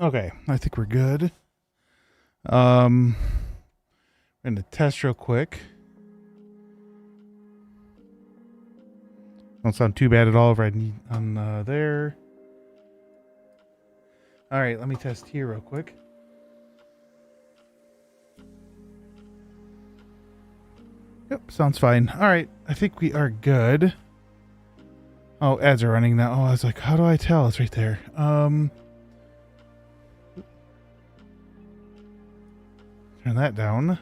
Okay, I think we're good. We're gonna test real quick. Don't sound too bad at all right on there. All right, let me test here real quick. Yep, sounds fine. All right, I think we are good. Oh, ads are running now. Oh, I was like, how do I tell? It's right there. Turn that down.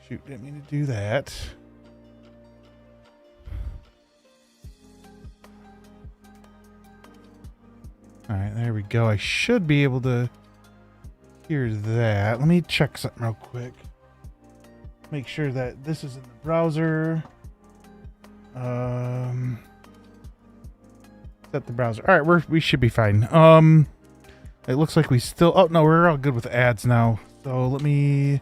Shoot, didn't mean to do that. All right, there we go. I should be able to hear that. Let me check something real quick. Make sure that this is in the browser. Set the browser. All right, we should be fine. It looks like we still. Oh no, we're all good with ads now. So let me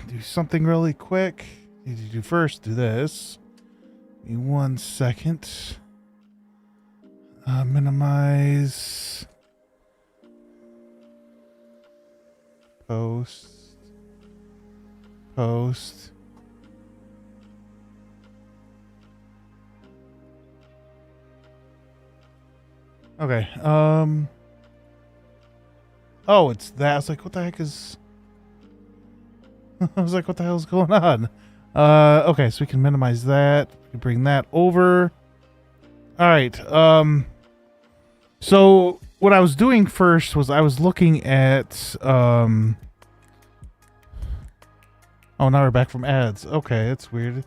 do something really quick. Need to do first. Do this. Give me 1 second. Minimize. Post. Okay. Oh, it's that. I was like, what the heck is? I was like, what the hell is going on? Okay, so we can minimize that. We can bring that over. All right. So what I was doing first was I was looking at Oh, now we're back from ads. Okay, that's weird.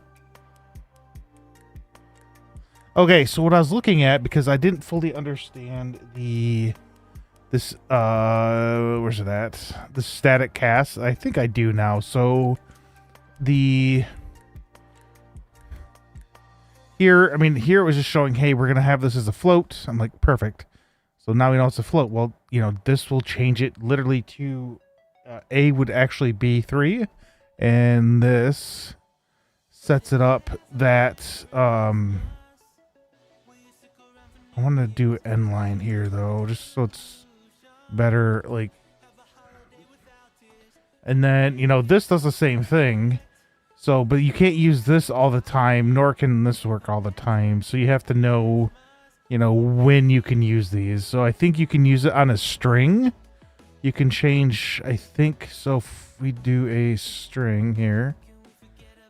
Okay, so what I was looking at, because I didn't fully understand this where's it at? The static cast. I think I do now. So here it was just showing, hey, we're gonna have this as a float. I'm like, perfect. So now we know it's a float. Well, this will change it literally to A would actually be 3, and this sets it up that I want to do end line here though, just so it's better, like, and then this does the same thing. So, but you can't use this all the time, nor can this work all the time. So you have to know, when you can use these. So I think you can use it on a string. You can change, I think. So if we do a string here,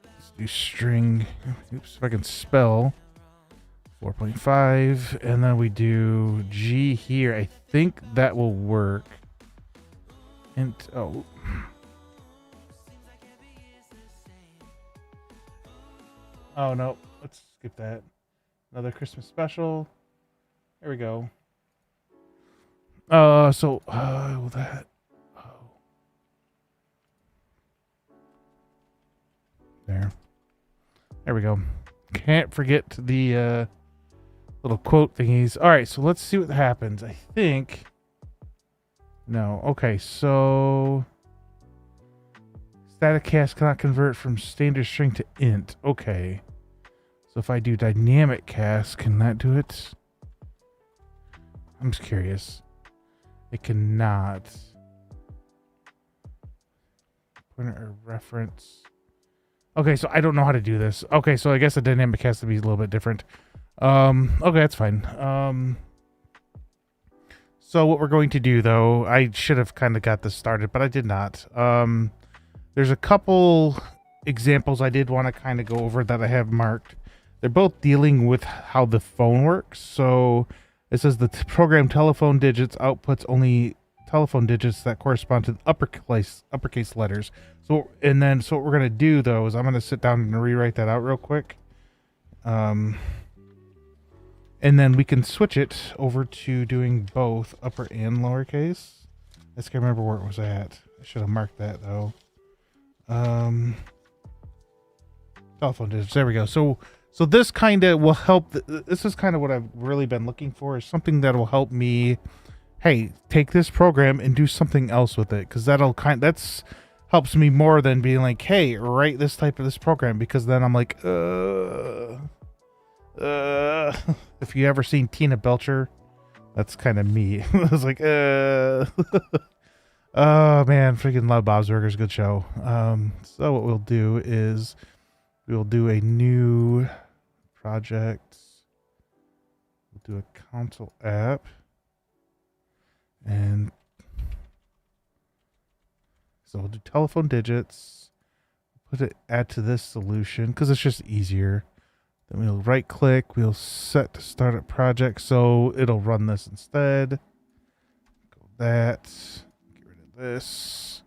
let's do string. Oops, if I can spell 4.5, and then we do G here. I think that will work. And oh. Oh no, let's skip that. Another Christmas special. There we go. Will that? Oh. There we go. Can't forget the little quote thingies. All right, so let's see what happens. I think. No. Okay, so static cast cannot convert from standard string to int. Okay. So if I do dynamic cast, can that do it? I'm just curious. It cannot. Pointer or reference. Okay, so I don't know how to do this. Okay, so I guess the dynamic has to be a little bit different. Okay, that's fine. So what we're going to do, though, I should have kind of got this started, but I did not. There's a couple examples I did want to kind of go over that I have marked. They're both dealing with how the phone works. So it says the program telephone digits outputs only telephone digits that correspond to the uppercase letters. So what we're going to do, though, is I'm going to sit down and rewrite that out real quick. And then we can switch it over to doing both upper and lowercase. I just can't remember where it was at. I should have marked that, though. Telephone digits. There we go. So this kind of will help. This is kind of what I've really been looking for, is something that will help me. Hey, take this program and do something else with it, because that's helps me more than being like, hey, write this type of this program, because then I'm like, If you ever seen Tina Belcher, that's kind of me. I was like, oh man, freaking love Bob's Burgers, good show. So what we'll do is we'll do a new project. We'll do a console app, and so we'll do telephone digits. Put it add to this solution because it's just easier. Then we'll right click. We'll set to start a project, so it'll run this instead. Go that. Get rid of this.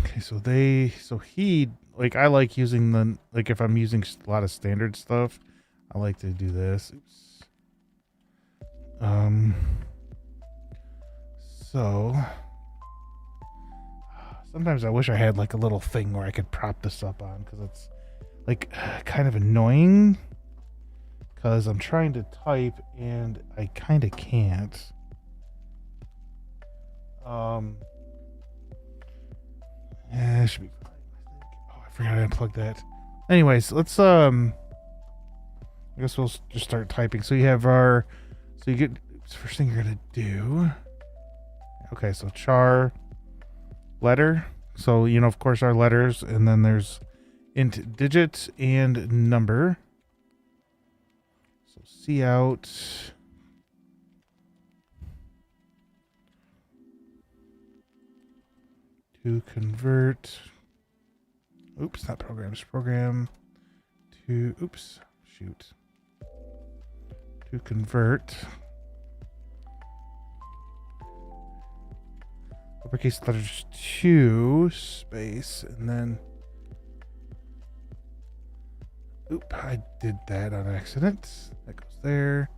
Okay, so he like I like using the like if I'm using a lot of standard stuff, I like to do this. Oops. So sometimes I wish I had like a little thing where I could prop this up on because it's like kind of annoying because I'm trying to type and I kind of can't. Yeah, it should be fine. Oh, I forgot to unplug that. Anyways, let's I guess we'll just start typing. So you have our so you get first thing you're gonna do. Okay, so char letter. So you know, of course, our letters, and then there's int digit and number. So C out. To convert. Oops, not programs. Program to. Oops, shoot. To convert. Uppercase letters to space and then. Oop, I did that on accident. That goes there.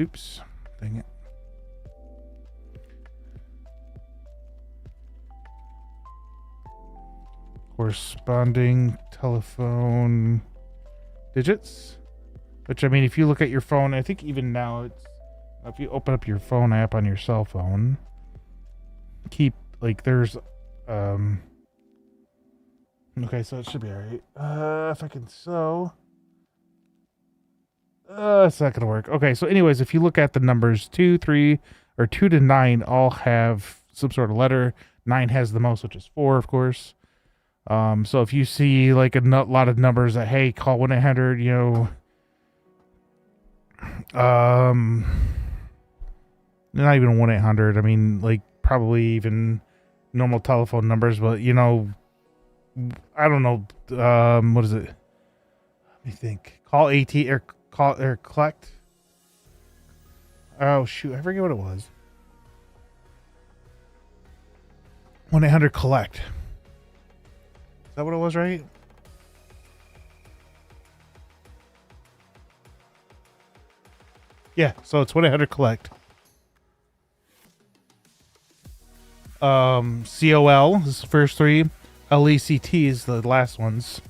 Oops, dang it. Corresponding telephone digits, which I mean, if you look at your phone, I think even now it's if you open up your phone app on your cell phone, keep like there's okay, so it should be all right. If I can it's not gonna work. Okay, so anyways, if you look at the numbers 2, 3, or 2 to 9 all have some sort of letter. 9 has the most, which is 4, of course. So if you see like a lot of numbers that, hey, call 1-800, you know, not even 1-800. I mean, like probably even normal telephone numbers, but you know, I don't know. What is it? Let me think. Call AT or call or collect. Oh shoot, I forget what it was. 1-800 collect. Is that what it was, right? Yeah, so it's 1-800 collect. COL is the first 3. LECT is the last ones.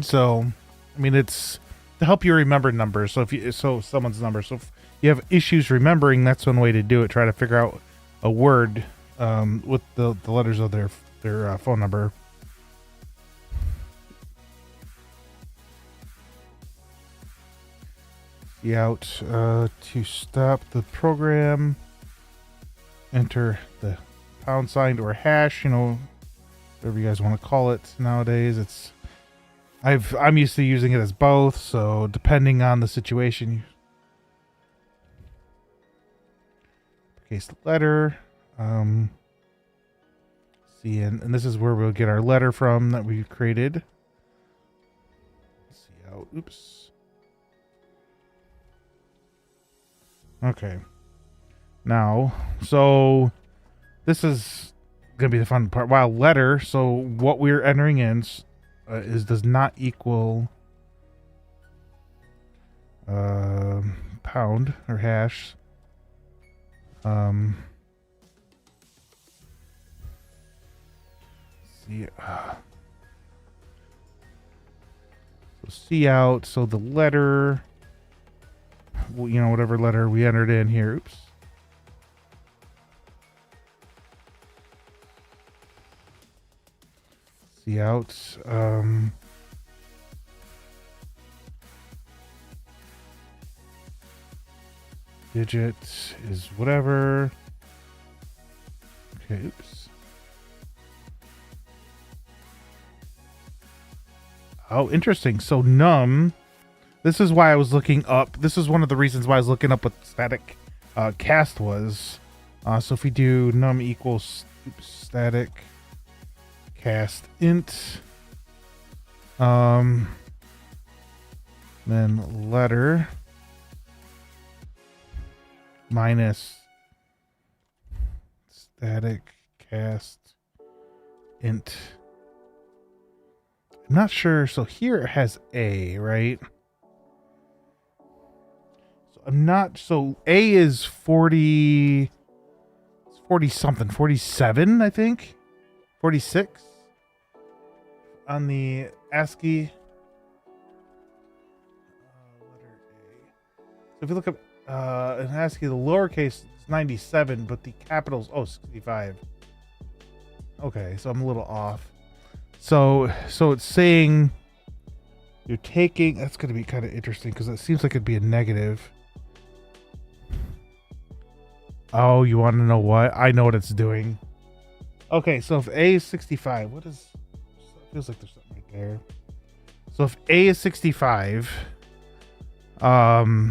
So, I mean, it's to help you remember numbers. So someone's number. So if you have issues remembering, that's one way to do it. Try to figure out a word with the letters of their phone number. Out to stop the program. Enter the # or hash. You know, whatever you guys want to call it nowadays. It's I'm used to using it as both. So depending on the situation, case letter. See, and this is where we'll get our letter from that we created. See how. Oops. Okay. Now, so this is gonna be the fun part. Wow, letter. So what we're entering in does not equal pound or hash. See. So C out. So the letter. Well, you know, whatever letter we entered in here. Oops. See out. digit is whatever. Okay, oops. Oh, interesting. So num, this is why I was looking up. This is one of the reasons why I was looking up what static cast was. So if we do num equals static cast int, then letter minus static cast int. I'm not sure. So here it has a, right? So I'm not. So a is 40. 40 something. 47, I think. 46 on the ASCII. Letter A. So if you look up in ASCII, the lowercase is 97, but the capitals 65. Okay, so I'm a little off. So it's saying you're taking. That's going to be kind of interesting because it seems like it'd be a negative. Oh, you want to know what? I know what it's doing. Okay, so if A is 65, what is... Feels like there's something right there. So if A is 65, so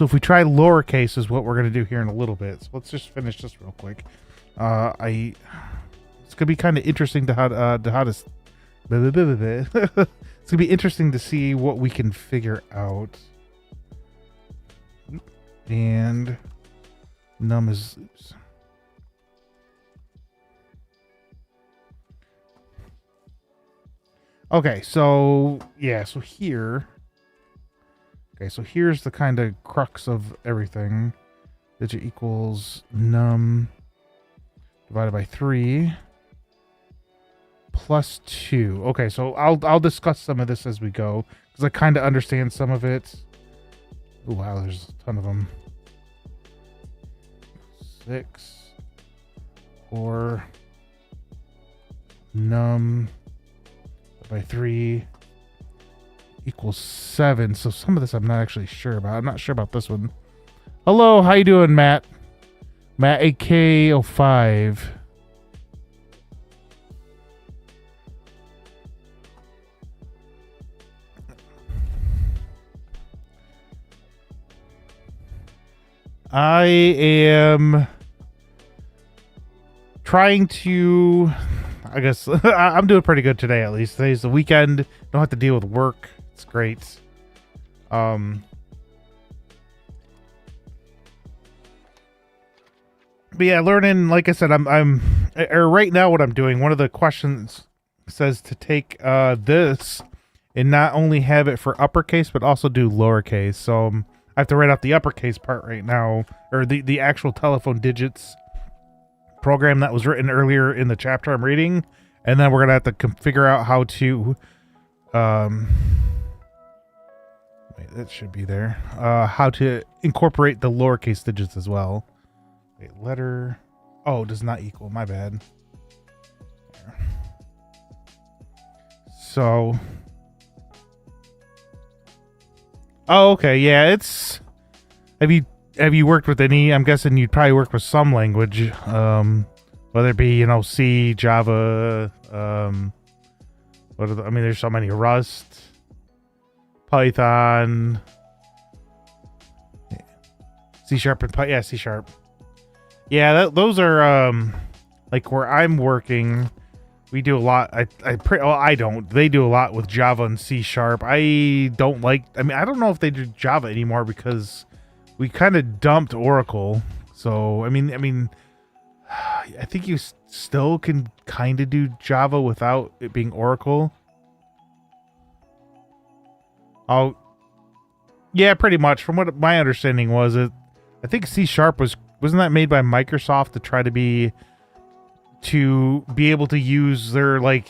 if we try lowercase is what we're going to do here in a little bit. So let's just finish this real quick. It's going to be kind of interesting to how to it's going to be interesting to see what we can figure out. And num is, oops. Okay, so yeah, so here. Okay, so here's the kind of crux of everything. Digit equals num divided by 3 plus 2. Okay, so I'll discuss some of this as we go because I kind of understand some of it. Oh wow, there's a ton of them. 6 or num by 3 equals 7. So some of this I'm not actually sure about. I'm not sure about this one. Hello, how you doing, Matt? Matt AK05. I am trying to, I guess, I'm doing pretty good today, at least. Today's the weekend. Don't have to deal with work. It's great. But yeah, learning, like I said, I'm right now what I'm doing, one of the questions says to take this and not only have it for uppercase, but also do lowercase. So I have to write out the uppercase part right now, or the actual telephone digits program that was written earlier in the chapter I'm reading, and then we're gonna have to figure out how to wait, that should be there, how to incorporate the lowercase digits as well. Wait, letter, oh, does not equal, my bad. So oh, okay, yeah, it's, have you worked with any? I'm guessing you'd probably work with some language, whether it be, you know, C, Java, what are the, I mean, there's so many, Rust, Python, C Sharp, and yeah, C Sharp. Yeah, those are like where I'm working. We do a lot. I don't. They do a lot with Java and C Sharp. I don't like. I mean, I don't know if they do Java anymore because we kind of dumped Oracle. So I mean, I think you still can kind of do Java without it being Oracle. Oh, yeah, pretty much. From what my understanding was, I think C Sharp wasn't that made by Microsoft to try to be able to use their, like,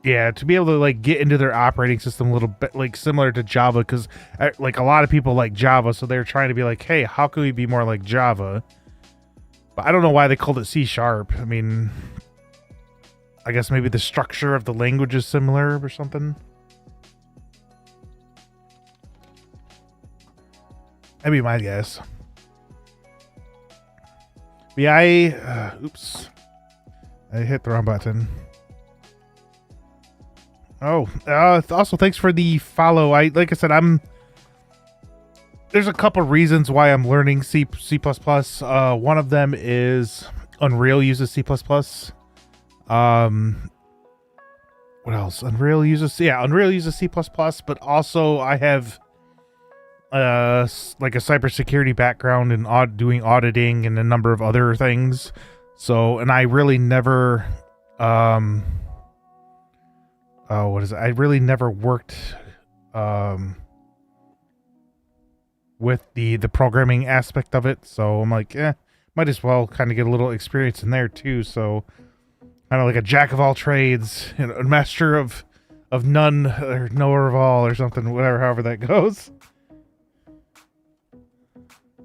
yeah, to be able to, like, get into their operating system a little bit, like, similar to Java, because like a lot of people like Java, so they're trying to be like, hey, how can we be more like Java? But I don't know why they called it C Sharp. I mean, I guess maybe the structure of the language is similar or something. That'd be my guess. But yeah, oops. I hit the wrong button. Oh, also thanks for the follow. Like I said, there's a couple reasons why I'm learning C++. One of them is Unreal uses C++. What else? Unreal uses C++, but also I have like a cybersecurity background in doing auditing and a number of other things. So, and I really never I really never worked with the programming aspect of it. So I'm like, might as well kind of get a little experience in there too. So kind of like a jack of all trades and a master of none, or knower of all, or something, whatever, however that goes.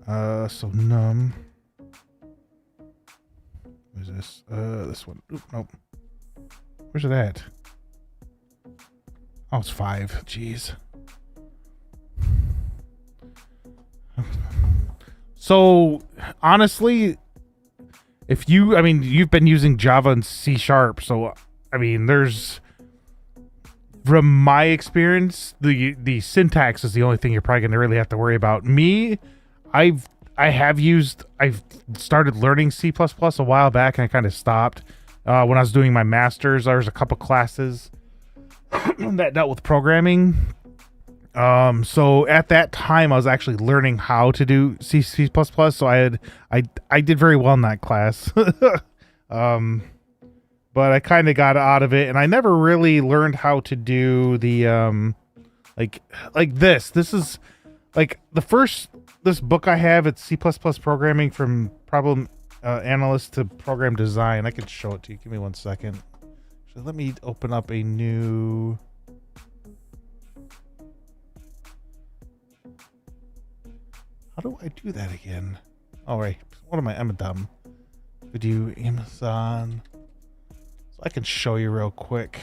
So num. What is this? This one. Oop, nope. Where's it at? Oh, it's 5. Jeez. So honestly, you've been using Java and C#, so there's, from my experience, the syntax is the only thing you're probably going to really have to worry about. Me, I've started learning C++ a while back, and I kind of stopped when I was doing my master's. There was a couple classes that dealt with programming. So at that time, I was actually learning how to do C++. So I did very well in that class. But I kind of got out of it, and I never really learned how to do the like this. This is like this book I have. It's C++ programming from problem analyst to program design. I can show it to you. Give me 1 second. So let me open up a new. How do I do that again? All right. What am I? I'm a dumb. Video Amazon. So I can show you real quick.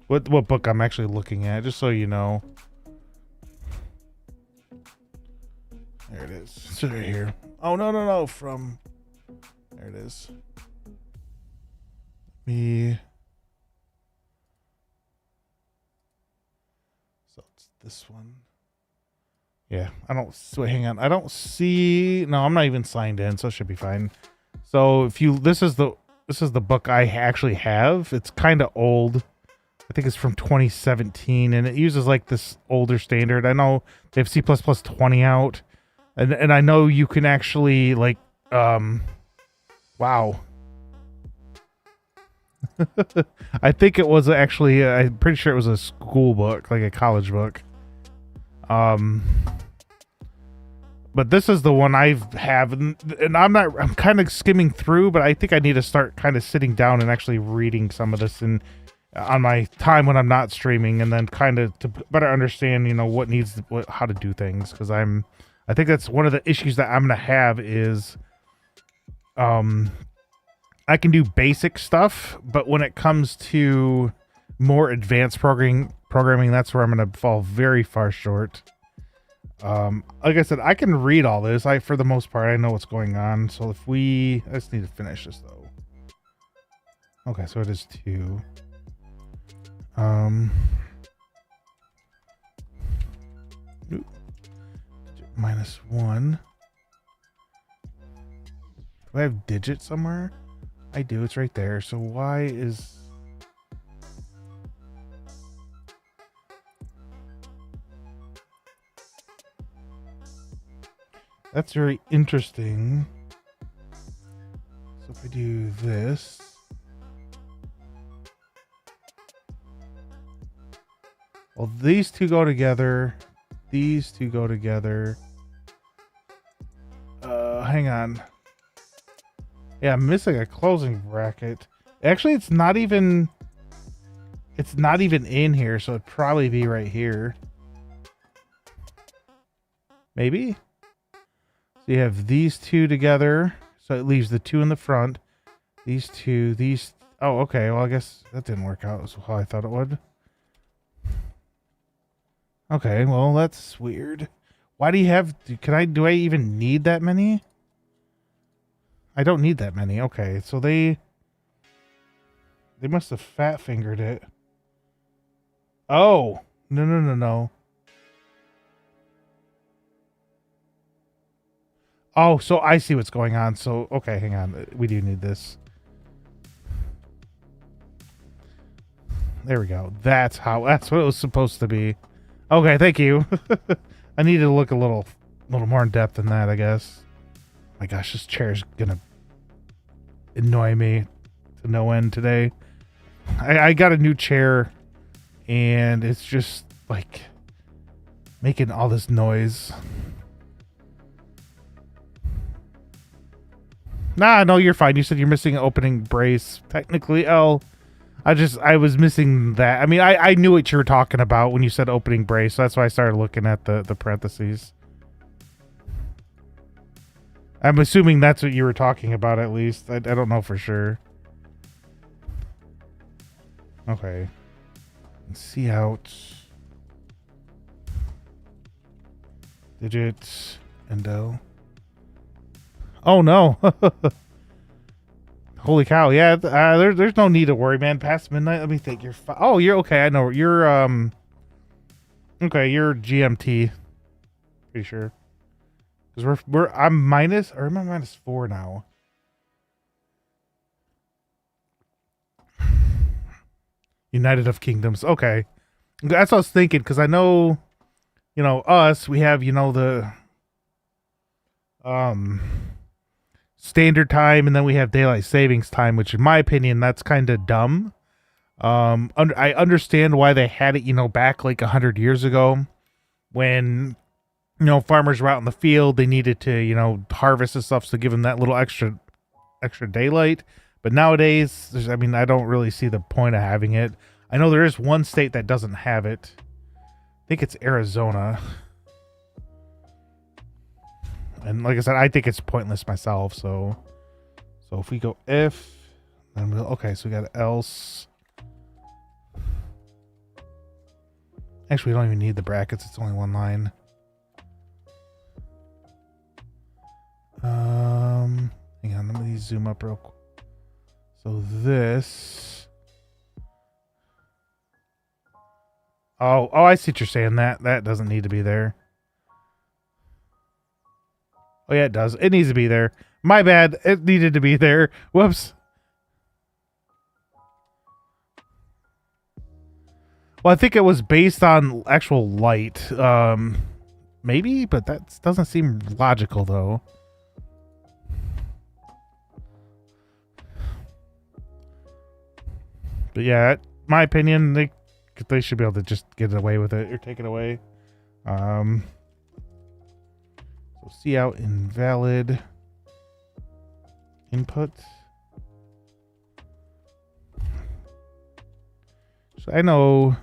What book I'm actually looking at, just so you know. There it is. It's right here. Oh no. There it is. So it's this one. Yeah, hang on. I don't see. No, I'm not even signed in, so it should be fine. So this is the book I actually have. It's kind of old. I think it's from 2017, and it uses like this older standard. I know they have C++20 out, and I know you can actually like, wow. I think it was actually, I'm pretty sure it was a school book, like a college book. But this is the one I have, and I'm kind of skimming through, but I think I need to start kind of sitting down and actually reading some of this on my time when I'm not streaming, and then kind of to better understand, how to do things. Because I think that's one of the issues that I'm gonna have is, I can do basic stuff, but when it comes to more advanced programming, that's where I'm gonna fall very far short. Like I said, I can read all this. For the most part, I know what's going on. So I just need to finish this though. Okay, so it is 2. -1. Do I have digit somewhere? I do. It's right there. So why is... That's very interesting. So if I do this... Well, these two go together. These two go together. Hang on. Yeah, I'm missing a closing bracket. Actually, it's not even in here, so it'd probably be right here. Maybe? So you have these two together, so it leaves the 2 in the front. These two, oh, okay, well, I guess that didn't work out as how I thought it would. Okay, well, that's weird. Why do you have... do I even need that many? I don't need that many. Okay, so they must have fat fingered it. Oh, no, no, no, no. Oh, so I see what's going on. So, okay, hang on. We do need this. There we go. That's what it was supposed to be. Okay, thank you. I need to look a little more in depth than that, I guess. My gosh, this chair's gonna annoy me to no end today. I got a new chair and it's just like making all this noise. Nah, no, you're fine. You said you're missing an opening brace. Technically, I was missing that. I mean, I knew what you were talking about when you said opening brace, so that's why I started looking at the parentheses. I'm assuming that's what you were talking about, at least. I don't know for sure. Okay. See out. Digit. Endo. Oh, no. Holy cow. Yeah, there's no need to worry, man. Past midnight, let me think. Oh, you're okay. I know. You're, okay, you're GMT. Pretty sure. Because I'm minus, or am I -4 now? United of Kingdoms. Okay. That's what I was thinking, because I know, us, we have, the standard time, and then we have daylight savings time, which in my opinion, that's kind of dumb. I understand why they had it, back like 100 years ago when, farmers were out in the field, they needed to, harvest and stuff, so give them that little extra daylight. But nowadays, I don't really see the point of having it. I know there is one state that doesn't have it. I think it's Arizona. And like I said, I think it's pointless myself. So if we go if, then okay, so we got else. Actually, we don't even need the brackets. It's only one line. Hang on, let me zoom up real quick. So this. Oh, I see what you're saying. That doesn't need to be there. Oh yeah, it does. It needs to be there. My bad. It needed to be there. Whoops. Well, I think it was based on actual light. Maybe, but that doesn't seem logical though. But yeah, my opinion, they should be able to just get away with it or take it away. So see out invalid input. So I know.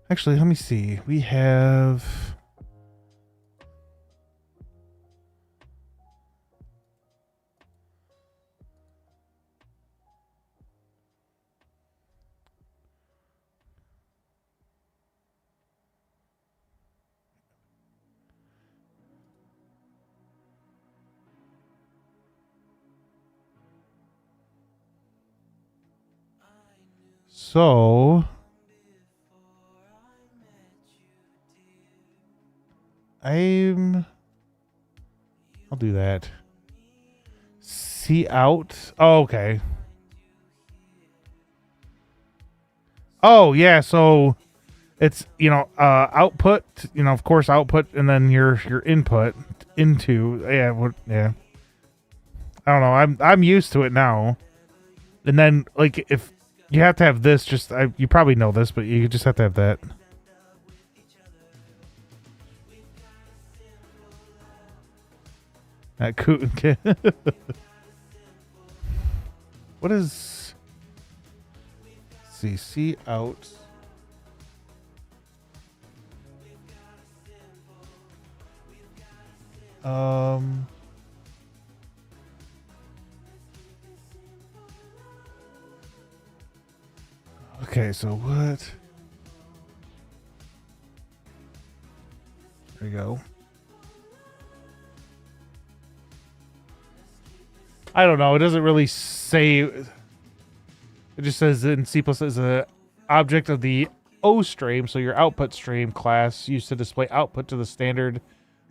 Actually, let me see. We have. So I'll do that. See out. Oh, okay. Oh, yeah, so it's, output, of course output, and then your input into, yeah. I don't know. I'm used to it now. And then like if you have to have this, you probably know this, but you just have to have that. That what is see out? Okay, so what? There you go. I don't know. It doesn't really say. It just says in C++ is a object of the O stream, so your output stream class used to display output to the standard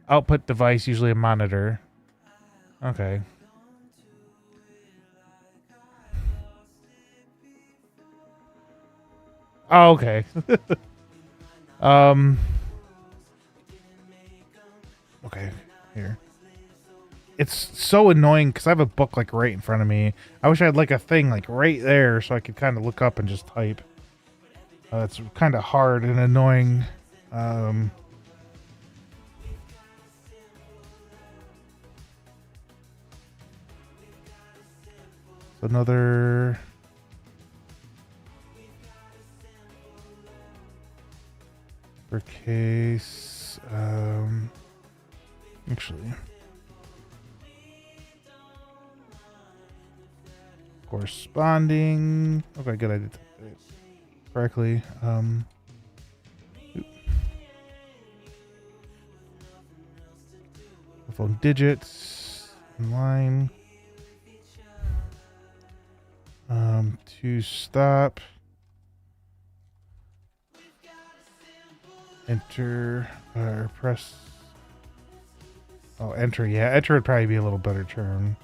output device, usually a monitor. Okay. Oh, okay. Okay, here. It's so annoying because I have a book like right in front of me. I wish I had like a thing like right there so I could kind of look up and just type. It's kind of hard and annoying. Another. For case. Actually. Corresponding. Okay, good. I did it correctly. Phone digits in line. To stop. Enter or press. Oh, enter. Yeah, enter would probably be a little better term.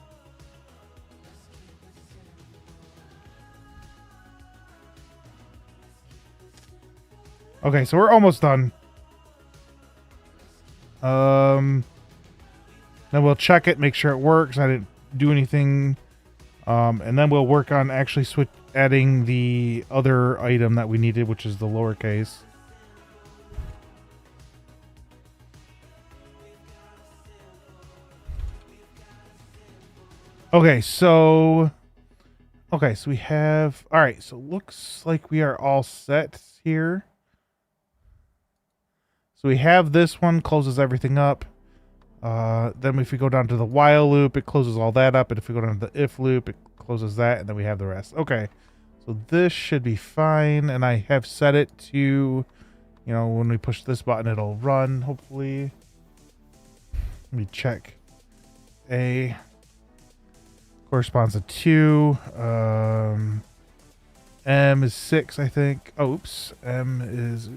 Okay, so we're almost done. Then we'll check it, make sure it works. I didn't do anything. And then we'll work on actually adding the other item that we needed, which is the lowercase. Okay, so we have, all right, so looks like we are all set here. So we have this one, closes everything up. Then if we go down to the while loop, it closes all that up. And if we go down to the if loop, it closes that. And then we have the rest. Okay. So this should be fine. And I have set it to, you know, when we push this button, it'll run, hopefully. Let me check. A corresponds to 2. M is 6, I think. Oh, oops. M is,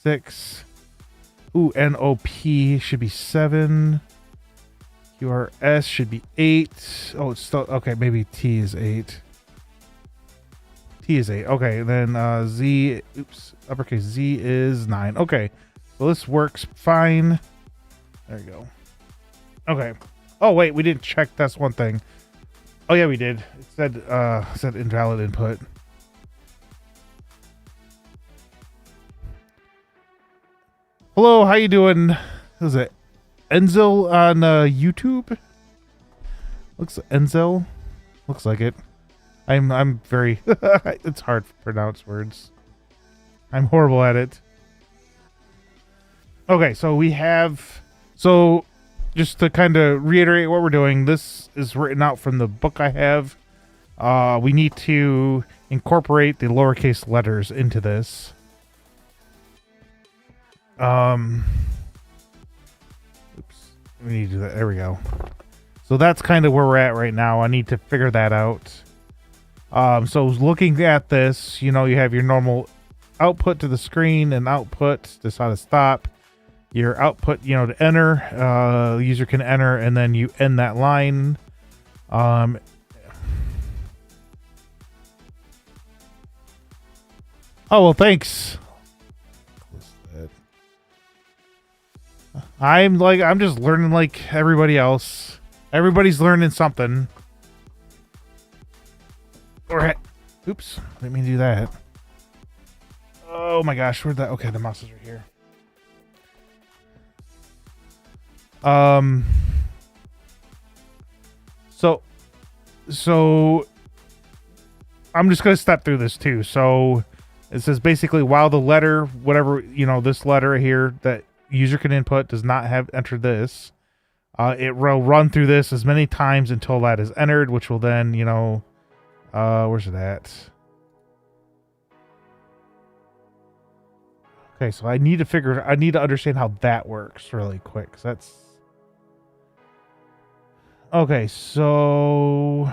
6. Ooh, NOP should be 7. QRS should be 8. Oh, it's still, okay, maybe T is 8. T is 8. Okay, then Z, uppercase Z is 9. Okay, well, this works fine. There you go. Okay. Oh, wait, we didn't check. That's one thing. Oh, yeah, we did. It said invalid input. Hello, how you doing? Is it Enzel on YouTube? Looks Enzel. Looks like it. I'm very. It's hard to pronounce words. I'm horrible at it. Okay, so we have. So, just to kind of reiterate what we're doing, this is written out from the book I have. We need to incorporate the lowercase letters into this. Oops. We need to do that. There we go. So that's kind of where we're at right now. I need to figure that out. So looking at this, you know, you have your normal output to the screen and output to how to stop. Your output, you know, to enter. The user can enter, and then you end that line. Oh, well, thanks. I'm just learning like everybody else. Everybody's learning something. Alright. Oops. Didn't mean to do that. Oh my gosh, where'd that? Okay, the mouse is right here. So I'm just gonna step through this too. So it says basically while the letter, whatever, you know, this letter here that user can input does not have entered this, it will run through this as many times until that is entered, which will then, you know, where's it at? Okay, so I need to understand how that works really quick. 'Cause that's okay. So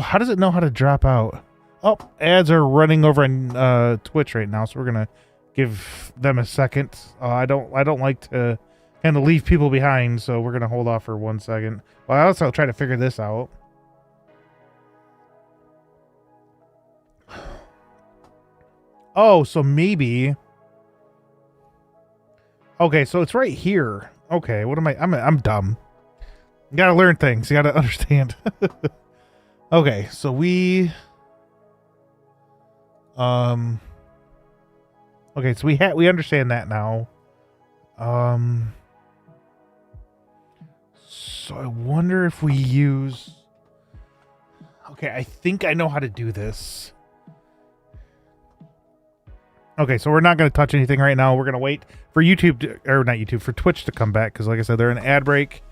how does it know how to drop out? Oh, ads are running over on Twitch right now, so we're gonna give them a second. I don't like to kind of leave people behind, so we're gonna hold off for 1 second. Well, I also try to figure this out. Oh, so maybe. Okay, so it's right here. Okay, what am I? I'm dumb. You gotta learn things. You gotta understand. Okay, so we. Okay, so we understand that now. So I wonder if we use. Okay, I think I know how to do this. Okay, so we're not going to touch anything right now. We're going to wait for YouTube or not YouTube, for Twitch to come back because, like I said, they're an ad break.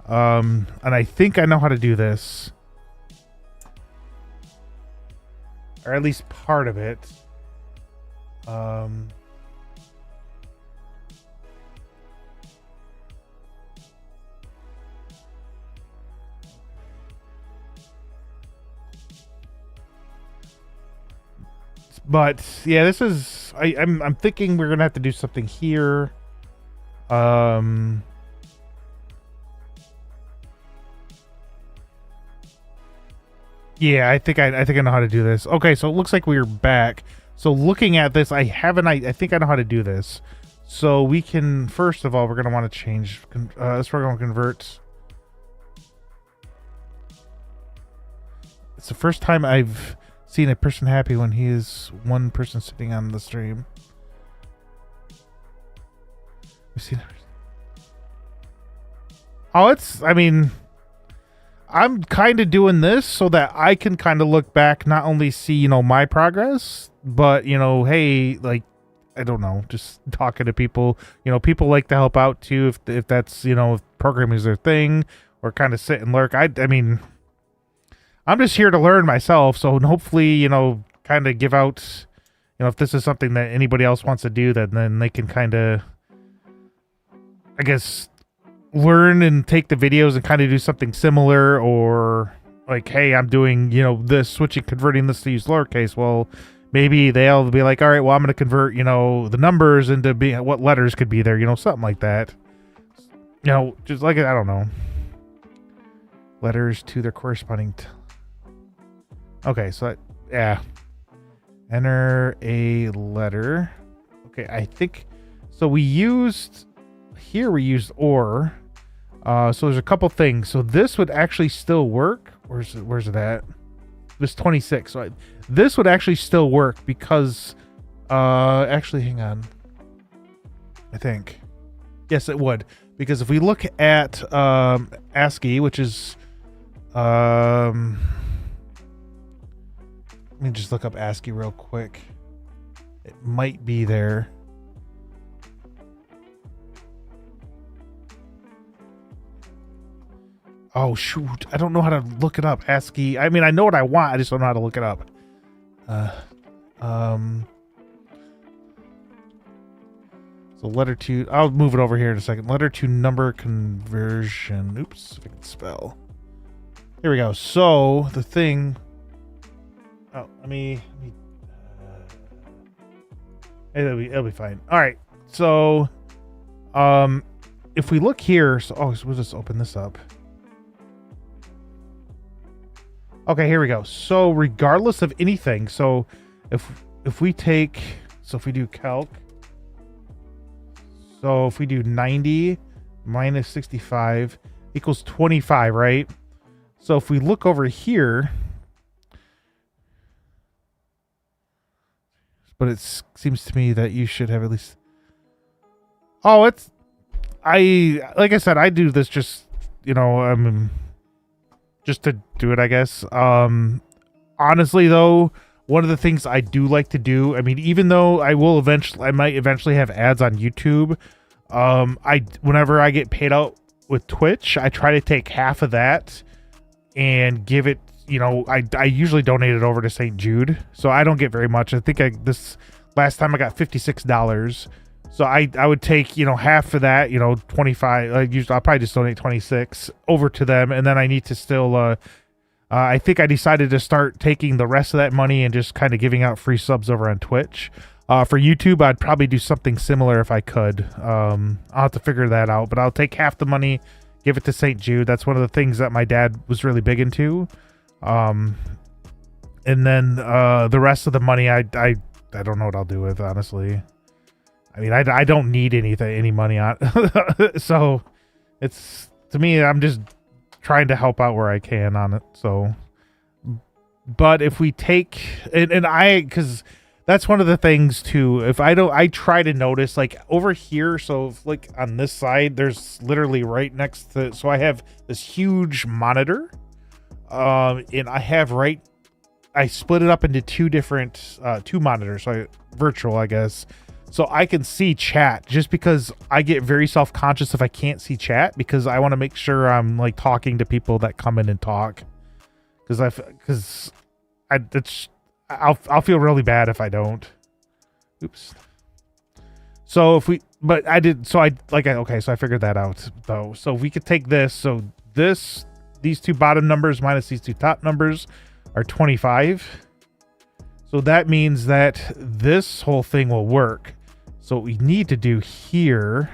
And I think I know how to do this, or at least part of it. But yeah, this is I'm thinking we're gonna have to do something here. Yeah, I think I know how to do this. Okay, so it looks like we're back. So looking at this, I think I know how to do this. So we can, first of all, we're gonna want to change. This we're gonna convert. It's the first time I've seen a person happy when he is one person sitting on the stream. We've seen. Oh, I mean, I'm kind of doing this so that I can kind of look back, not only see, you know, my progress, but, you know, hey, like, I don't know, just talking to people, you know, people like to help out too. If that's, you know, if programming is their thing, or kind of sit and lurk. I mean, I'm just here to learn myself. So hopefully, you know, kind of give out, you know, if this is something that anybody else wants to do, then they can kind of, I guess, learn and take the videos and kind of do something similar, or like, hey, I'm doing, you know, this, converting this to use lowercase. Well, maybe they'll be like, all right, well, I'm going to convert, you know, the numbers into what letters could be there, you know, something like that. You know, just like, I don't know, letters to their corresponding. Okay, so yeah, enter a letter. Okay, I think so. We used or. So there's a couple things. So this would actually still work. Where's it at? This 26. So this would actually still work because actually, hang on. I think yes, it would, because if we look at ASCII, which is let me just look up ASCII real quick. It might be there. Oh, shoot. I don't know how to look it up. ASCII. I mean, I know what I want. I just don't know how to look it up. So letter to... I'll move it over here in a second. Letter to number conversion. Oops. If I can spell. Here we go. So, the thing... Oh, let me it'll be fine. All right. So, if we look here... So we'll just open this up. Okay, here we go. So regardless of anything, so if we take, so if we do calc, so if we do 90 minus 65 equals 25, right? So if we look over here, but it seems to me that you should have at least, like I said, I do this just, you know, just to do it, I guess. Honestly, though, one of the things I do like to do, I mean, even though I might eventually have ads on YouTube, whenever I get paid out with Twitch, I try to take half of that and give it you know, I usually donate it over to St. Jude, so I don't get very much. I think this last time I got $56. So I would take, you know, half of that, you know, 25. I'll probably just donate 26 over to them, and then I need to still. I think I decided to start taking the rest of that money and just kind of giving out free subs over on Twitch. For YouTube, I'd probably do something similar if I could. I'll have to figure that out, but I'll take half the money, give it to St. Jude. That's one of the things that my dad was really big into. And then the rest of the money, I don't know what I'll do with, honestly. I mean, I don't need any money on so it's, to me, I'm just trying to help out where I can on it. So, but if we take, because that's one of the things too, if I try to notice, like over here, so if, like on this side, there's literally right next to, so I have this huge monitor, and I split it up into two different, two monitors, so virtual, I guess. So I can see chat, just because I get very self-conscious if I can't see chat, because I want to make sure I'm like talking to people that come in and talk. I'll feel really bad if I don't. Oops. So so I figured that out though. So we could take this. So these two bottom numbers minus these two top numbers are 25. So that means that this whole thing will work. So what we need to do here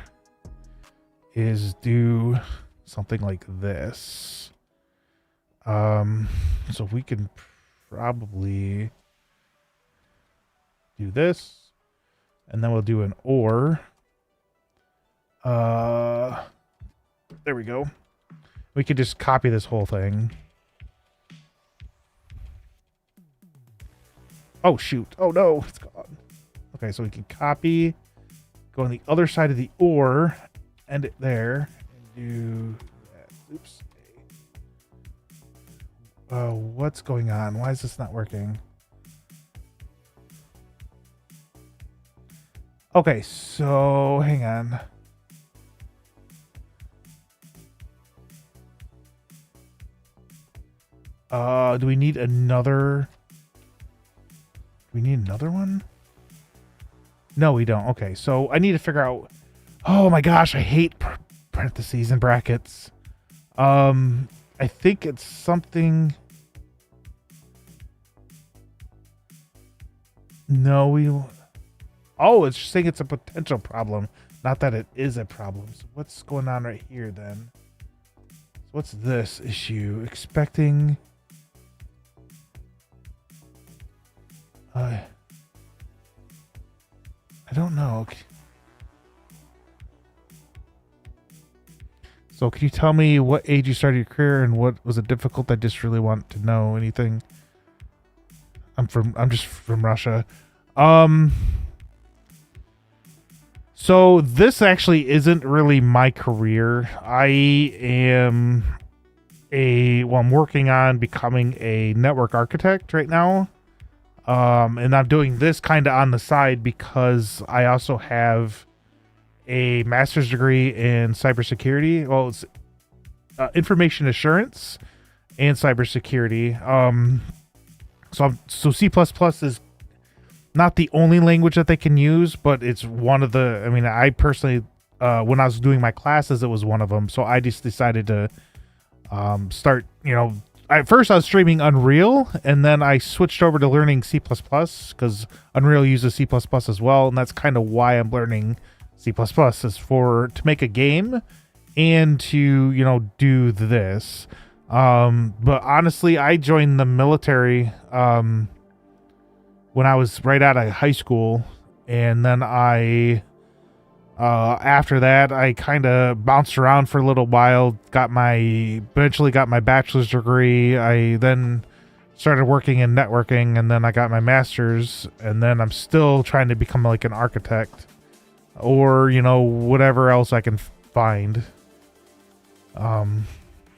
is do something like this. So we can probably do this, and then we'll do an OR. There we go. We could just copy this whole thing. Oh, shoot. Oh, no. It's gone. Okay, so we can copy, go on the other side of the OR, end it there, and do that. Oops. What's going on? Why is this not working? Okay, so hang on. Do we need another? We need another one? No, we don't. Okay, so I need to figure out. Oh my gosh, I hate parentheses and brackets. I think it's something. No, oh, it's saying it's a potential problem, not that it is a problem. So what's going on right here then? So what's this issue? Expecting. I don't know. So can you tell me what age you started your career and what was it difficult? I just really want to know anything. I'm just from Russia. So this actually isn't really my career. I'm working on becoming a network architect right now. And I'm doing this kind of on the side because I also have a master's degree in cybersecurity. Well, it's information assurance and cybersecurity. So C++ is not the only language that they can use, but it's one of the. I mean, I personally, when I was doing my classes, it was one of them. So I just decided to start. You know, at first I was streaming Unreal, and then I switched over to learning C++ because Unreal uses C++ as well, and that's kind of why I'm learning C++ is to make a game and to do this. But honestly, I joined the military when I was right out of high school, and then after that I kind of bounced around for a little while, eventually got my bachelor's degree. I then started working in networking, and then I got my master's, and then I'm still trying to become like an architect or whatever else I can find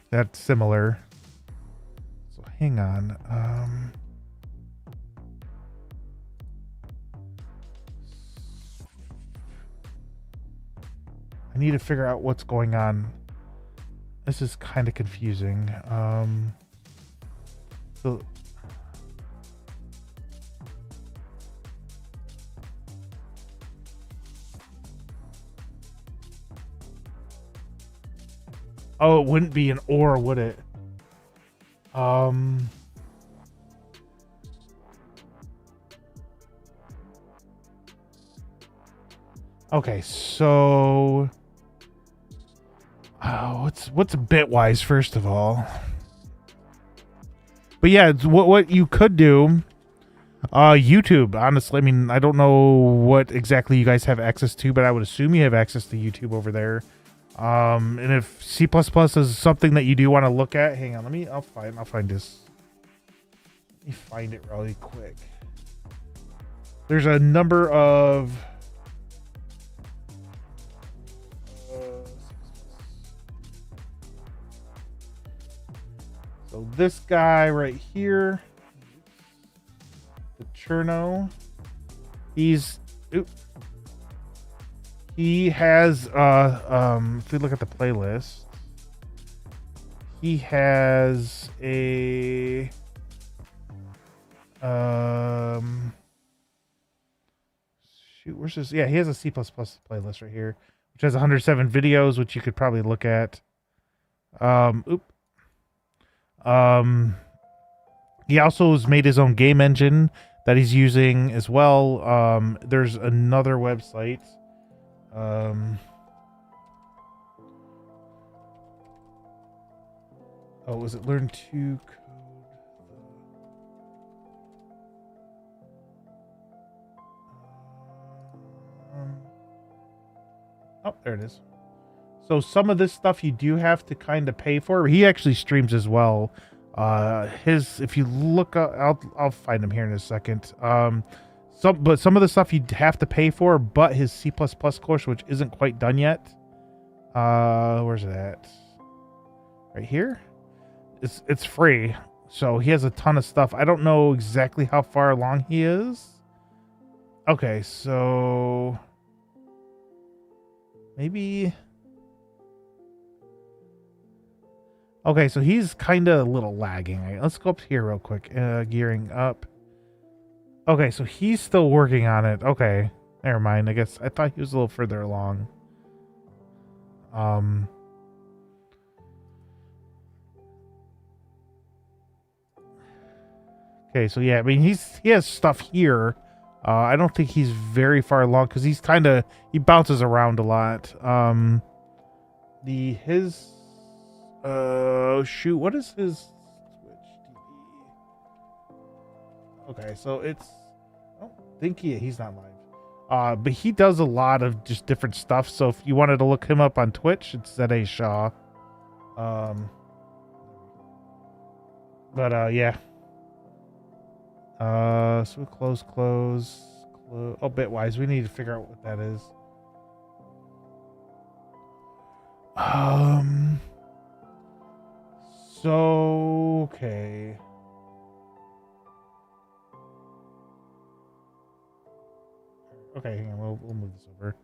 that's similar. So hang on. I need to figure out what's going on. This is kind of confusing. So oh, it wouldn't be an or, would it? Okay, so what's Bitwise first of all? But yeah, what you could do, YouTube. Honestly, I mean, I don't know what exactly you guys have access to, but I would assume you have access to YouTube over there. And if C++ is something that you do want to look at, hang on, I'll find this. Let me find it really quick. There's a number of so this guy right here, the Cherno, he has if we look at the playlist, he has a shoot, where's this? Yeah, he has a C++ playlist right here, which has 107 videos, which you could probably look at. He also has made his own game engine that he's using as well. There's another website. Was it Learn to Code? Oh, there it is. So some of this stuff you do have to kind of pay for. He actually streams as well. If you look, I'll find him here in a second. Some of the stuff you have to pay for, but his C++ course, which isn't quite done yet. Where's it at? Right here. It's free. So he has a ton of stuff. I don't know exactly how far along he is. Okay, so maybe. Okay, so he's kind of a little lagging. Let's go up here real quick. Gearing up. Okay, so he's still working on it. Okay, never mind. I guess I thought he was a little further along. Okay, so yeah, I mean he has stuff here. I don't think he's very far along because he bounces around a lot. Shoot, what is his Twitch TV? Okay, so I don't think he's not live. But he does a lot of just different stuff. So if you wanted to look him up on Twitch, it's ZA Shaw. Yeah. So close. Oh, Bitwise. We need to figure out what that is. So okay. Okay, hang on. We'll move this over.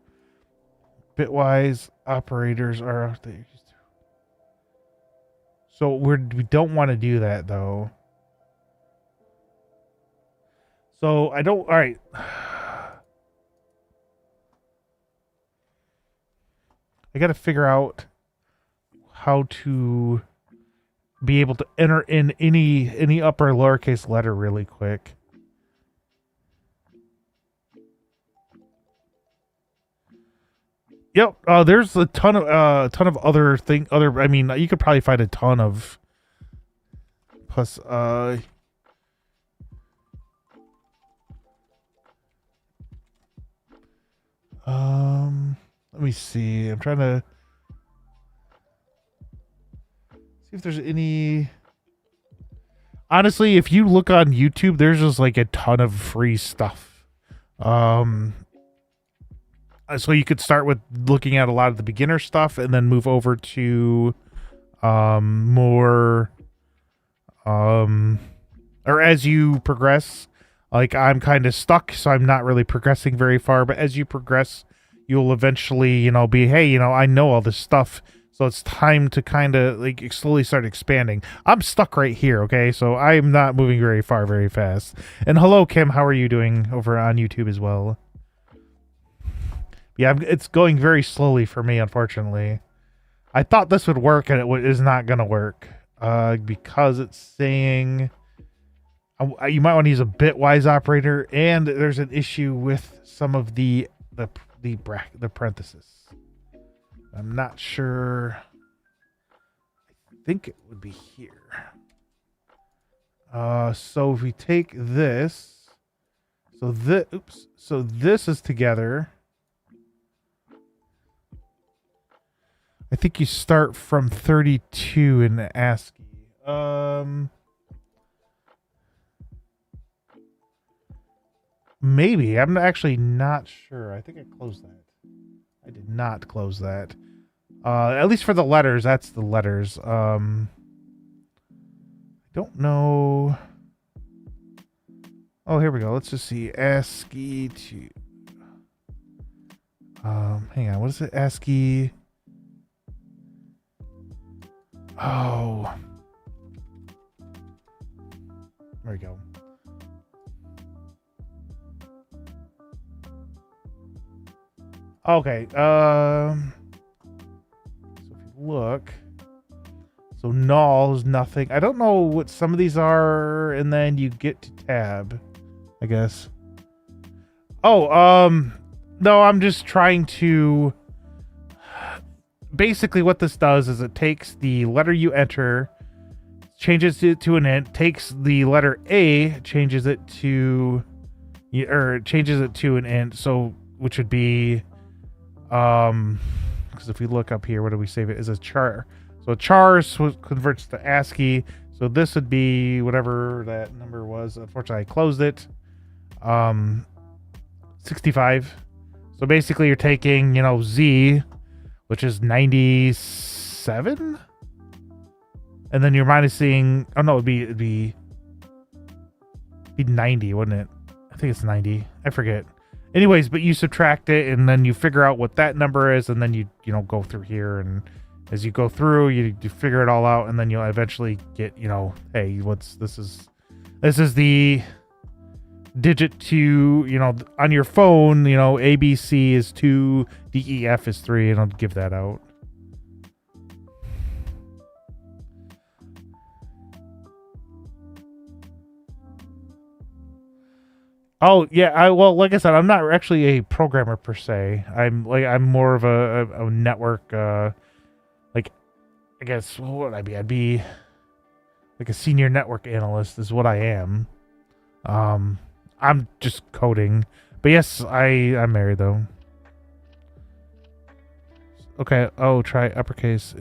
Bitwise operators are out there. So we don't want to do that though. So I don't. All right. I got to figure out how to be able to enter in any upper lowercase letter really quick. Yep. There's a ton of other I mean, you could probably find a ton of plus let me see. I'm trying to see if there's any. Honestly, if you look on YouTube, there's just like a ton of free stuff. So you could start with looking at a lot of the beginner stuff and then move over to more or as you progress. Like I'm kind of stuck, so I'm not really progressing very far, but as you progress, you'll eventually, be, hey, I know all this stuff. So it's time to kind of like slowly start expanding. I'm stuck right here, okay? So I'm not moving very far, very fast. And hello, Kim. How are you doing over on YouTube as well? Yeah, it's going very slowly for me, unfortunately. I thought this would work, and it is not going to work. Because it's saying... you might want to use a bitwise operator, and there's an issue with some of the parentheses. I'm not sure. I think it would be here. So if we take this, so this is together. I think you start from 32 in ASCII. Maybe. I'm actually not sure. I think I closed that. I did not close that. At least for the letters, that's the letters. I don't know. Oh, here we go. Let's just see. ASCII to... hang on. What is it? ASCII... Oh. There we go. Okay. So if you look, so null is nothing. I don't know what some of these are, and then you get to tab, I guess. Oh, no, I'm just trying to. Basically, what this does is it takes the letter you enter, changes it to an int, takes the letter A, changes it to an int. So, which would be. Because if we look up here, what do we save it as a char? So char converts to ASCII. So this would be whatever that number was. Unfortunately, I closed it. 65. So basically, you're taking, Z, which is 97, and then you're minusing. Oh no, it'd be 90, wouldn't it? I think it's 90. I forget. Anyways, but you subtract it, and then you figure out what that number is, and then you go through here, and as you go through, you figure it all out, and then you'll eventually get, hey, this is the digit to, on your phone, ABC is 2, DEF is 3, and I'll give that out. Oh yeah, like I said, I'm not actually a programmer per se. I'm more of a network. I guess what would I be? I'd be like a senior network analyst is what I am. I'm just coding, but yes, I'm married though. Okay. Oh, try uppercase.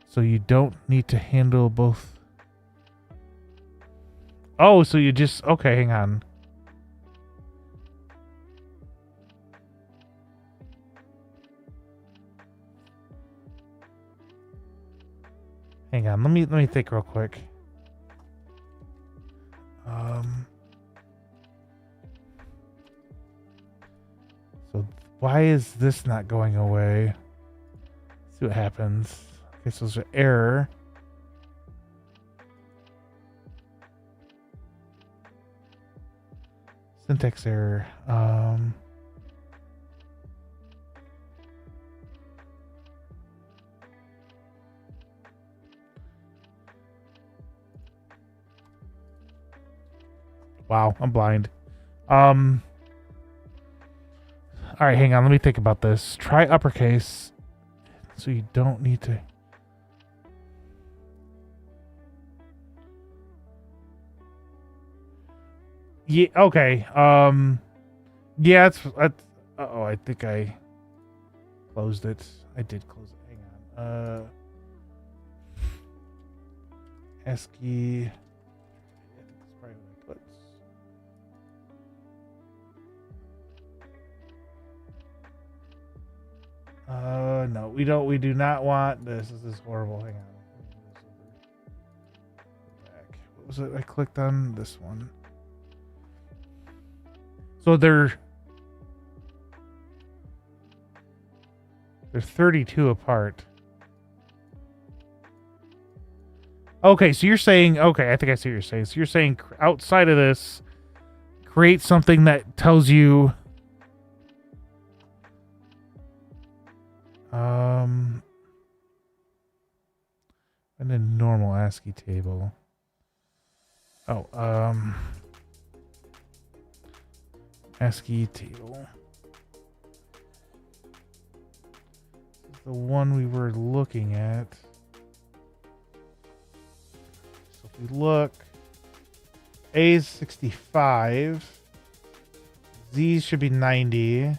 So you don't need to handle both. Oh, so you just... Okay, hang on. Hang on, let me think real quick. So why is this not going away? Let's see what happens. Okay, so there's an error. Syntax error. Wow, I'm blind. All right, hang on. Let me think about this. Try uppercase, so you don't need to. Yeah. Okay. Yeah. Uh-oh. I think I closed it. I did close it. Hang on. ASCII. No, we don't. We do not want this. This is horrible. Hang on. Back. What was it? I clicked on this one. So there's They're 32 apart. Okay, so you're saying, okay, I think I see what you're saying. So you're saying outside of this, create something that tells you and a normal ASCII table. Oh, ASCII table. This is the one we were looking at. So if we look, A is 65. Z should be 90.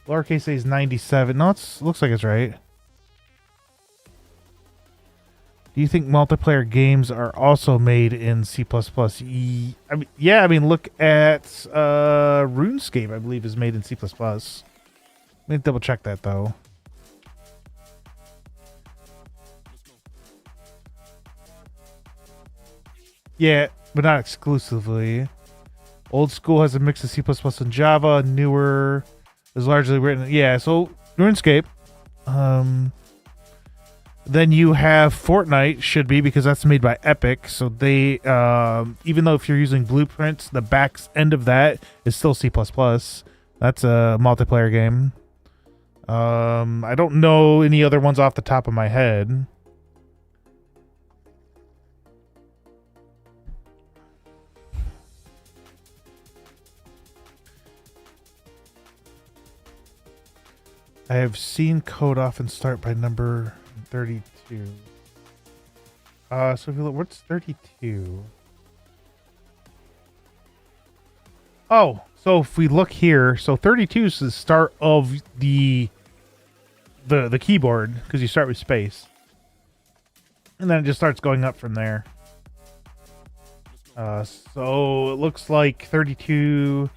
Lowercase a is 97. No, it looks like it's right. Do you think multiplayer games are also made in C++? Yeah, I mean, look at RuneScape, I believe, is made in C++. Let me double check that, though. Yeah, but not exclusively. Old school has a mix of C++ and Java. Newer is largely written. Yeah, so RuneScape. Then you have Fortnite, should be, because that's made by Epic. So they, even though if you're using Blueprints, the back end of that is still C++. That's a multiplayer game. I don't know any other ones off the top of my head. I have seen code often start by number 32. So if you look, what's 32? Oh, so if we look here, so 32 is the start of the keyboard, because you start with space. And then it just starts going up from there. So it looks like 32,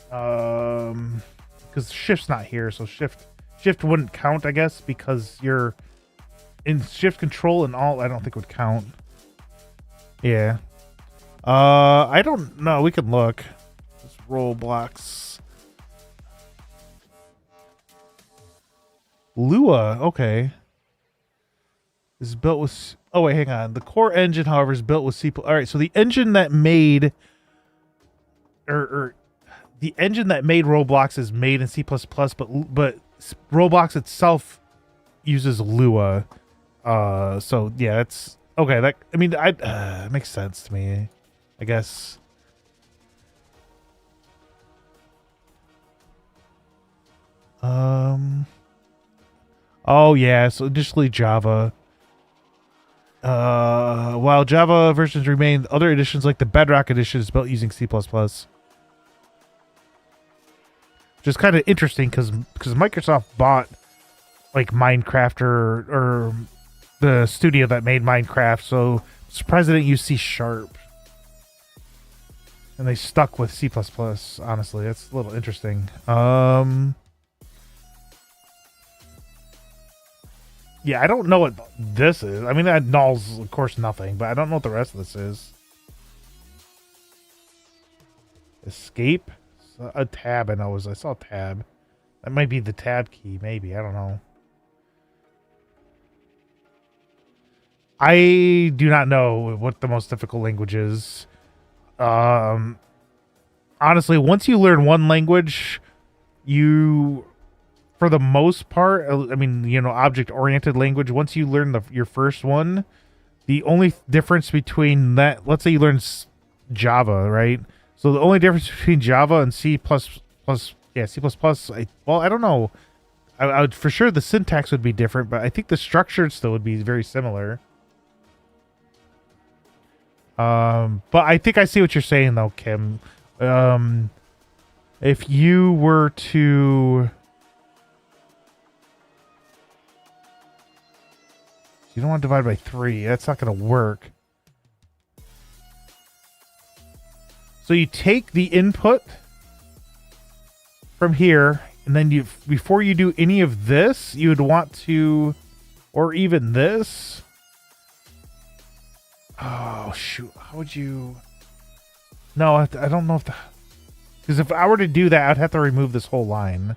because shift's not here, so shift wouldn't count, I guess, because you're in shift, control, and alt. I don't think would count. Yeah. I don't know. We can look. Just Roblox. Lua. Okay. Is built with. Oh wait, hang on. The core engine, however, is built with C++. All right. So the engine that made, or the engine that made Roblox is made in C++, but Roblox itself uses Lua. So yeah, that's okay. That, I mean, it makes sense to me, I guess. Oh yeah, so initially Java. While Java versions remain, other editions like the Bedrock edition is built using C++. Which is kind of interesting because Microsoft bought like Minecraft or the studio that made Minecraft, so I'm surprised they didn't use C#. And they stuck with C++, honestly. That's a little interesting. Yeah, I don't know what this is. I mean, that nulls, of course, nothing, but I don't know what the rest of this is. Escape? A tab, I know. I saw tab. That might be the tab key, maybe. I don't know. I do not know what the most difficult language is. Honestly, once you learn one language, you, for the most part, I mean, you know, object-oriented language, once you learn your first one, the only difference between that, let's say you learn Java, right? So the only difference between Java and C++, yeah, C++, well, I don't know. I would, for sure the syntax would be different, but I think the structure still would be very similar. But I think I see what you're saying, though, Kim. If you were to... You don't want to divide by 3. That's not going to work. So you take the input from here, and then you, before you do any of this, you would want to, or even this. Oh, shoot. How would you... No, I don't know if the... Because if I were to do that, I'd have to remove this whole line.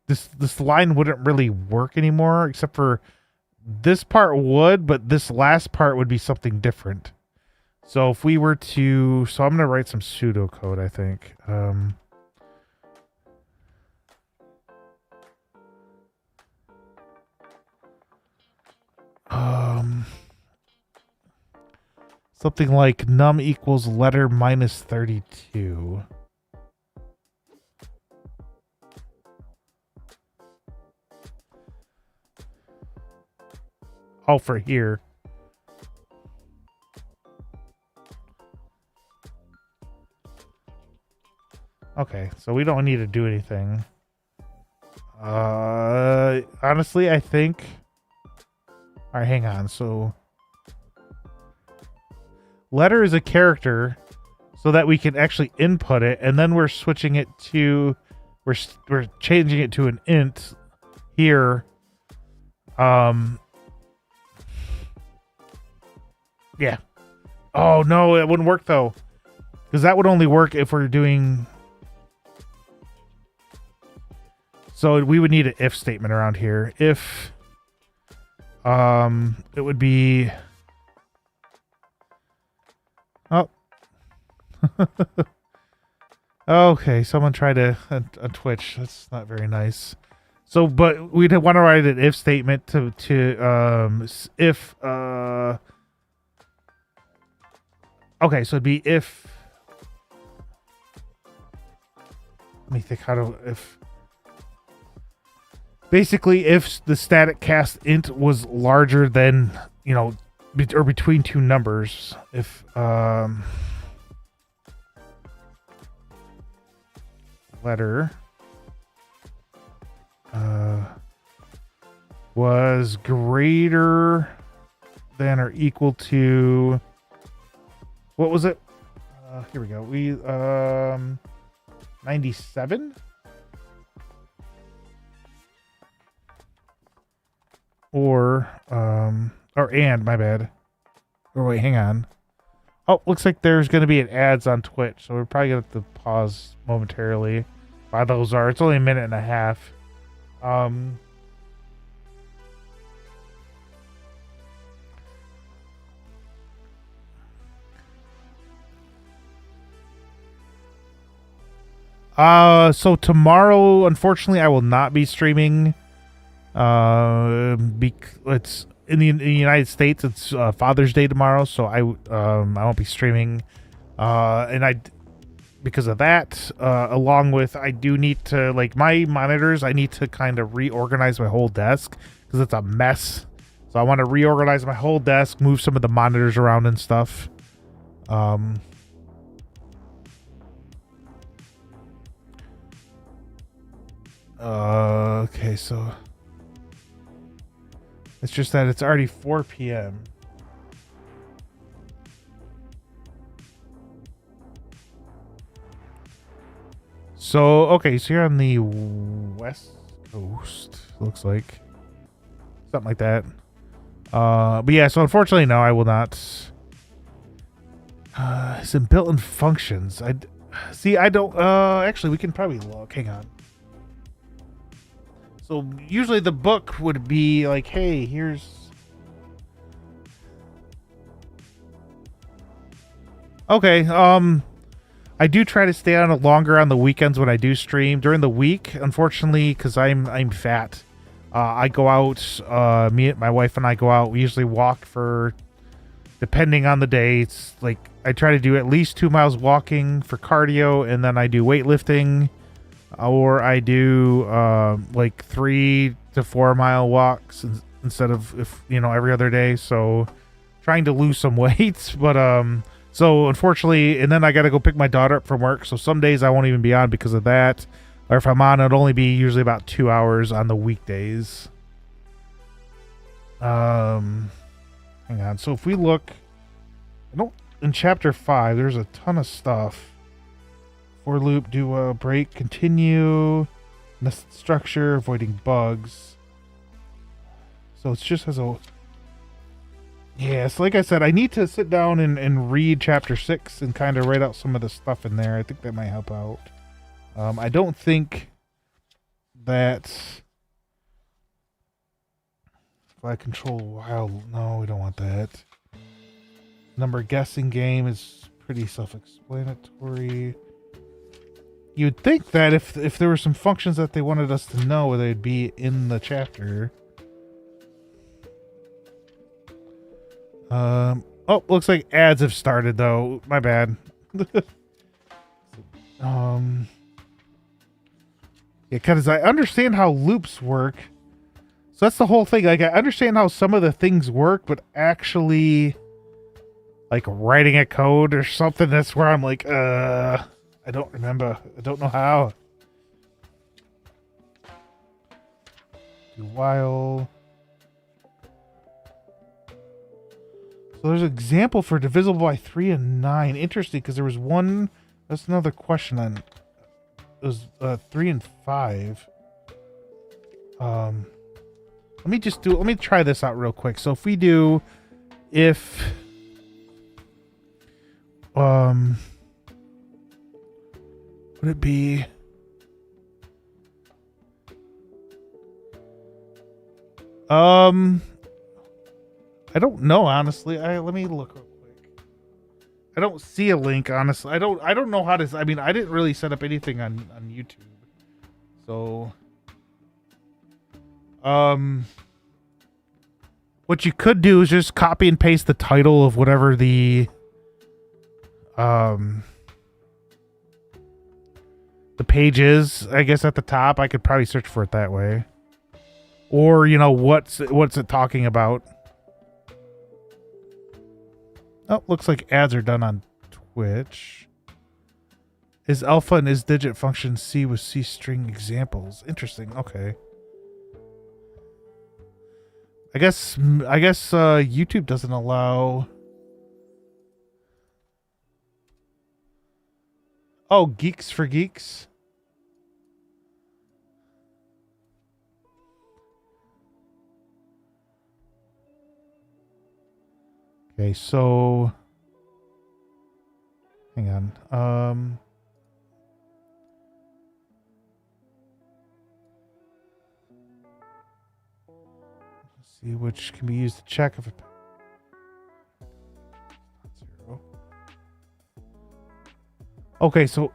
This line wouldn't really work anymore, except for this part would, but this last part would be something different. So if we were to, so I'm going to write some pseudocode, I think. Something like num equals letter minus 32. Oh, for here. Okay, so we don't need to do anything. Honestly, I think... Alright, hang on. So... letter is a character so that we can actually input it, and then we're switching it to... We're changing it to an int here. Yeah. Oh, no, it wouldn't work, though. Because that would only work if we're doing... So we would need an if statement around here. If... it would be... Oh. Okay, someone tried to on Twitch. That's not very nice. So, but we'd want to write an if statement to if okay, so it'd be if. Let me think how to if. Basically, if the static cast int was larger than, you know, or between two numbers, if letter was greater than or equal to, what was it? Here we go. We 97. Or and, my bad. Or wait, hang on. Oh, looks like there's going to be an ads on Twitch, so we're probably going to have to pause momentarily. Why those are. It's only a minute and a half. So tomorrow, unfortunately, I will not be streaming. It's in the United States. It's Father's Day tomorrow, so I won't be streaming. And because of that, along with I do need to, like, my monitors, I need to kind of reorganize my whole desk because it's a mess. So I want to reorganize my whole desk, move some of the monitors around and stuff. Okay, so it's just that it's already 4 p.m. So, okay, so you're on the West Coast, looks like. Something like that. But yeah, so unfortunately, no, I will not. Some built-in functions. I don't, actually, we can probably look. Hang on. So usually the book would be like, hey, here's... Okay, I do try to stay on it longer on the weekends when I do stream. During the week, unfortunately, because I'm fat, I go out, my wife and I go out. We usually walk for, depending on the day, it's like, I try to do at least 2 miles walking for cardio, and then I do weightlifting. Or I do like 3 to 4 mile walks instead of, if you know, every other day. So trying to lose some weight, but so unfortunately, and then I got to go pick my daughter up from work. So some days I won't even be on because of that. Or if I'm on, it'll only be usually about 2 hours on the weekdays. Hang on. So if we look, in chapter 5, there's a ton of stuff. For loop, do a break, continue, nested structure, avoiding bugs. So it's just as a... Yeah, so like I said, I need to sit down and read chapter 6 and kind of write out some of the stuff in there. I think that might help out. I don't think that if I control wild, no, we don't want that. Number guessing game is pretty self-explanatory. You'd think that if there were some functions that they wanted us to know, they'd be in the chapter. Oh, looks like ads have started though. My bad. Yeah, because I understand how loops work. So that's the whole thing. Like, I understand how some of the things work, but actually, like, writing a code or something, that's where I'm like, I don't remember. I don't know how. Do while. So there's an example for divisible by 3 and 9. Interesting, because there was one. That's another question on. It was 3 and 5. Let me try this out real quick. So if we do, would it be? I don't know, honestly. Let me look real quick. I don't see a link, honestly. I don't know how to. I mean, I didn't really set up anything on YouTube, so what you could do is just copy and paste the title of whatever the page is. I guess at the top, I could probably search for it that way, or what's it talking about. Oh, looks like ads are done on Twitch. Is alpha and is digit function C with C string examples? Interesting. Okay. I guess YouTube doesn't allow. Oh, Geeks for Geeks. Okay, so hang on. Let's see which can be used to check if it. Zero. Okay, so.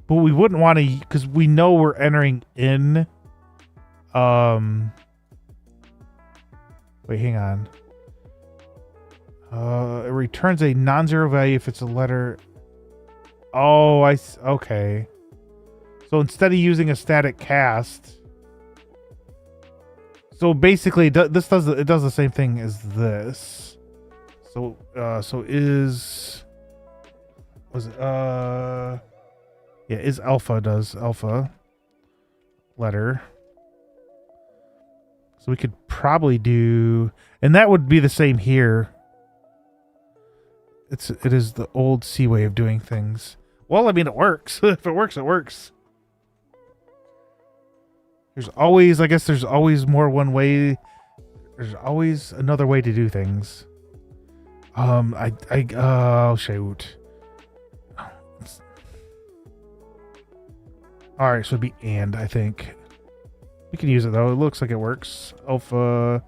But we wouldn't want to, because we know we're entering in. Wait, hang on. It returns a non-zero value if it's a letter. Oh, okay. So instead of using a static cast, so basically this does the same thing as this. So is alpha does alpha letter. So we could probably do, and that would be the same here. It is the old C way of doing things. Well, I mean, it works. If it works, it works. There's always more one way. There's always another way to do things. Oh shoot. All right, so it'd be and, I think. We can use it though. It looks like it works. Alpha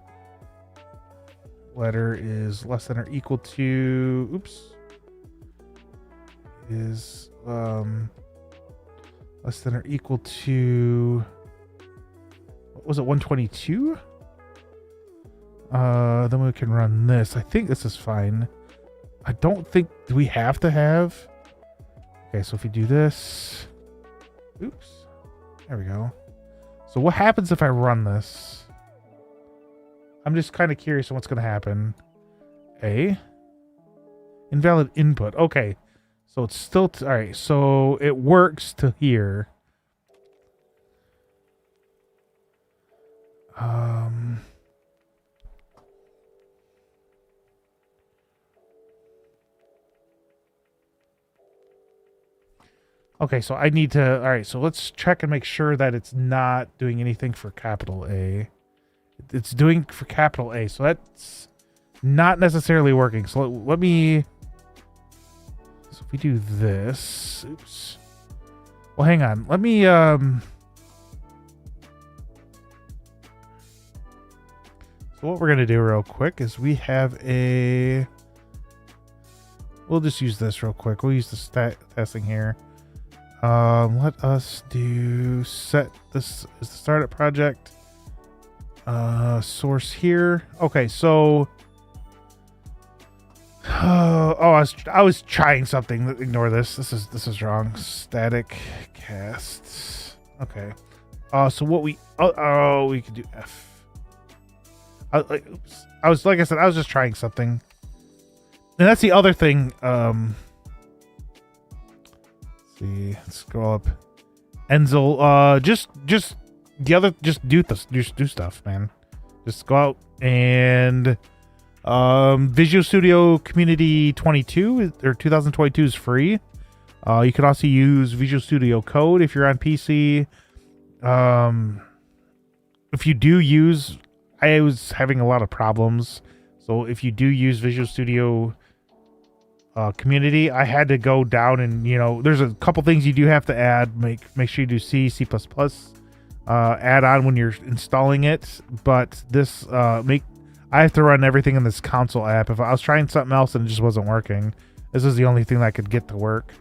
letter is less than or equal to. Oops. Is less than or equal to. What was it? 122. Then we can run this. I think this is fine. I don't think. Do we have to have? Okay, so if we do this. Oops. There we go. So what happens if I run this? I'm just kind of curious on what's going to happen. Invalid input. Okay. So it's still... all right. So it works to here. Okay, so I need to... all right, so let's check and make sure that it's not doing anything for capital A. It's doing for capital A, so that's not necessarily working. So let me... we do this. Oops. Well, hang on. Let me So what we're gonna do real quick is we have a. We'll just use this real quick. We'll use the stat testing here. Let us do set this as the startup project. Source here. Okay, so. I was trying something. Ignore this. This is wrong. Static casts. Okay. So what we we could do F. Oops. Like I said, I was just trying something. And that's the other thing. Let's see. Let's scroll up. Enzel. Just the other. Just do this. Just do stuff, man. Just go out and. Visual Studio Community 22 or 2022 is free. You can also use Visual Studio Code if you're on PC. If you do use, I was having a lot of problems. So if you do use Visual Studio Community, I had to go down and, there's a couple things you do have to add. Make sure you do C++, add on when you're installing it. But this, I have to run everything in this console app. If I was trying something else and it just wasn't working, this is the only thing that I could get to work.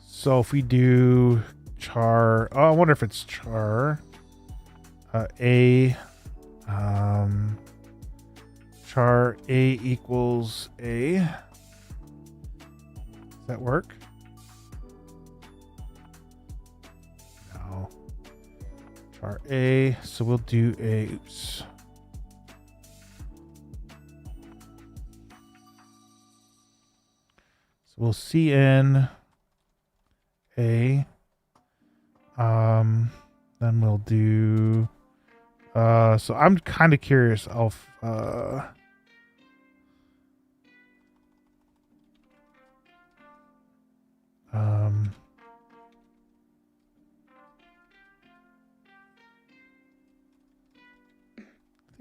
So if we do char, I wonder if it's char char A equals A. Does that work? No. Char A, so we'll do a, oops. So we'll CN A. Then we'll do, so I'm kind of curious of,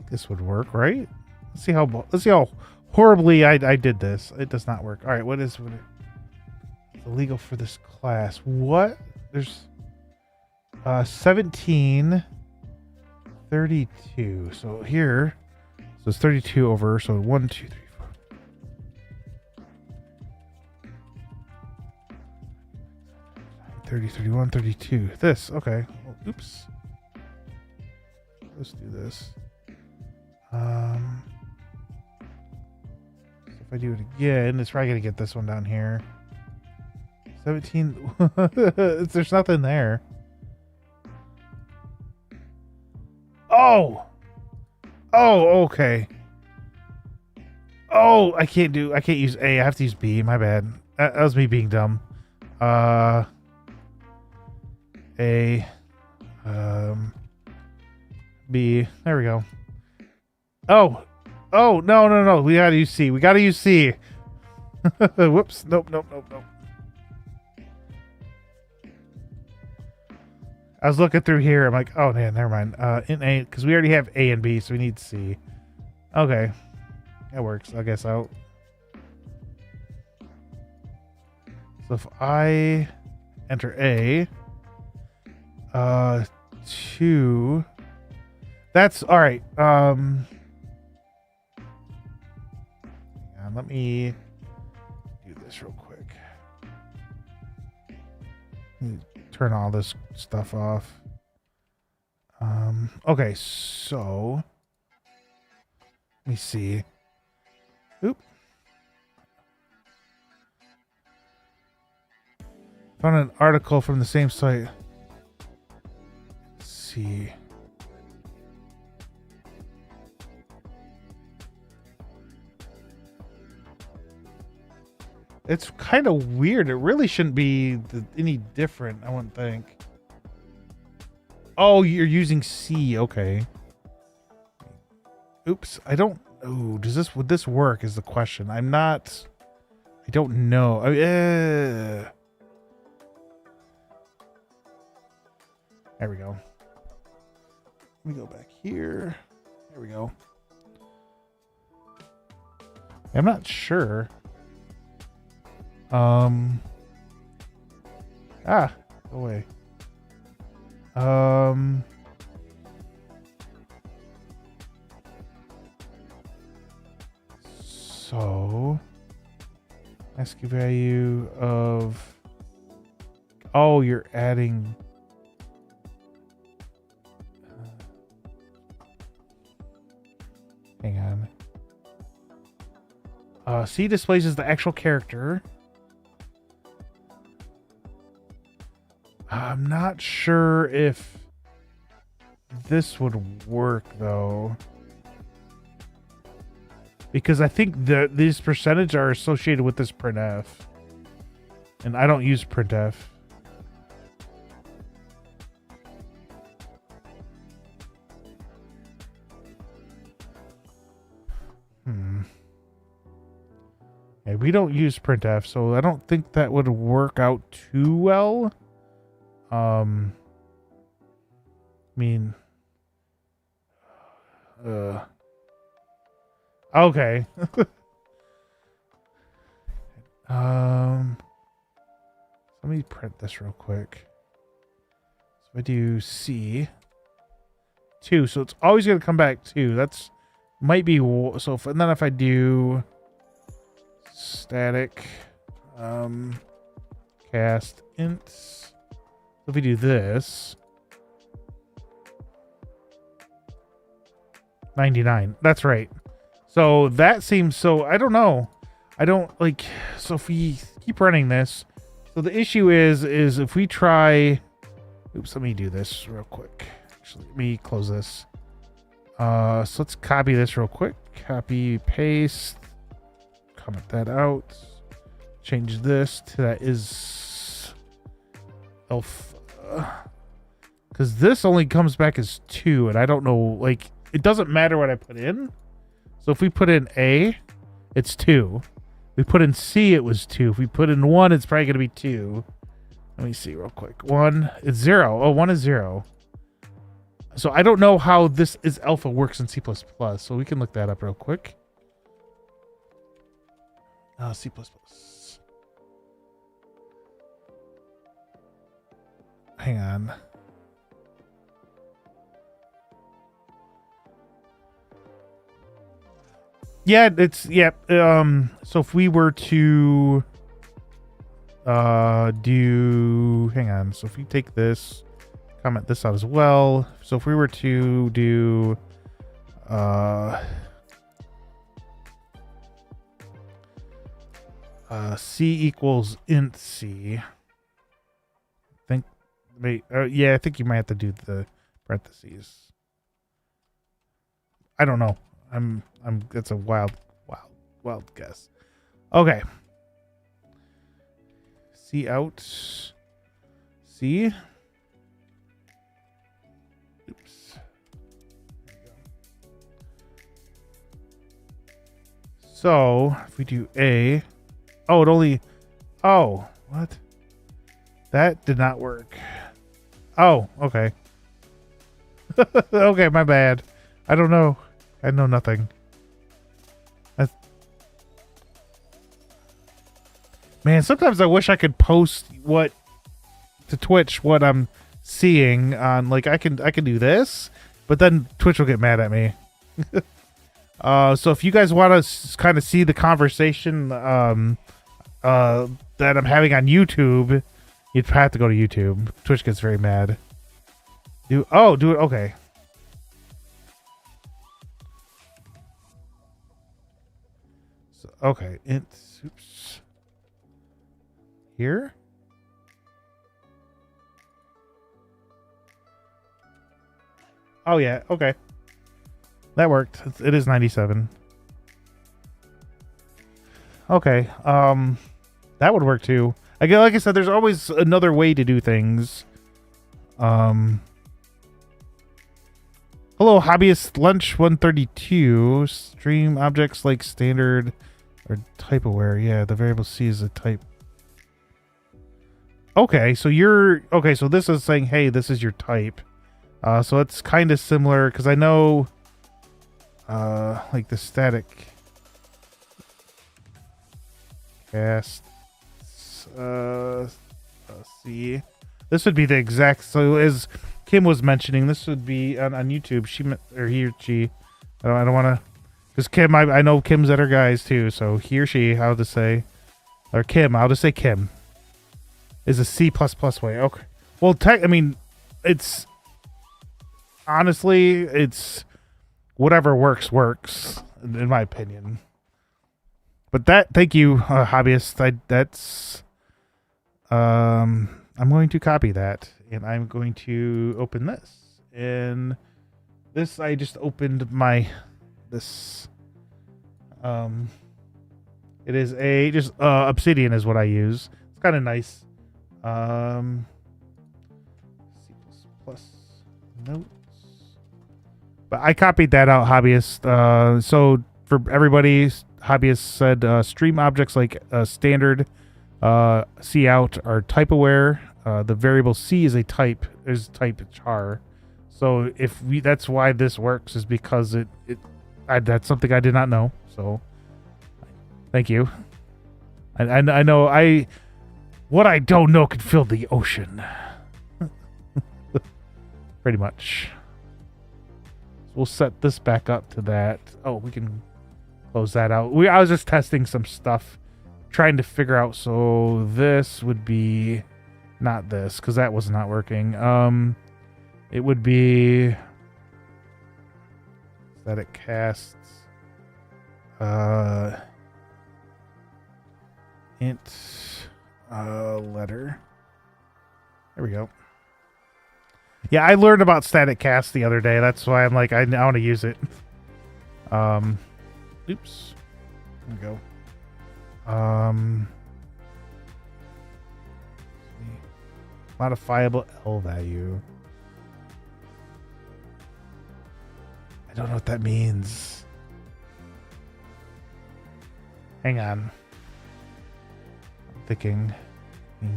this would work, right? Let's see how horribly I did this. It does not work. All right, what is illegal for this class? What? There's 1732. So here, so it's 32 over. So 1, 2, 3, 4. 30, 31, 32. This, okay. Oh, oops. Let's do this. So if I do it again, it's probably gonna get this one down here. 17. There's nothing there. Oh, okay. Oh, I can't use A. I have to use B. My bad. That was me being dumb. A. B. There we go. Oh, no. We gotta use C. Whoops. Nope. I was looking through here. I'm like, oh man, never mind. In A, because we already have A and B, so we need C. Okay, that works. I guess out. So if I enter A, 2. That's all right. Let me do this real quick. Turn all this stuff off. Okay, so let me see. Oop. Found an article from the same site. Let's see. It's kind of weird. It really shouldn't be any different, I wouldn't think. Oh, you're using C. Okay. Oops. I don't. Oh, would this work? Is the question. I don't know. There we go. Let me go back here. There we go. I'm not sure. Go away. So ASCII value of, oh, you're adding, hang on. C displays is the actual character. I'm not sure if this would work though, because I think these percentage are associated with this printf, and I don't use printf. Yeah, we don't use printf, so I don't think that would work out too well. I mean, okay. Let me print this real quick. So I do C 2, so it's always going to come back 2. That's might be so. And then if I do static cast int, so if we do this 99, that's right. So that seems, so I don't know, I don't like, so if we keep running this, so the issue is if we try, oops, let me do this real quick. Actually, let me close this. So let's copy this real quick. Copy, paste, comment that out. Change this to that is alpha, because this only comes back as 2, and I don't know, like, it doesn't matter what I put in. So if we put in A, it's 2. We put in C, it was 2. If we put in 1, it's probably going to be 2. Let me see real quick. 1 is 0. Oh, 1 is 0. So I don't know how this is alpha works in C++. So we can look that up real quick. C++. Hang on. Yeah, it's, yeah. So if we were to do, hang on. So if we take this, comment this out as well. So if we were to do C equals int C, I think, yeah, I think you might have to do the parentheses. I don't know. That's a wild guess. Okay. C out. C. Oops. There you go. So if we do A, oh, it only, oh, what? That did not work. Oh, okay. Okay, my bad. I don't know. I know nothing. Man, sometimes I wish I could post to Twitch what I'm seeing on, like, I can do this, but then Twitch will get mad at me. So if you guys want to kind of see the conversation that I'm having on YouTube, you'd have to go to YouTube. Twitch gets very mad. Do it, okay. Okay, oops. Here? Oh yeah, okay. That worked. It is 97. Okay, that would work too. Again, like I said, there's always another way to do things. Hello, Hobbyist Lunch 132. Stream objects like standard or type aware. Yeah, the variable C is a type. Okay, so so this is saying, hey, this is your type. So it's kind of similar, because I know like the static cast. Let's see. This would be the exact. So as Kim was mentioning, this would be on YouTube. He or she. I don't want to. Because Kim, I know Kim's at her guys too. So he or she, how to say, or Kim, I'll just say Kim, is a C++ way. Okay. Well, I mean, it's honestly, it's whatever works, in my opinion. But thank you, hobbyist. I'm going to copy that, and I'm going to open this. And this, I just opened this. It is just Obsidian is what I use. It's kind of nice. C++ notes. But I copied that out, hobbyist. So for everybody, hobbyist said stream objects like standard C out are type aware. The variable C is type char. So that's why this works, is because that's something I did not know. So thank you. I know what I don't know could fill the ocean. Pretty much. So we'll set this back up to that. Oh, we can close that out. I was just testing some stuff, trying to figure out. So this would be not this, because that was not working. It would be static casts. Int letter. There we go. Yeah, I learned about static cast the other day. That's why I'm like, I want to use it. Oops. There we go. Modifiable L value. I don't know what that means. Hang on. I'm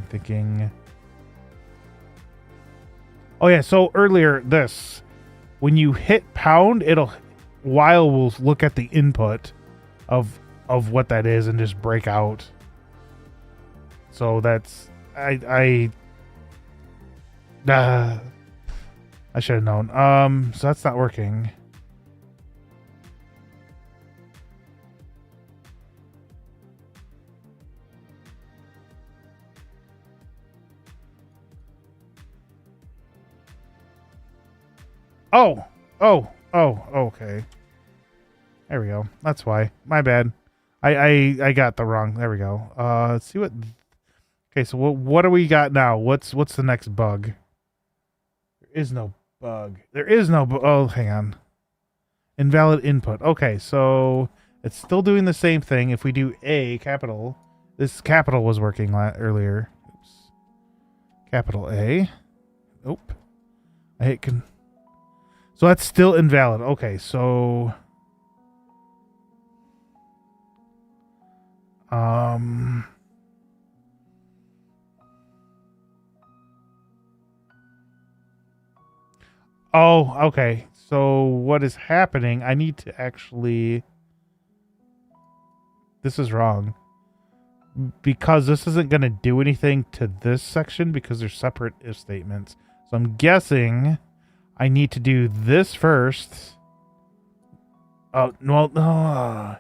thinking. Oh yeah, so earlier when you hit pound, while we'll look at the input of what that is and just break out. So that's I should have known. So that's not working. Oh, okay. There we go. That's why. My bad. I got the wrong. There we go. Let's see what. Okay, so what do we got now? What's the next bug? There is no bug. Oh, hang on. Invalid input. Okay, so it's still doing the same thing. If we do A capital, this capital was working earlier. Oops. Capital A. Nope. I hit So that's still invalid. Okay, so oh, okay. So what is happening? I need to actually. This is wrong. Because this isn't going to do anything to this section because they're separate if statements. So I'm guessing I need to do this first. Oh, well, no.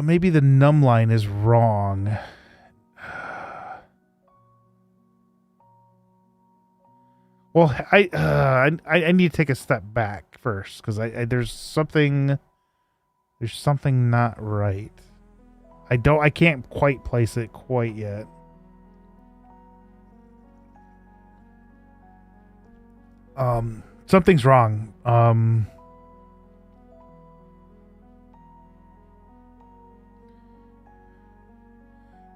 Maybe the num line is wrong. Well, I need to take a step back first because there's something not right. I can't quite place it quite yet. Something's wrong.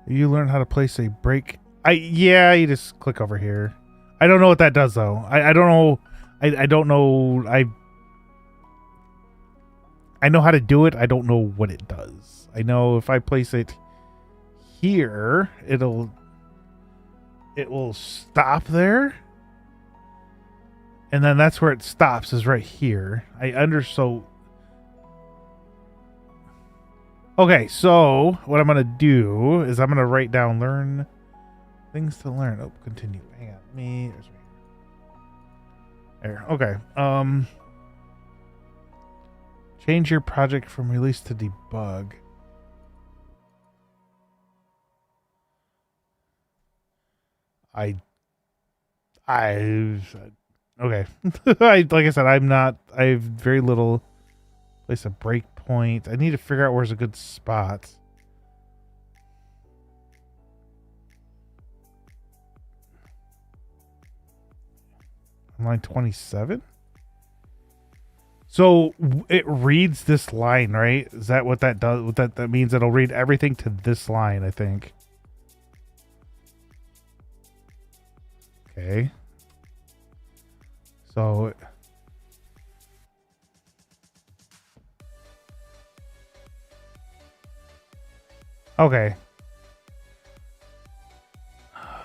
You learn how to place a break. Yeah, you just click over here. I don't know what that does though. I don't know. I don't know. I know how to do it. I don't know what it does. I know if I place it here, it will stop there. And then that's where it stops, is right here. So Okay, so what I'm gonna do is I'm gonna write down learn things to learn. Oh, continue. Hang on. There's there. Okay. Change your project from release to debug. I okay. Like I said, I have very little place a breakpoint. I need to figure out where's a good spot. Line 27? So it reads this line, right? Is that what that does? What that means? It'll read everything to this line, I think. Okay. So okay.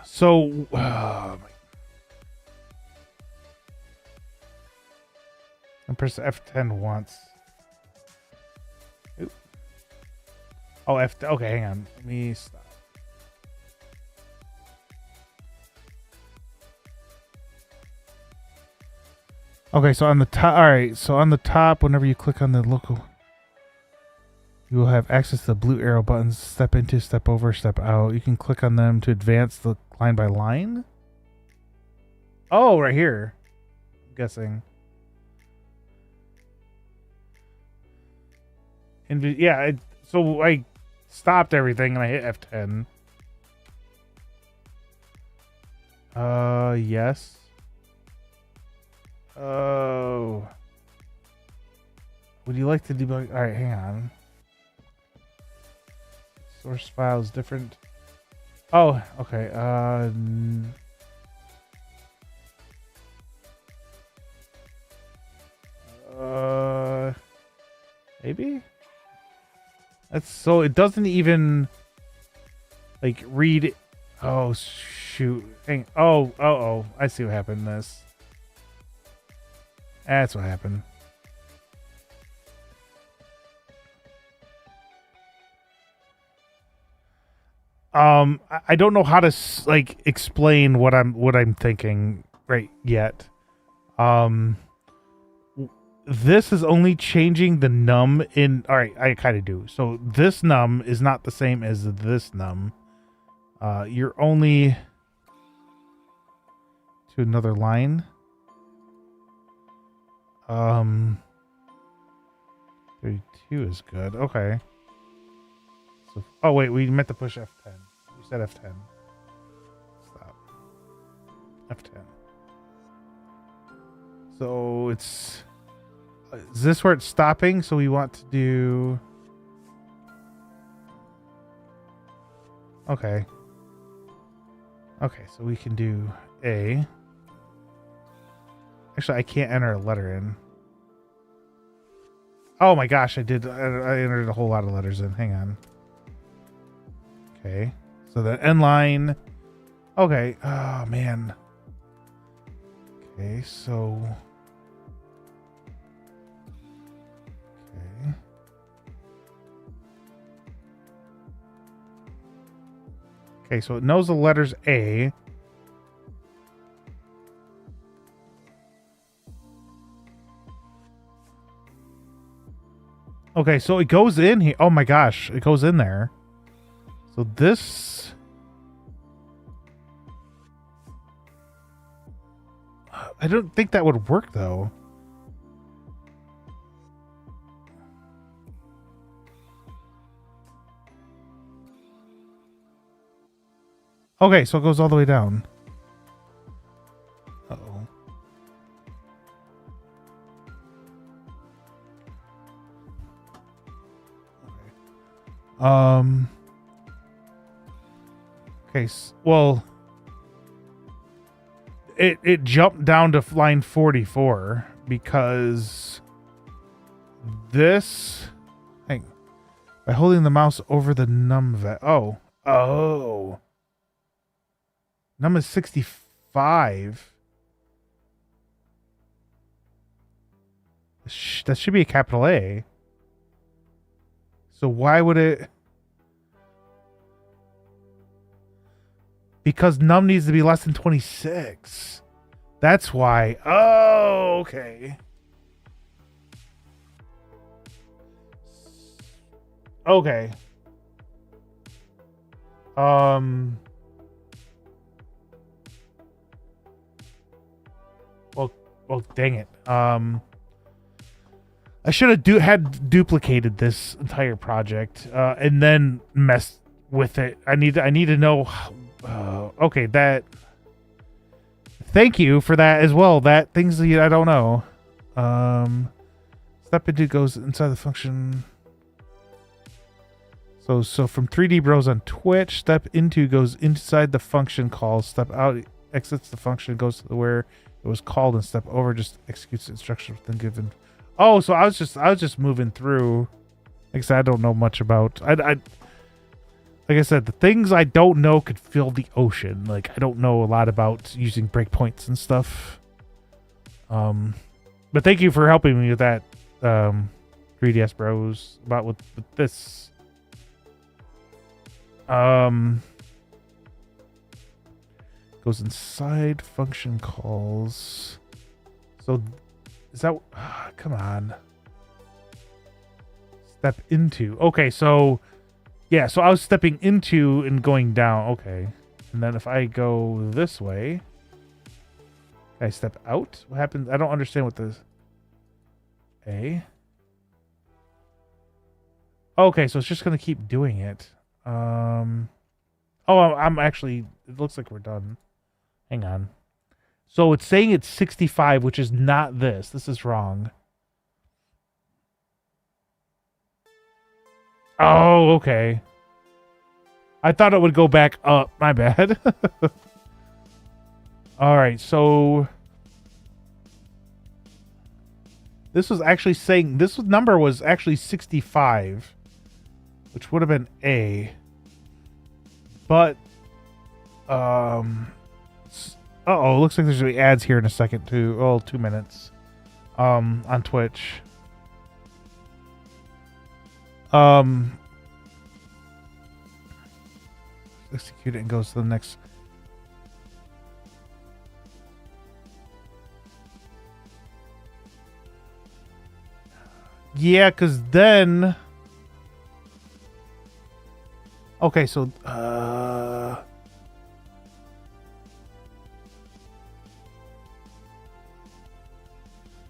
So and press F10 once. Oop. Oh, F. Okay, hang on. Let me stop. Okay, so on the top. All right, so on the top, whenever you click on the local, you will have access to the blue arrow buttons. Step into, step over, step out. You can click on them to advance the line by line. Oh, right here. I'm guessing. And yeah, so I stopped everything and I hit F10. Yes. Oh. Would you like to debug? All right, hang on. Source file is different. Oh, okay. Maybe? That's so it doesn't even like read. Oh shoot! Hang. Oh! I see what happened. This. That's what happened. I don't know how to like explain what I'm thinking right yet. This is only changing the num in. All right, I kind of do. So this num is not the same as this num. You're only to another line. 32 is good. Okay. So, oh wait, we meant to push F10. You said F10. Stop. F10. So it's. Is this where it's stopping? So we want to do. Okay. Okay, so we can do A. Actually, I can't enter a letter in. Oh my gosh, I did. I entered a whole lot of letters in. Hang on. Okay. So the end line. Okay. Oh, man. Okay, so. Okay. Okay, so it knows the letters A. Okay, so it goes in here. Oh my gosh, it goes in there. So this. I don't think that would work though. Okay, so it goes all the way down. Uh-oh. Okay. Okay, well, it jumped down to line 44 because this thing by holding the mouse over the num oh num is 65. That should be a capital A. So why would it? Because num needs to be less than 26. That's why. Oh, okay. Okay. Well, dang it. I should have had duplicated this entire project and then messed with it. I need to know. Okay, that. Thank you for that as well. That things that I don't know. Step into goes inside the function. So from 3D Bros on Twitch, step into goes inside the function call. Step out exits the function, goes to where it was called, and step over just executes the instructions within given. Oh, so I was just moving through. Like I said, I don't know much about. I like I said, the things I don't know could fill the ocean. Like I don't know a lot about using breakpoints and stuff. But thank you for helping me with that, 3DS Bros. About with this. Goes inside function calls. So is that come on. Step into. Okay, so yeah, so I was stepping into and going down. Okay. And then if I go this way, I step out. What happens? I don't understand what this A. Okay, so it's just gonna keep doing it. Oh, I'm actually, it looks like we're done. Hang on. So it's saying it's 65, which is not this. This is wrong. Oh, okay. I thought it would go back up. My bad. All right, so this was actually saying, this number was actually 65, which would have been A. But, uh-oh, looks like there's going to be ads here in a second, too. Oh, 2 minutes. On Twitch. Execute it and goes to the next. Yeah, because then... Okay, so...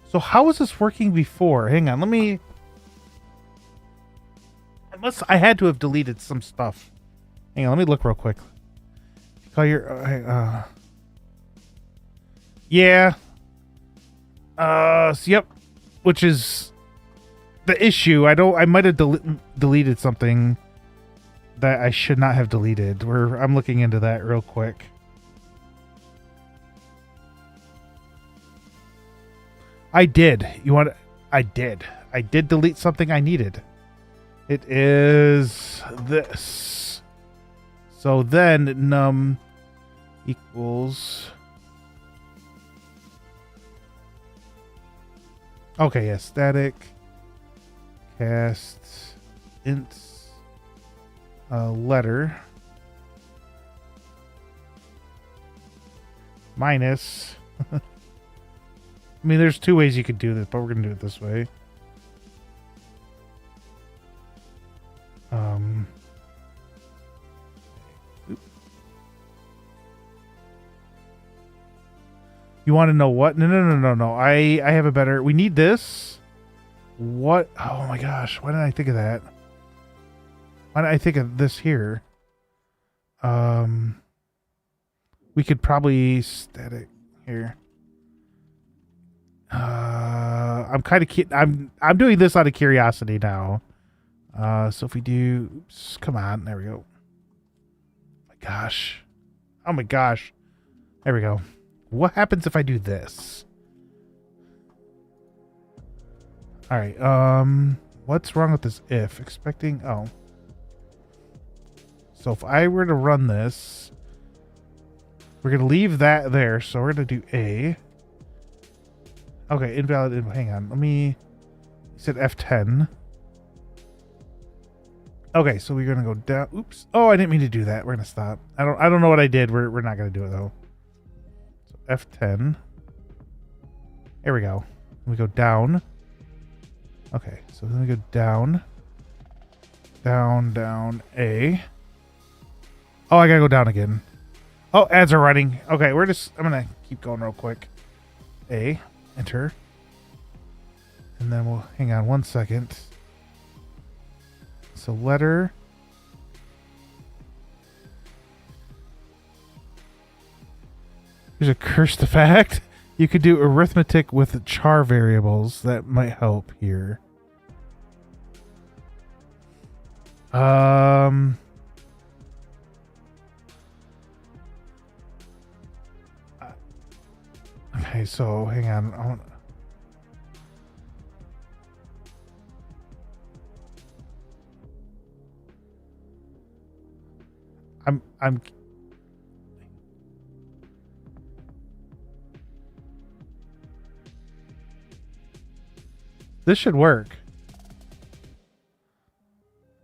So how was this working before? Hang on, let me... I had to have deleted some stuff. Hang on, let me look real quick. Call your... yeah. So, yep. Which is the issue. I might have deleted something that I should not have deleted. I'm looking into that real quick. I did. I did delete something I needed. It is this. So then num equals. Okay, yeah, static cast int letter minus. I mean, there's two ways you could do this, but we're going to do it this way. You want to know what? No. I have a better... We need this. What? Oh my gosh. Why didn't I think of that? Why didn't I think of this here? We could probably static here. I'm kind of I'm doing this out of curiosity now. So if we do, oops, come on, there we go. Oh my gosh, there we go. What happens if I do this? All right. What's wrong with this if? Expecting. Oh. So if I were to run this, we're gonna leave that there. So we're gonna do A. Okay, invalid. Hang on. Let me. You said F10. Okay, so we're gonna go down. Oops. Oh, I didn't mean to do that. We're gonna stop. I don't know what I did. We're not gonna do it though. So F10. There we go. We go down. Okay, so then we go down. Down, A. Oh, I gotta go down again. Oh, ads are running. Okay, I'm gonna keep going real quick. A, enter. And then we'll hang on 1 second. So letter. There's a cursed fact. You could do arithmetic with char variables. That might help here. Okay, so hang on. I'm This should work.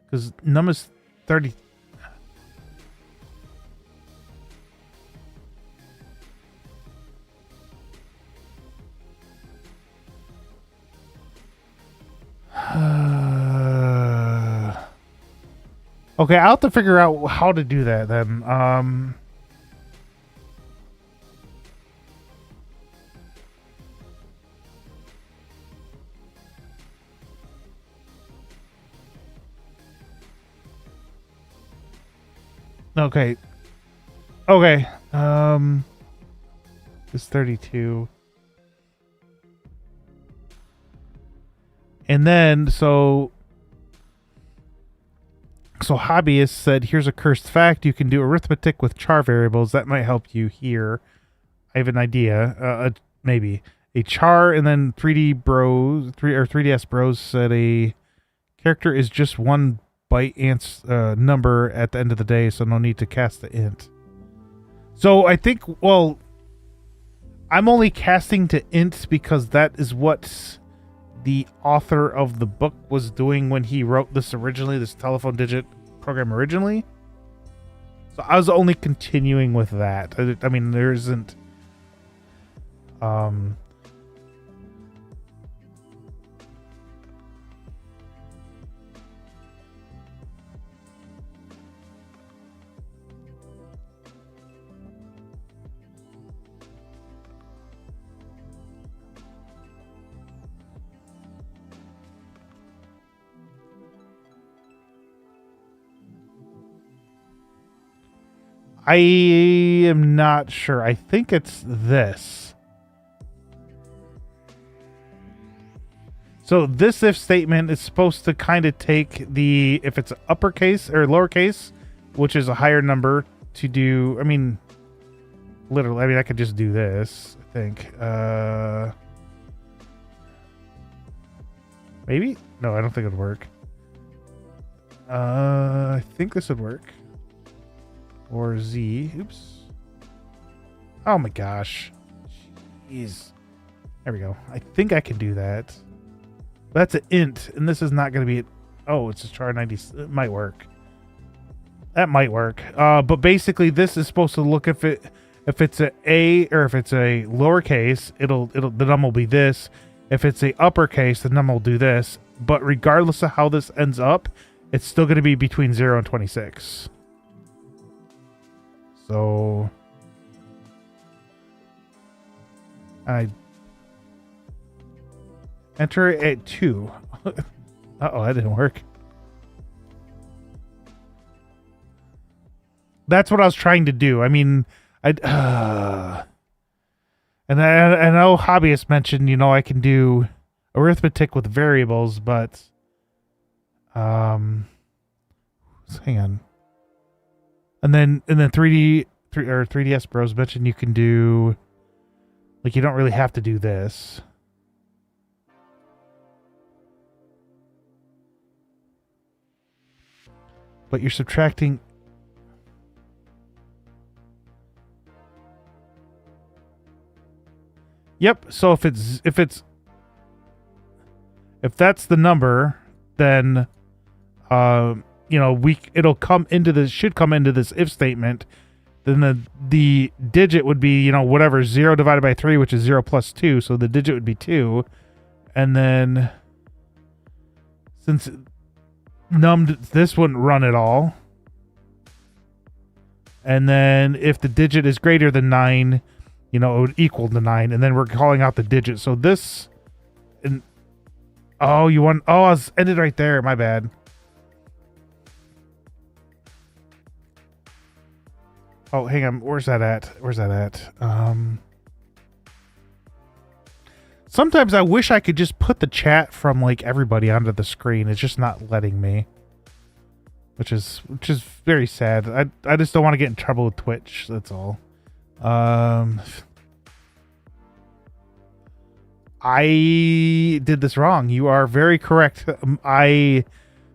Because num is 30. Okay, I'll have to figure out how to do that then. Okay. Okay. It's 32. And then so Hobbyist said, here's a cursed fact. You can do arithmetic with char variables. That might help you here. I have an idea. Maybe. A char, and then 3DS Bros said a character is just one byte number at the end of the day, so no need to cast the int. So I think, well, I'm only casting to int because that is what the author of the book was doing when he wrote this originally, this telephone digit program originally. So I was only continuing with that. I mean, there isn't I am not sure. I think it's this. So this if statement is supposed to kind of take if it's uppercase or lowercase, which is a higher number, to do, I mean, literally, I mean, I could just do this, I think. Maybe? No, I don't think it'd work. I think this would work. Or Z. Oops. Oh my gosh. Jeez. There we go. I think I can do that. But that's an int, and this is not going to be... Oh, it's a char 90. It might work. That might work. But basically, this is supposed to look if it's a or if it's a lowercase, the num will be this. If it's a uppercase, the num will do this. But regardless of how this ends up, it's still going to be between 0 and 26. So I enter it at 2. Uh-oh, that didn't work. That's what I was trying to do. I mean, and I know Hobbyist mentioned, you know, I can do arithmetic with variables, but hang on. And then 3DS Bros mentioned you can do, like, you don't really have to do this. But you're subtracting. Yep, so if that's the number, then it'll come into this, should come into this if statement. Then the digit would be, whatever, 0 divided by 3, which is 0 plus 2. So the digit would be 2. And then since this wouldn't run at all. And then if the digit is greater than 9, it would equal the 9. And then we're calling out the digit. So this, I was ended right there. My bad. Oh, hang on. Where's that at? Sometimes I wish I could just put the chat from like everybody onto the screen. It's just not letting me, which is very sad. I just don't want to get in trouble with Twitch. That's all. I did this wrong. You are very correct.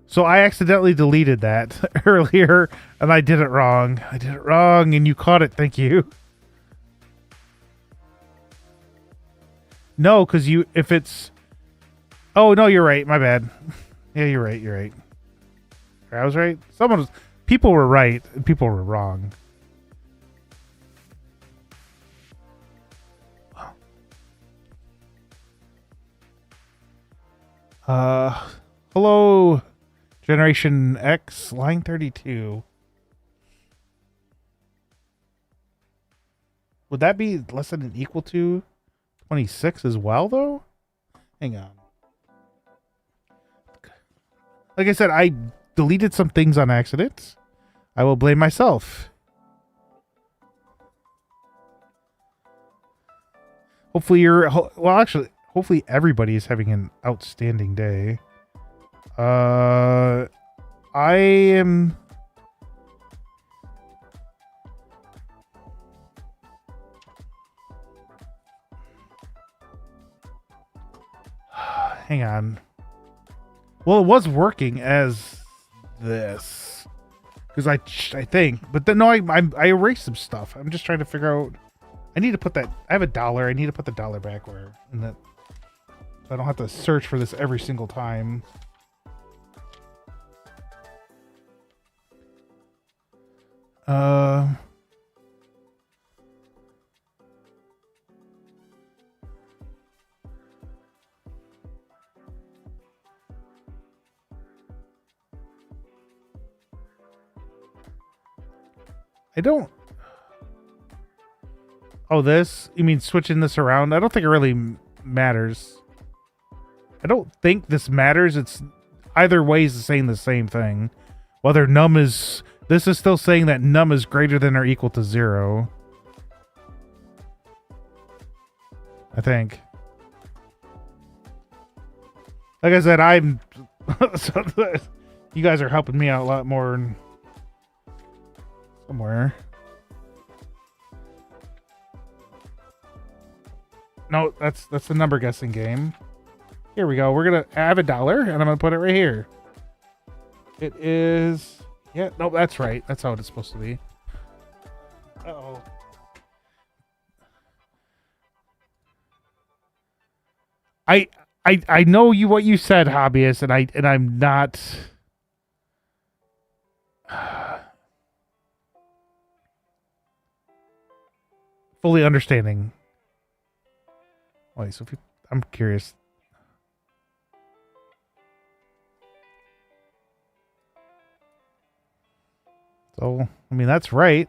So I accidentally deleted that earlier, and I did it wrong. And you caught it. Thank you. No, because if it's... Oh, no, you're right. My bad. Yeah, you're right. I was right. People were right, and people were wrong. Hello, Generation X, line 32. Would that be less than or equal to 26 as well, though? Hang on. Like I said, I deleted some things on accident. I will blame myself. Hopefully hopefully everybody is having an outstanding day. I am... Hang on. Well, it was working as this. Because I think. But then, no, I erased some stuff. I'm just trying to figure out... I need to put that... I have $1. I need to put the $1 back where... In that, so I don't have to search for this every single time. I don't... Oh, this? You mean switching this around? I don't think it really matters. I don't think this matters. It's either way is saying the same thing. Whether num is... This is still saying that num is greater than or equal to 0. I think. Like I said, I'm... you guys are helping me out a lot more somewhere. No, that's the number guessing game. Here we go. We're gonna have $1 and I'm gonna put it right here. It is... Yeah, no, that's right. That's how it's supposed to be. Uh-oh. I know what you said, hobbyist, and I'm not fully understanding. Wait, so I'm curious. So, I mean, that's right.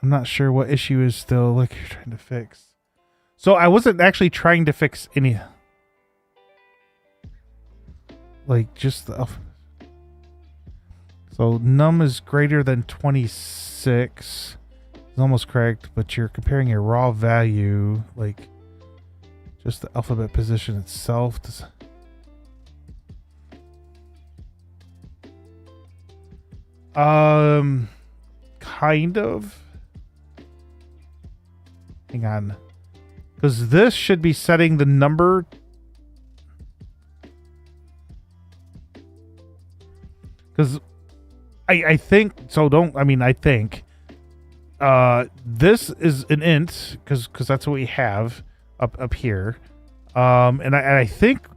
I'm not sure what issue is still like you're trying to fix. So I wasn't actually trying to fix any, like just the. So num is greater than 26. It's almost correct, but you're comparing your raw value, like just the alphabet position itself. Kind of. Hang on. Because this should be setting the number. Because I think, so don't, I mean, I think this is an int, because that's what we have up here. And I think,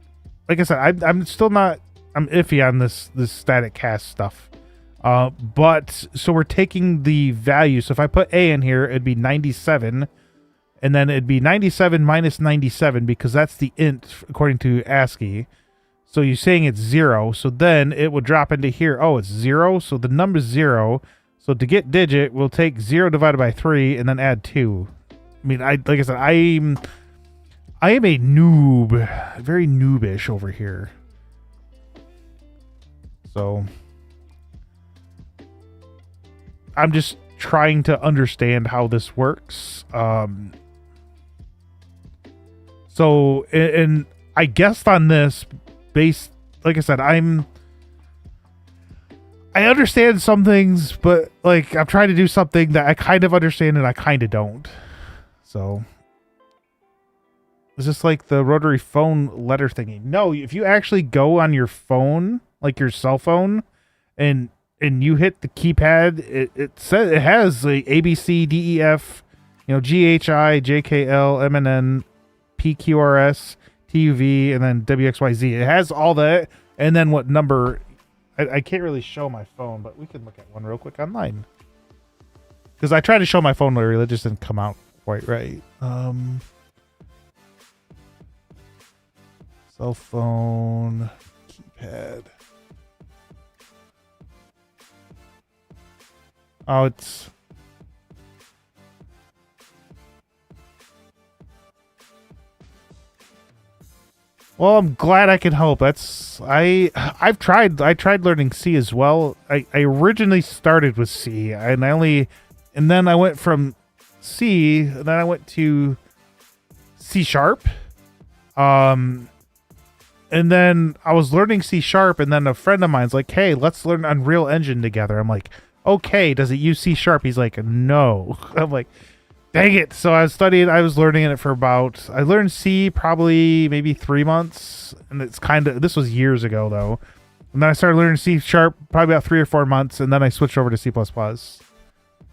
like I said, I'm still not I'm iffy on this static cast stuff. But so we're taking the value. So if I put A in here, it'd be 97, and then it'd be 97 minus 97 because that's the int according to ASCII. So you're saying it's 0. So then it would drop into here. Oh, it's 0. So the number's 0. So to get digit, we'll take 0 divided by 3 and then add 2. I mean, like I said, I am a noob, very noobish over here. So I'm just trying to understand how this works. So, and I guessed on this based, like I said, I understand some things, but like I'm trying to do something that I kind of understand and I kind of don't. So it's just like the rotary phone letter thingy. No, if you actually go on your phone, like your cell phone, and you hit the keypad, it says it has the A B C D E F, G H I J K L M N N P Q R S T U V and then W X Y Z. It has all that, and then what number. I can't really show my phone, but we can look at one real quick online. Because I tried to show my phone earlier, it just didn't come out quite right. Cell phone keypad. Oh, it's... Well, I'm glad I can help. I tried learning C as well. I originally started with C, and then I went from C, and then I went to C sharp. And then I was learning C sharp, and then a friend of mine's like, "Hey, let's learn Unreal Engine together." I'm like, "Okay, does it use C sharp?" He's like, "No." I'm like, dang it. So I was learning it for I learned C probably maybe 3 months. And this was years ago though. And then I started learning C sharp probably about 3 or 4 months. And then I switched over to C++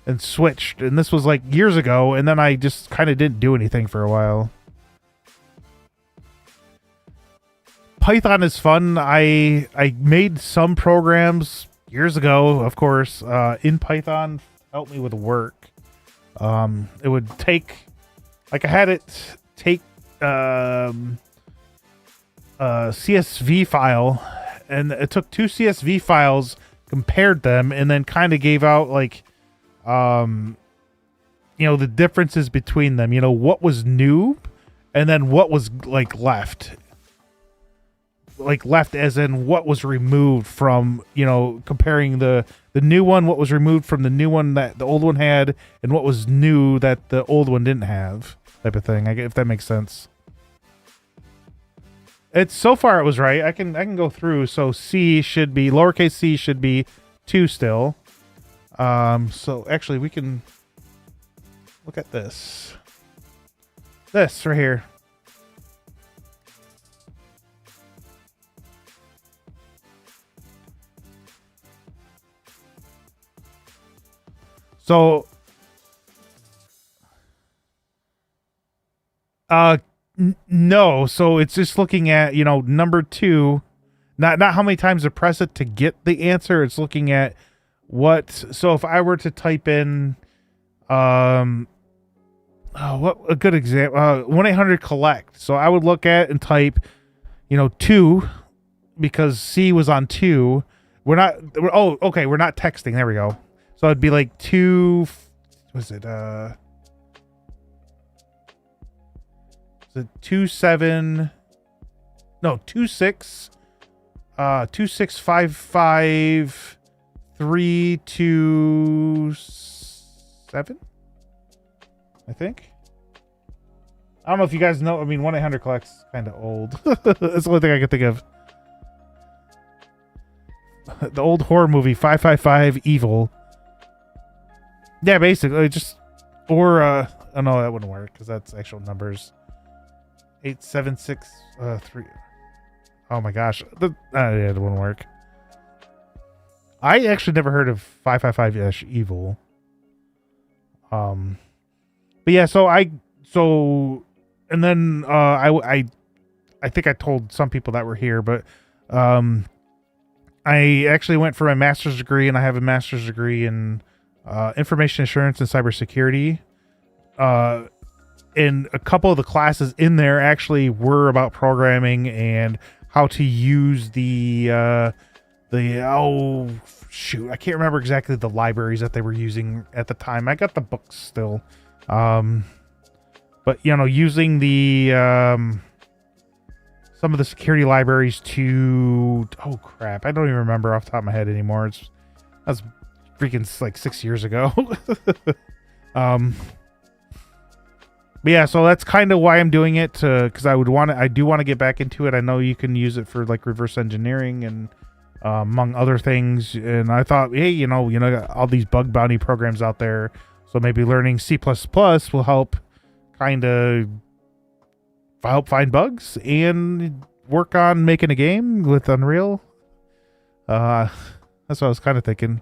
and switched. And this was like years ago. And then I just kind of didn't do anything for a while. Python is fun. I made some programs years ago, of course, in Python, helped me with work. It would take, like I had it take a CSV file, and it took 2 CSV files, compared them, and then kind of gave out like, the differences between them. What was new, and then what was like left. Like left as in what was removed from, comparing the new one, what was removed from the new one that the old one had, and what was new that the old one didn't have, type of thing. If that makes sense. It's so far it was right. I can go through. So C should be lowercase c should be 2 still. So actually we can look at this. This right here. So, no. So it's just looking at, number 2, not how many times to press it to get the answer. It's looking at so if I were to type in, what a good example, 1-800-collect. So I would look at and type, 2, because C was on 2. We're not texting. There we go. So it'd be like 2, was it, 27, no, 26, 2655, 327, I think. I don't know if you guys know. I mean, 1-800-collect's kind of old. That's the only thing I can think of. The old horror movie, 555 Evil. Yeah, basically, or, oh no, that wouldn't work, because that's actual numbers. 8763. Oh my gosh. Yeah, it wouldn't work. I actually never heard of 555-Evil. But yeah, and then, I think I told some people that were here, but, I actually went for my master's degree, and I have a master's degree in information assurance and cybersecurity. And a couple of the classes in there actually were about programming and how to use the oh shoot, I can't remember exactly the libraries that they were using at the time. I got the books still, but using the some of the security libraries to, oh crap, I don't even remember off the top of my head anymore. That's freaking like 6 years ago. But yeah, so that's kind of why I'm doing it, because I do want to get back into it. I know you can use it for like reverse engineering and among other things. And I thought, hey, all these bug bounty programs out there, so maybe learning C++ will help kind of find bugs and work on making a game with Unreal. That's what I was kind of thinking.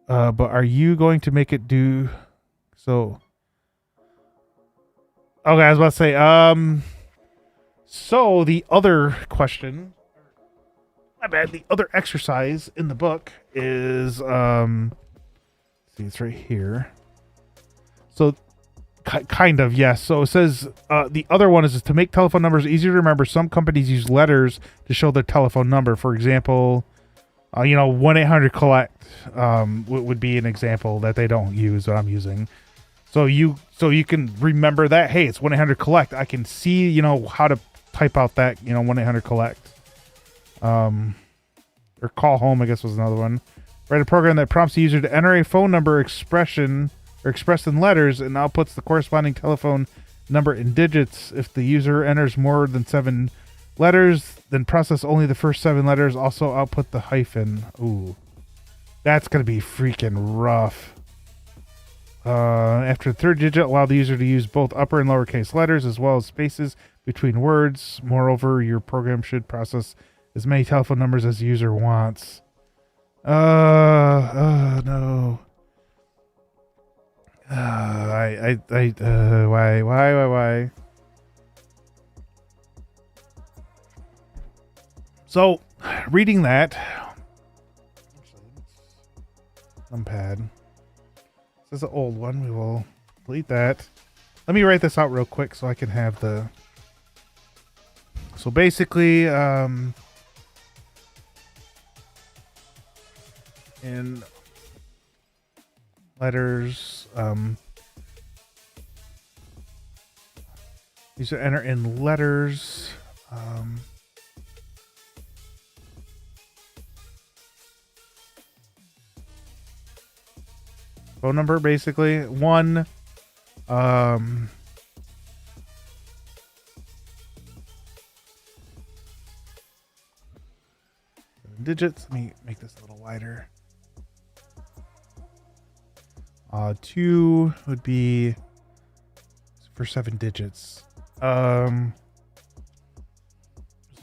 But are you going to make it do so? Okay, I was about to say, so the other question, my bad, the other exercise in the book is, see, it's right here. So kind of, yes. So it says, the other one is to make telephone numbers easier to remember. Some companies use letters to show their telephone number. For example, 1-800-COLLECT would be an example that they don't use, that I'm using. So you can remember that, hey, it's 1-800-COLLECT. I can see, how to type out that, 1-800-COLLECT. Or call home, I guess, was another one. Write a program that prompts the user to enter a phone number expressed in letters and outputs the corresponding telephone number in digits. If the user enters more than 7 letters, then process only the first 7 letters. Also output the hyphen. Ooh, that's gonna be freaking rough. After the 3rd digit, allow the user to use both upper and lowercase letters as well as spaces between words. Moreover, your program should process as many telephone numbers as the user wants. No. Why? So, reading that, numpad. This is an old one. We will delete that. Let me write this out real quick so I can have the. So basically, in letters, you should enter in letters. Phone number, basically. 1. Digits. Let me make this a little wider. 2 would be for 7 digits. Is there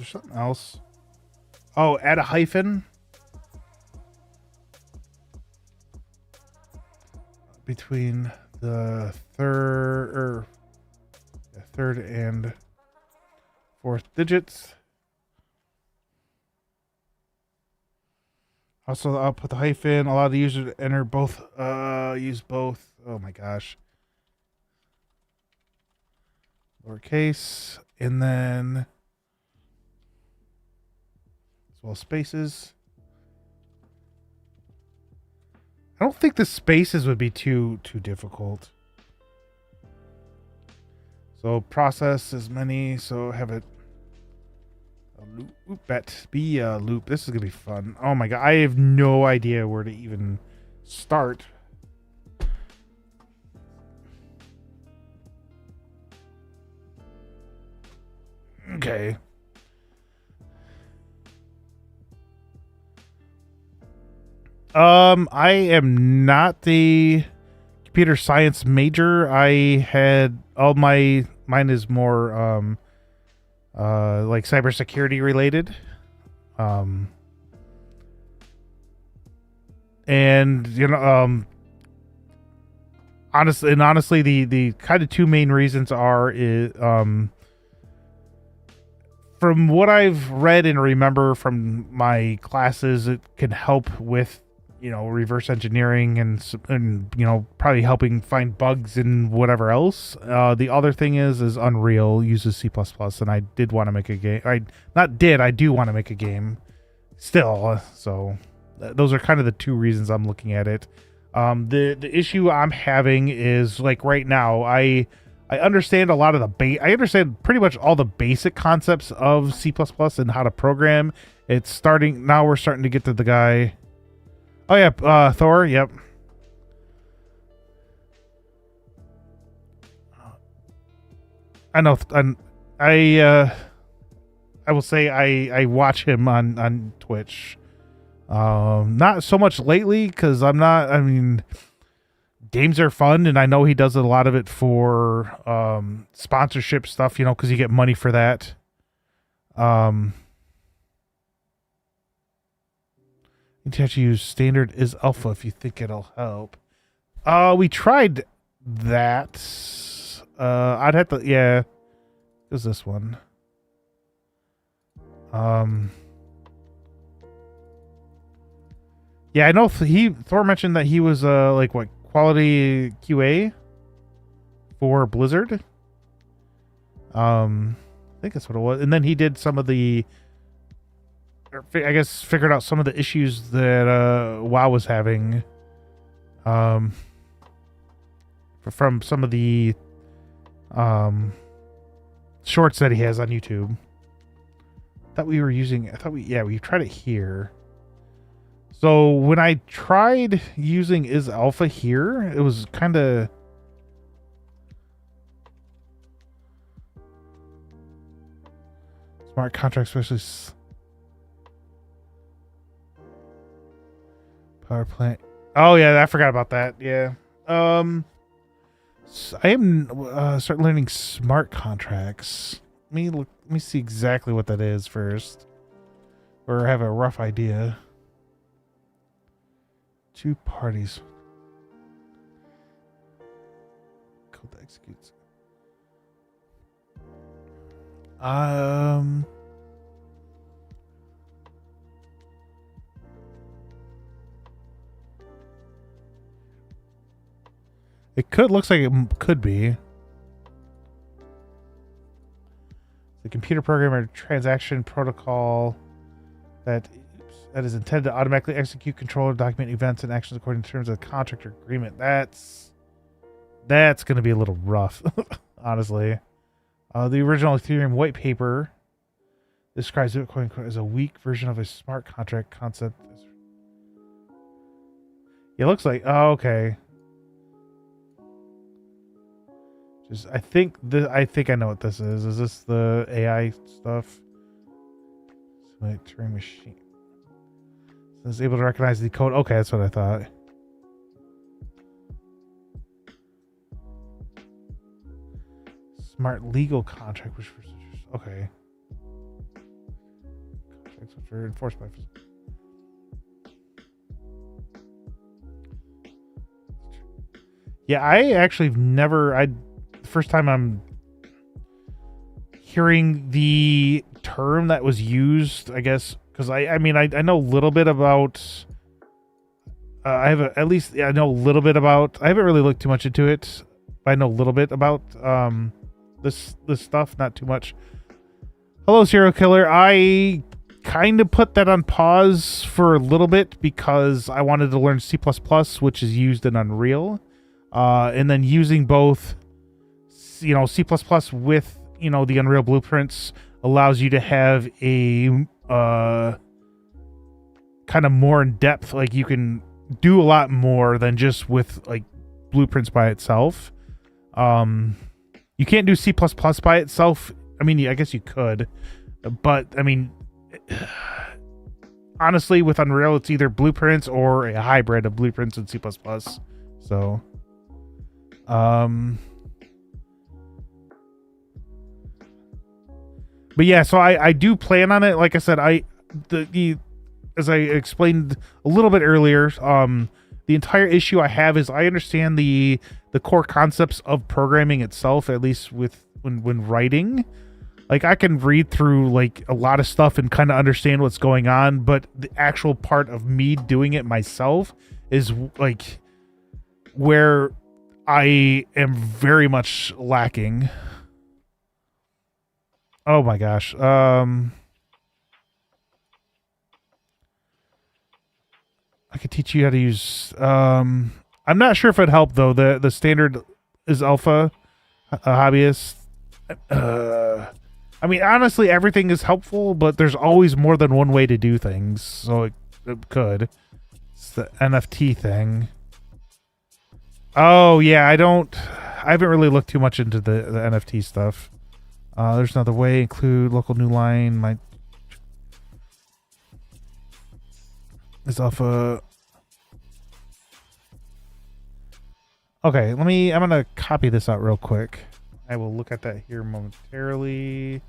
something else? Oh, add a hyphen between the third and 4th digits. Also, I'll put the hyphen. Allow the user to enter both. Use both. Oh my gosh. Lowercase, and then as well spaces. I don't think the spaces would be too difficult. So process as many. So have it. Loop be a loop. This is gonna be fun. Oh my god, I have no idea where to even start. Okay. I am not the computer science major. I had mine is more like cybersecurity related. And honestly, the kind of 2 main reasons are from what I've read and remember from my classes, it can help with, reverse engineering and probably helping find bugs and whatever else. The other thing is Unreal uses C++, and I did want to make a game. I do want to make a game still. So those are kind of the two reasons I'm looking at it. The issue I'm having is, like, right now, I understand a lot of I understand pretty much all the basic concepts of C++ and how to program. We're starting to get to the guy. Oh yeah, Thor, yep. I know, I will say I watch him on Twitch. Not so much lately, because games are fun, and I know he does a lot of it for sponsorship stuff, because you get money for that. You have to use standard is alpha if you think it'll help. We tried that. I'd have to, yeah. It was this one. Yeah, I know Thor mentioned that he was quality QA for Blizzard. I think that's what it was. And then he did some of the, I guess, figured out some of the issues that WoW was having. From some of the shorts that he has on YouTube. We tried it here. So when I tried using is alpha here, it was kind of smart contract specialist power plant. Oh yeah, I forgot about that. Yeah. I am start learning smart contracts. Let me see exactly what that is first, or have a rough idea. 2 parties. Code that executes. Looks like it could be. The computer programmer transaction protocol that is intended to automatically execute, control, or document events and actions according to terms of the contract or agreement. That's going to be a little rough, honestly. The original Ethereum white paper describes Bitcoin as a weak version of a smart contract concept. It looks like, oh, okay. I think I know what this is. Is this the AI stuff? Turing machine. Is able to recognize the code. Okay, that's what I thought. Smart legal contract, which okay. Contracts which are enforced by. Yeah, I actually never. First time I'm hearing the term that was used, I guess, because I know a little bit about. I know a little bit about. I haven't really looked too much into it, but I know a little bit about this stuff, not too much. Hello, Serial Killer. I kind of put that on pause for a little bit because I wanted to learn C++, which is used in Unreal, and then using both. C++ with the Unreal blueprints allows you to have a kind of more in depth, like you can do a lot more than just with like blueprints by itself. You can't do C++ by itself. I mean, I guess you could, but I mean, honestly, with Unreal, it's either blueprints or a hybrid of blueprints and C++. So, but yeah, so I do plan on it. Like I said, as I explained a little bit earlier, the entire issue I have is I understand the core concepts of programming itself, at least when writing. Like I can read through like a lot of stuff and kind of understand what's going on, but the actual part of me doing it myself is like where I am very much lacking. Oh my gosh. I could teach you how to use I'm not sure if it'd help though. The standard is alpha, a hobbyist. I mean, honestly, everything is helpful, but there's always more than one way to do things, so it could. It's the NFT thing. Oh, yeah, I haven't really looked too much into the NFT stuff. There's another way, include local new line, is alpha. Okay, I'm gonna copy this out real quick. I will look at that here momentarily.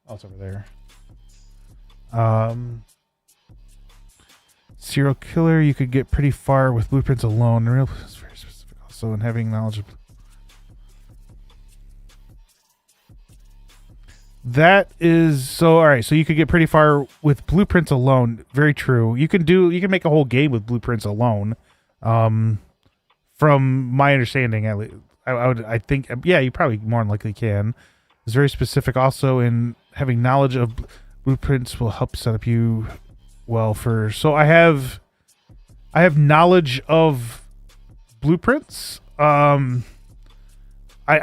Oh, it's over there. Serial killer, you could get pretty far with blueprints alone. Real is very specific also, and having knowledge of that is so. All right, so you could get pretty far with blueprints alone. Very true. You can make a whole game with blueprints alone. From my understanding, at least. I think, yeah, you probably more than likely can. It's very specific also, in having knowledge of blueprints will help set up you well for. So I have knowledge of blueprints. I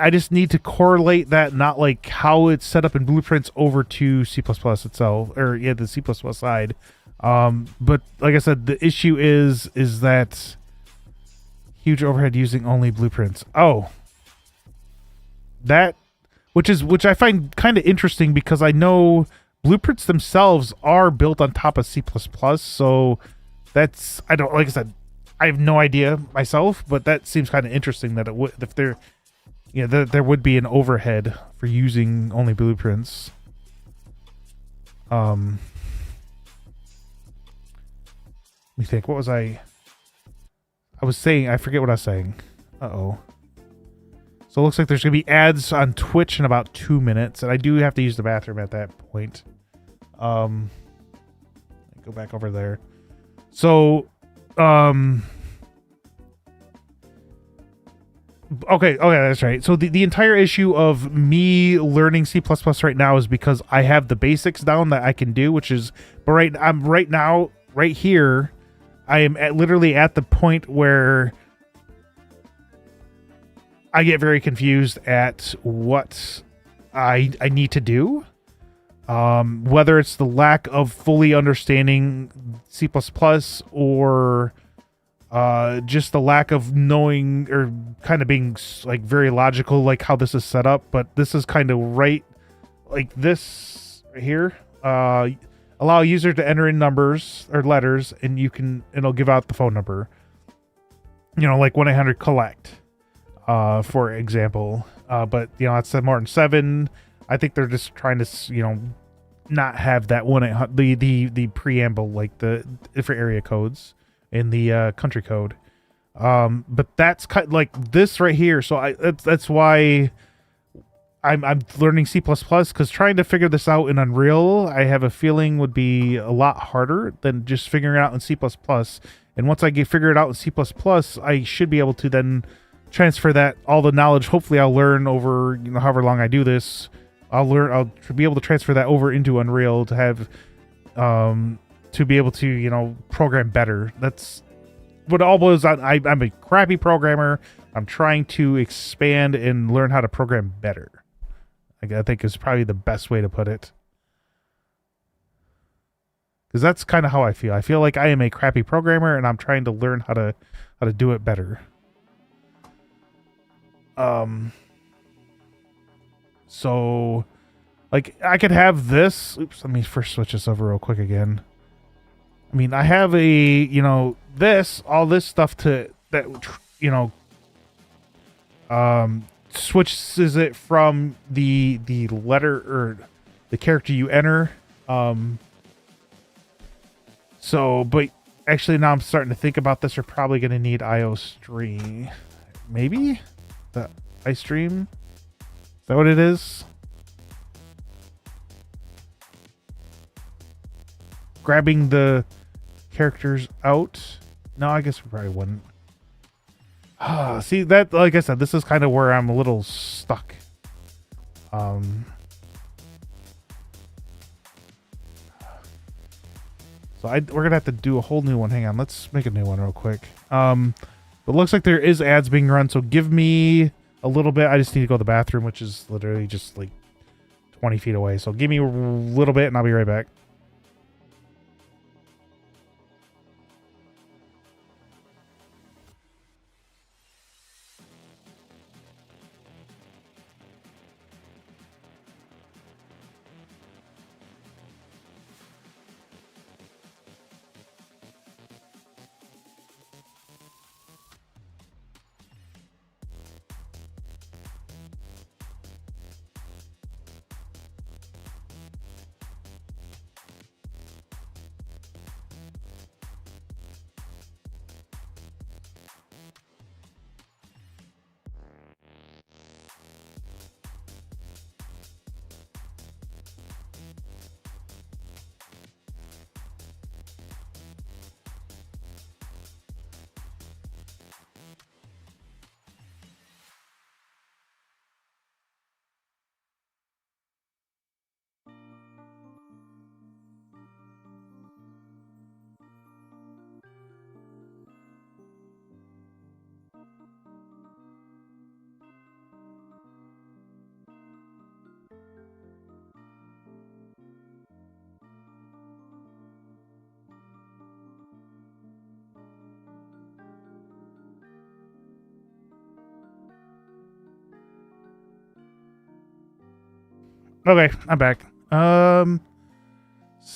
just need to correlate that, not like how it's set up in blueprints over to C++ itself, or yeah, the C++ side. But like I said, the issue is that huge overhead using only blueprints. Oh, that, which I find kind of interesting, because I know blueprints themselves are built on top of C++. So that's, like I said, I have no idea myself, but that seems kind of interesting that it would, if there, there would be an overhead for using only blueprints. Let me think. What was I was saying? I forget what I was saying. Uh-oh. So it looks like there's going to be ads on Twitch in about 2 minutes, and I do have to use the bathroom at that point. Go back over there. So, okay, that's right. So the entire issue of me learning C++ right now is because I have the basics down that I can do, which is, but right here, I am literally at the point where I get very confused at what I need to do. Whether it's the lack of fully understanding C++ or just the lack of knowing, or kind of being like very logical, like how this is set up. But this is kind of right, like this right here. Allow user to enter in numbers or letters, and it'll give out the phone number. Like 1-800-COLLECT, for example. But that's the Martin 7. I think they're just trying to not have that 1-800 the preamble, like the different area codes in the country code. But that's kind of like this right here. So that's why I'm learning C++, because trying to figure this out in Unreal, I have a feeling, would be a lot harder than just figuring it out in C++. And once I figure it out in C++, I should be able to then transfer that, all the knowledge. Hopefully I'll learn over, however long I do this, I'll be able to transfer that over into Unreal to have, to be able to, program better. That's what all boils down. I'm a crappy programmer. I'm trying to expand and learn how to program better. I think is probably the best way to put it. Because that's kind of how I feel. I feel like I am a crappy programmer, and I'm trying to learn how to do it better. So, like, I could have this. Oops, let me first switch this over real quick again. I mean, I have all this stuff switches it from the letter or the character you enter. So, but actually now I'm starting to think about this. We're probably going to need IOStream. Maybe? The iStream? Is that what it is? grabbing the characters out. No, I guess we probably wouldn't. See that, like I said, this is kind of where I'm a little stuck. So we're gonna have to do a whole new one. Hang on, let's make a new one real quick. But looks like there is ads being run, so give me a little bit. I just need to go to the bathroom, which is literally just like 20 feet away. So give me a little bit and I'll be right back. Okay, I'm back. All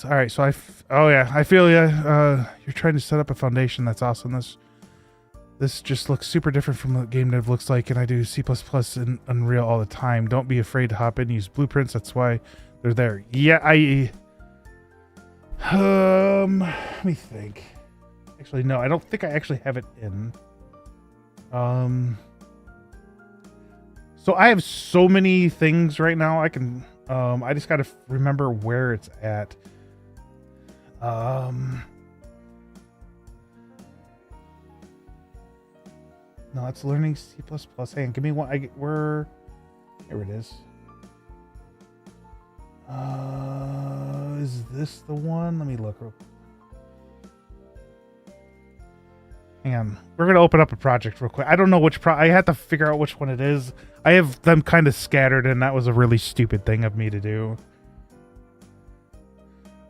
right, so oh yeah, I feel ya. You're trying to set up a foundation. That's awesome. This just looks super different from what game dev looks like, and I do C++ and Unreal all the time. Don't be afraid to hop in, use blueprints. That's why they're there. Yeah, let me think. Actually, no, I don't think I actually have it in. So I have so many things right now. I can, I just got to remember where it's at. No, it's learning C++. Hey, give me one. Here it is. Is this the one? Let me look real quick. Hang on. We're going to open up a project real quick. I don't know which I had to figure out which one it is. I have them kind of scattered, and that was a really stupid thing of me to do.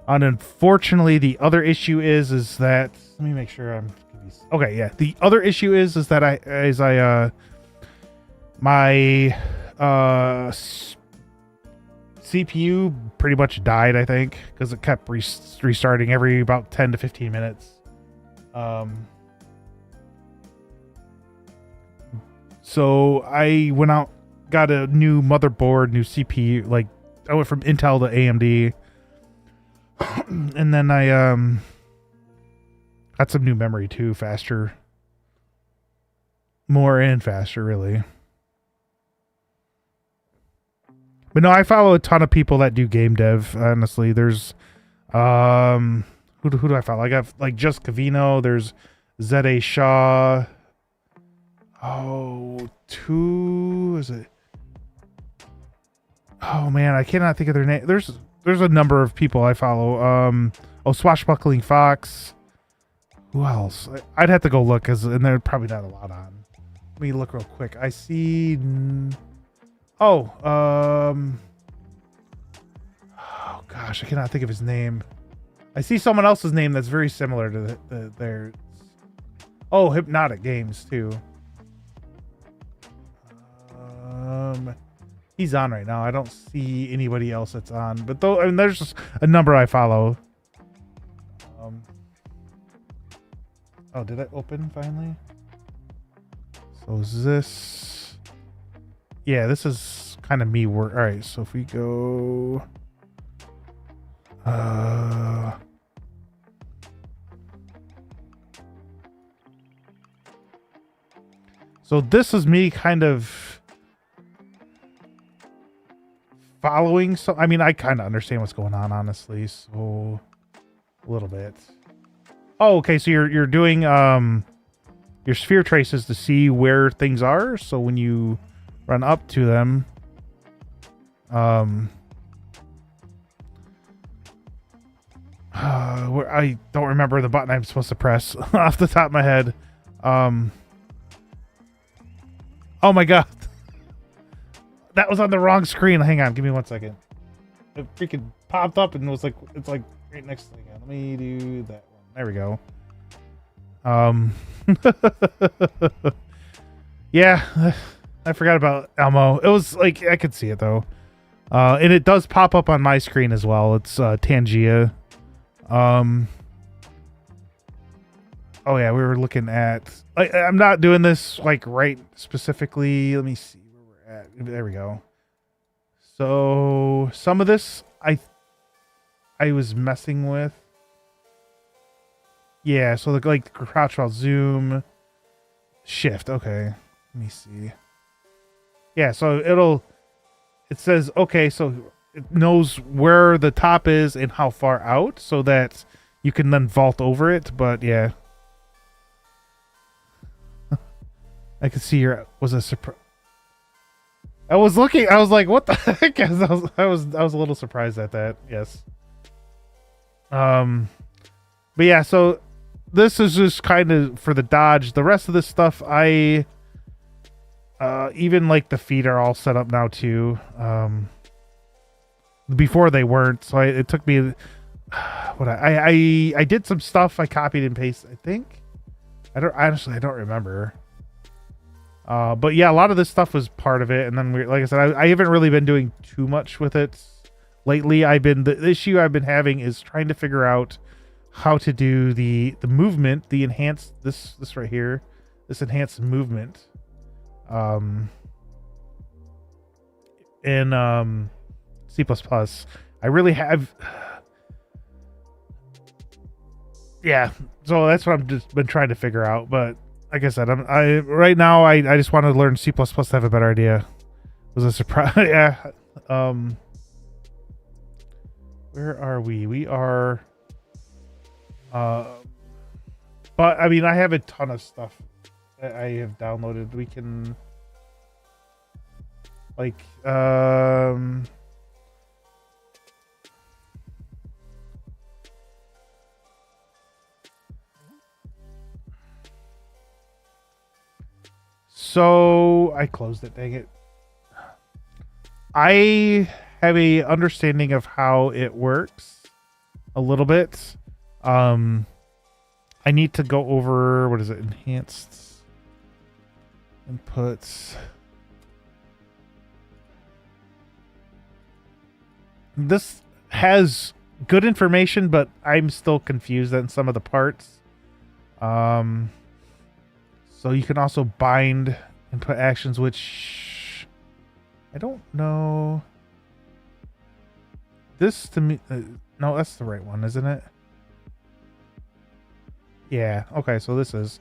And unfortunately, the other issue is that, let me make sure I'm okay. Yeah. The other issue is that my CPU pretty much died, I think, because it kept restarting every about 10 to 15 minutes. So I went out, got a new motherboard, new CPU. Like, I went from Intel to AMD. And then I got some new memory too, faster. More and faster, really. But no, I follow a ton of people that do game dev, honestly. There's who do I follow? I got like Just Cavino, there's Z.A. Shaw. Oh, is it? Oh man, I cannot think of their name. There's a number of people I follow. Swashbuckling Fox. Who else? I'd have to go look, and there's probably not a lot on. Let me look real quick. I see. Oh gosh, I cannot think of his name. I see someone else's name that's very similar to their. Oh, Hypnotic Games too. He's on right now. I don't see anybody else that's on, but though, I mean, there's just a number I follow. Oh, did I open finally? So is this? Yeah, this is kind of me work. All right, so if we go, so this is me kind of following. So I mean, I kind of understand what's going on, honestly. So a little bit. Oh, okay. So you're doing your sphere traces to see where things are. So when you run up to them, where I don't remember the button I'm supposed to press off the top of my head. Oh my god, that was on the wrong screen. Hang on, give me 1 second. It freaking popped up and was like, it's like right next to me. Let me do that one. There we go. Yeah, I forgot about Elmo. It was like, I could see it though. And it does pop up on my screen as well. It's Tangia. Oh yeah, we were looking at. I'm not doing this like right specifically. Let me see where we're at. There we go. So some of this I was messing with. Yeah, so like crouch while zoom, shift. Okay, let me see. Yeah, so it says okay, so it knows where the top is and how far out, so that you can then vault over it. But yeah, I could see your was a surprise. I was looking. I was like, "What the heck?" I was a little surprised at that. Yes. But yeah, so this is just kind of for the dodge. The rest of this stuff, I even like the feet are all set up now too. Before they weren't, so it took me. What I did some stuff. I copied and pasted. I think. I don't remember. But yeah, a lot of this stuff was part of it, and then like I said, I haven't really been doing too much with it lately. The issue I've been having is trying to figure out how to do the movement, the enhanced this right here, this enhanced movement, in C++. I really have. Yeah, so that's what I've just been trying to figure out, but. Like I said, right now I just want to learn C++ to have a better idea. It was a surprise. Yeah. Where are we? We are. But I mean, I have a ton of stuff that I have downloaded. We can, like, So I closed it, dang it. I have a understanding of how it works a little bit. I need to go over, what is it? Enhanced inputs. This has good information, but I'm still confused on some of the parts. So you can also bind input actions, which I don't know. This to me, no, that's the right one, isn't it? Yeah. Okay. So this is.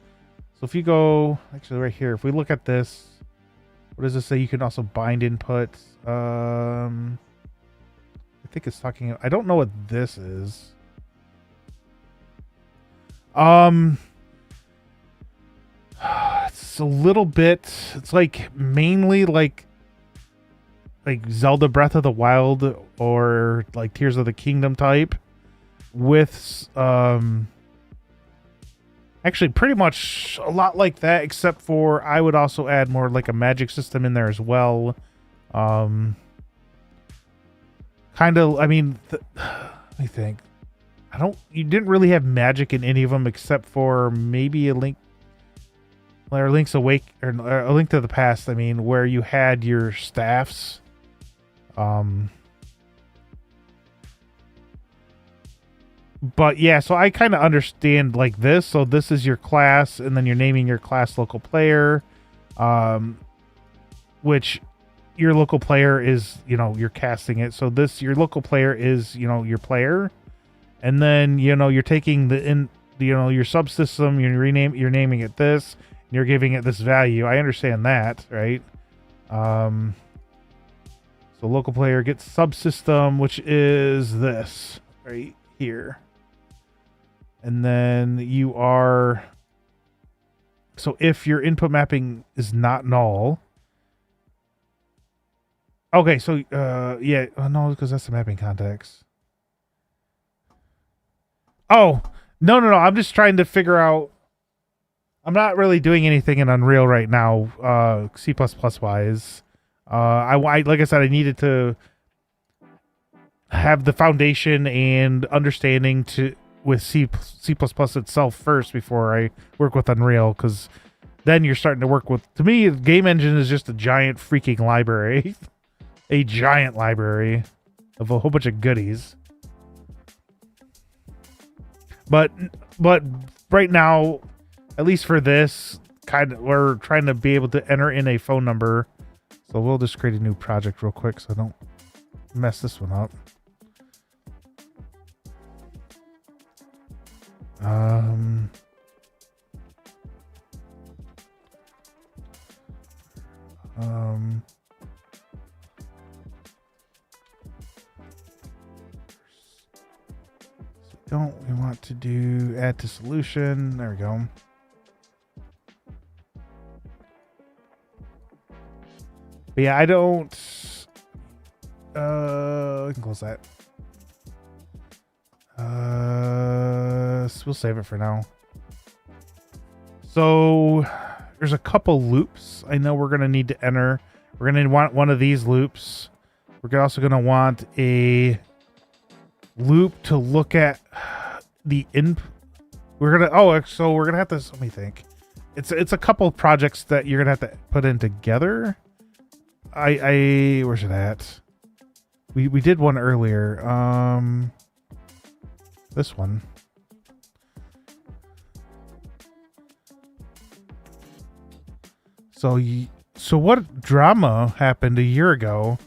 So if you go actually right here, if we look at this, what does this say? You can also bind inputs. I think it's talking. I don't know what this is. It's a little bit. It's like mainly like Zelda Breath of the Wild or like Tears of the Kingdom type, with actually pretty much a lot like that, except for I would also add more like a magic system in there as well. Kind of. I mean, let me think. You didn't really have magic in any of them except for maybe a Link. Or Link's Awake, or A Link to the Past, I mean, where you had your staffs. But yeah, so I kind of understand like this. So this is your class, and then you're naming your class local player, which your local player is, you're casting it. So your local player is, your player, and then you're taking your subsystem, you're naming it this. You're giving it this value. I understand that, right? So local player gets subsystem, which is this right here. And then you are, so if your input mapping is not null. Okay, so yeah, no, because that's the mapping context. Oh, no. I'm just trying to figure out. I'm not really doing anything in Unreal right now, C++ wise. I like I said, I needed to have the foundation and understanding to with C++ itself first before I work with Unreal, because then you're starting to work with. To me, game engine is just a giant freaking library, a giant library of a whole bunch of goodies. But right now, at least for this kind of, we're trying to be able to enter in a phone number. So we'll just create a new project real quick so I don't mess this one up. We want to do add to solution. There we go. But yeah, I don't. We can close that. We'll save it for now. So there's a couple loops I know we're gonna need to enter. We're gonna want one of these loops. We're also gonna want a loop to look at the input. We're gonna have to. Let me think. It's a couple projects that you're gonna have to put in together. Where's it at? We did one earlier. This one. So what drama happened a year ago?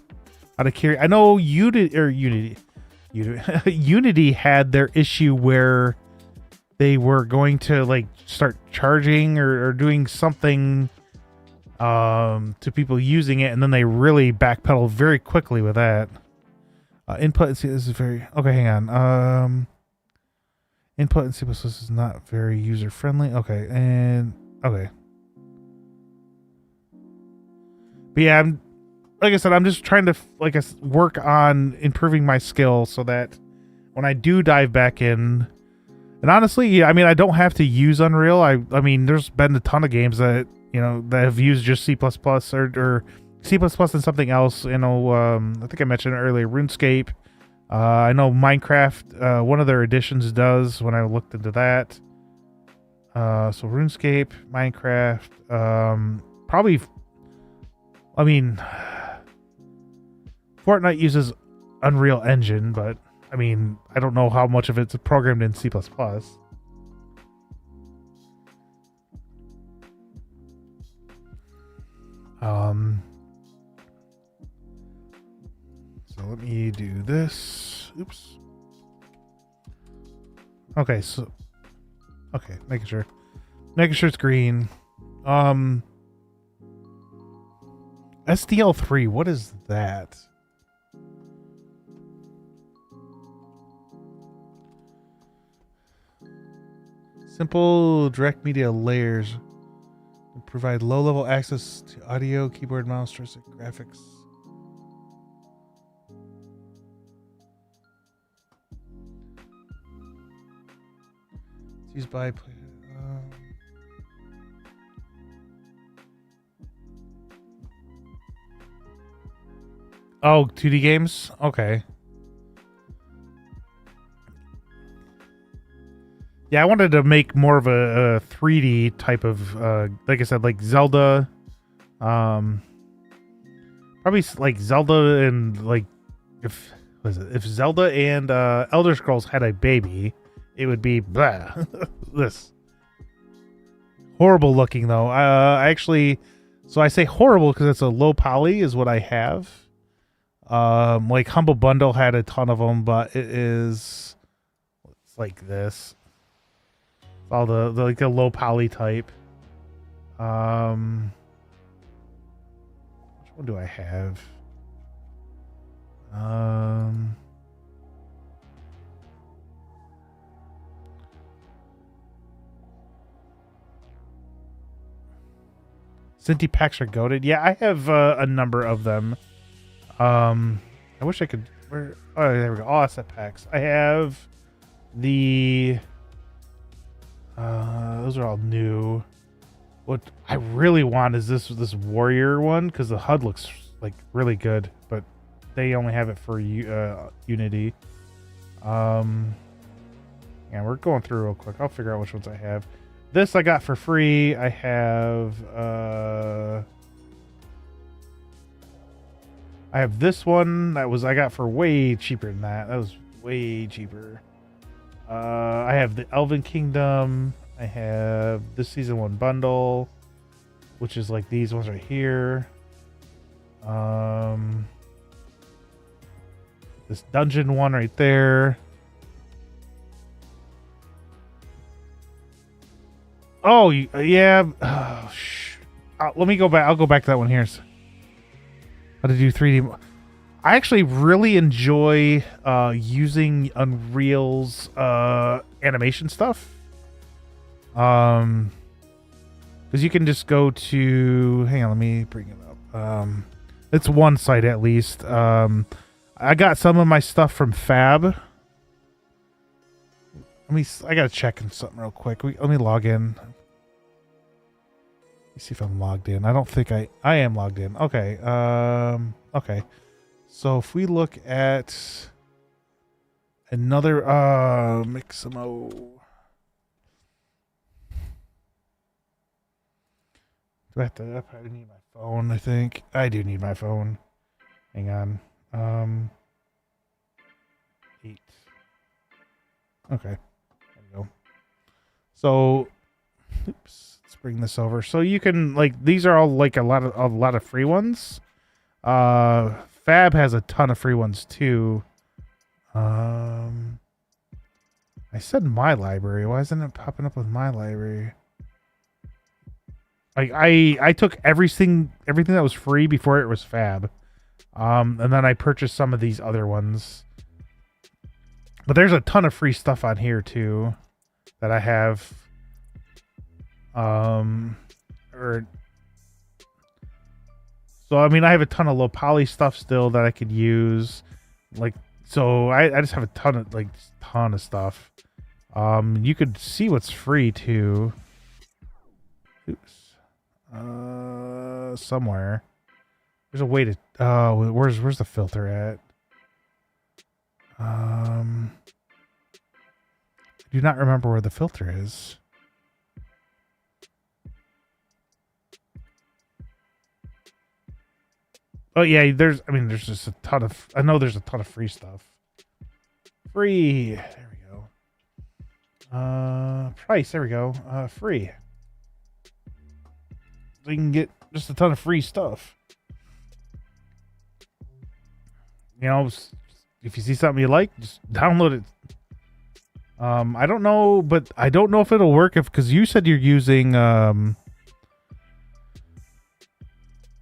Out of curiosity, I know Unity had their issue where they were going to like start charging or doing something to people using it, and then they really backpedaled very quickly with that. Input and C, this is very okay. Hang on. Input in C++ is not very user friendly. Okay, and okay. But yeah, like I said, I'm just trying to work on improving my skill so that when I do dive back in, and honestly, yeah, I mean, I don't have to use Unreal. I mean, there's been a ton of games that that have used just C++ or C++ and something else. I think I mentioned earlier, RuneScape. I know Minecraft, one of their editions does when I looked into that. So RuneScape, Minecraft, probably. I mean, Fortnite uses Unreal Engine, but I mean, I don't know how much of it's programmed in C++. So let me do this. Oops. Okay, making sure it's green. SDL3, what is that? Simple direct media layers provide low-level access to audio, keyboard, mouse, joystick, graphics. It's used by oh, 2D games? Okay. Yeah, I wanted to make more of a 3D type of, like I said, like Zelda. Probably like Zelda and like, if Zelda and Elder Scrolls had a baby, it would be blah. This. Horrible looking though. So I say horrible because it's a low poly is what I have. Like Humble Bundle had a ton of them, but it's like this. All the like the low poly type. Which one do I have? Cinti packs are goated. Yeah, I have a number of them. I wish I could. Where? Oh, there we go. All asset packs. I have the. Those are all new. What I really want is this warrior one because the HUD looks like really good, but they only have it for Unity. Yeah, we're going through real quick. I'll figure out which ones I have. This I got for free. I have this one that I got for way cheaper than that. That was way cheaper. I have the Elven Kingdom. I have this season 1 bundle, which is like these ones right here. This dungeon one right there. Oh, yeah. Oh, let me go back. I'll go back to that one here. How to do 3D. I actually really enjoy using Unreal's animation stuff. Because you can just go to. Hang on, let me bring it up. It's one site at least. I got some of my stuff from Fab. I gotta check something real quick. Let me log in. Let me see if I'm logged in. I don't think I am logged in. Okay. Okay. So if we look at another Mixamo. Do I probably need my phone, I think. I do need my phone. Hang on. 8. Okay. There we go. So oops, let's bring this over. So you can these are all like a lot of free ones. Fab has a ton of free ones too. I said my library. Why isn't it popping up with my library? Like I took everything that was free before it was Fab. And then I purchased some of these other ones. But there's a ton of free stuff on here too that I have. So I mean I have a ton of low poly stuff still that I could use. So I just have a ton of stuff. You could see what's free too. Oops. Somewhere. There's a way to where's the filter at? I do not remember where the filter is. Oh yeah, there's just a ton of there's a ton of free stuff. Free. There we go. Price, there we go. Free. So you can get just a ton of free stuff. You know, if you see something you like, just download it. I don't know, but I don't know if it'll work because you said you're using the